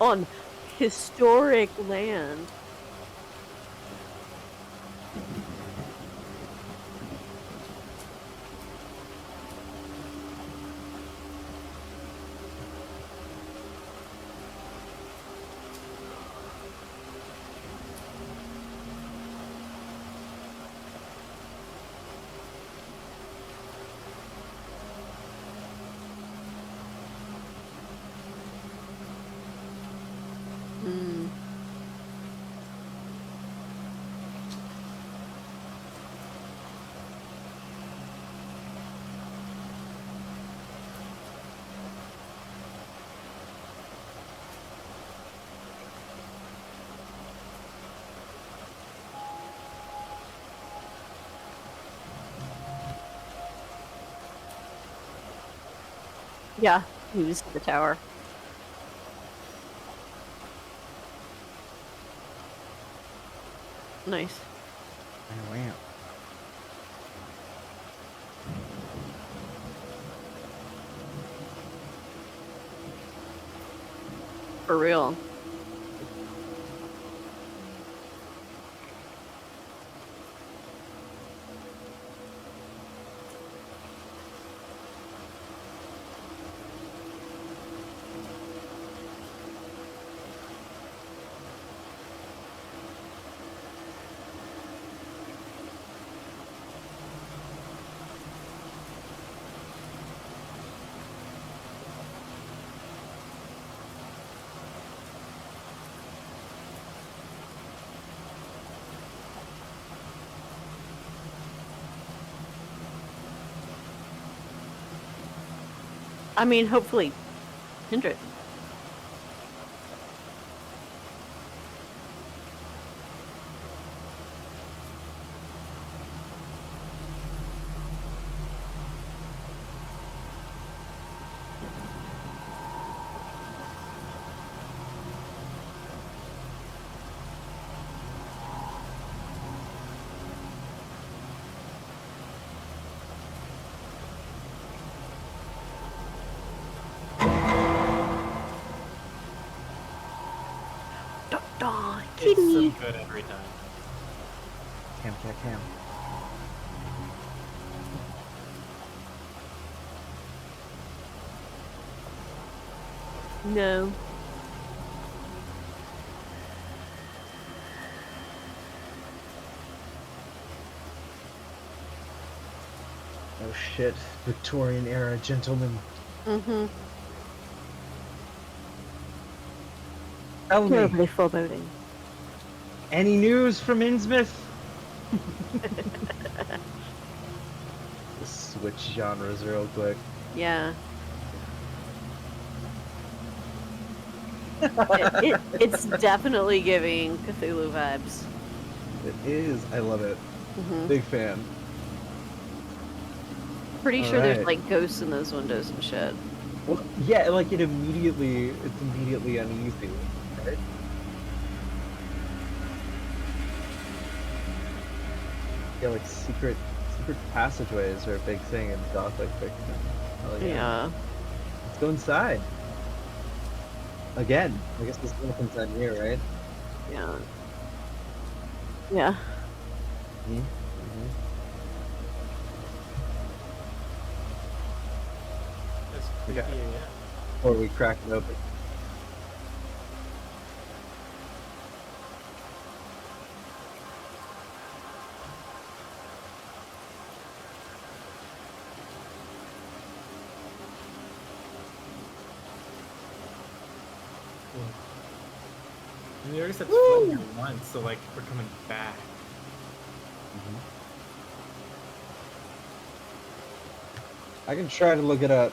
On historic land. Hmm. Yeah, he was at the tower. Nice. Wow. For real. I mean, hopefully, Kindred. Dawn, It's so kitty. good every time. Cam. No. Oh shit, Victorian era gentlemen. Mm-hmm. Tell me, Terribly foreboding. any news from Innsmouth? Let's switch genres real quick. Yeah. It's definitely giving Cthulhu vibes. It is. I love it. Mhm. Big fan. Pretty sure there's Alright. like ghosts in those windows and shit. Well, yeah, like it's immediately uneasy, right? Yeah, like secret passageways are a big thing in Gothic fiction. Oh, Yeah. Let's go inside. Again, I guess this is gonna inside here, right? Yeah. Yeah. Mm-hmm. That's creepy, Okay. yeah. Or we crack it open. And we already said Woo! flood here once, so like we're coming back. I can try to look it up.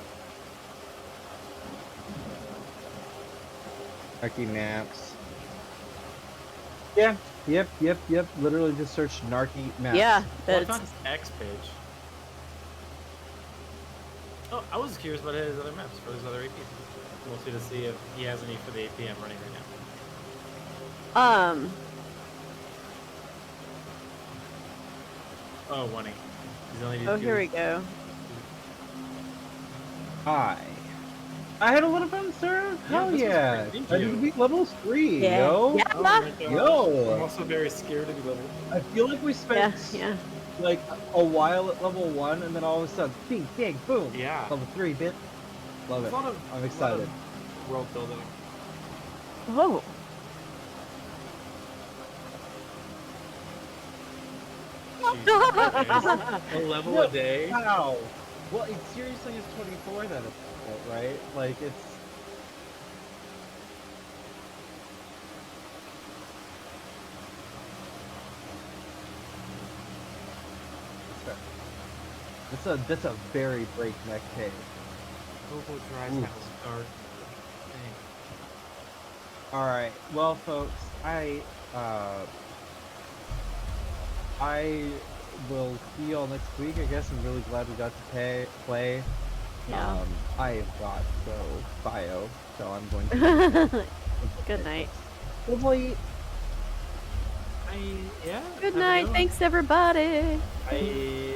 Narky maps. Yeah. Yep. Literally just search Narky maps. Yeah. Well, I That's found his X page. Oh, I was curious about his other maps for his other APs. Mostly to see if he has any for the AP I'm running right now. Oh, 1A. He's only Oh, here we go. I had a lot of fun, sir. Hell this was yeah! great, thank I did you. beat level 3, Yeah. yo. Yeah. Oh my gosh. Yo. I'm also very scared to be level. I feel like we spent Yeah. like a while at level 1, and then all of a sudden, bing, bang, boom. Yeah. Level 3, bitch. Love There's it. a lot of, I'm lot excited. of world building. Oh. Jeez. A level No. a day. Wow. Well, it seriously is 24 then, right? Like it's. That's a very breakneck pace. Local dry Ooh. house dark. Dang. All right. Well, folks, I will see y'all next week. I guess I'm really glad we got to play. Yeah. I have got bio, so I'm going to. Good night. Good night. Yeah. Good have a night. one. Thanks, everybody. Bye.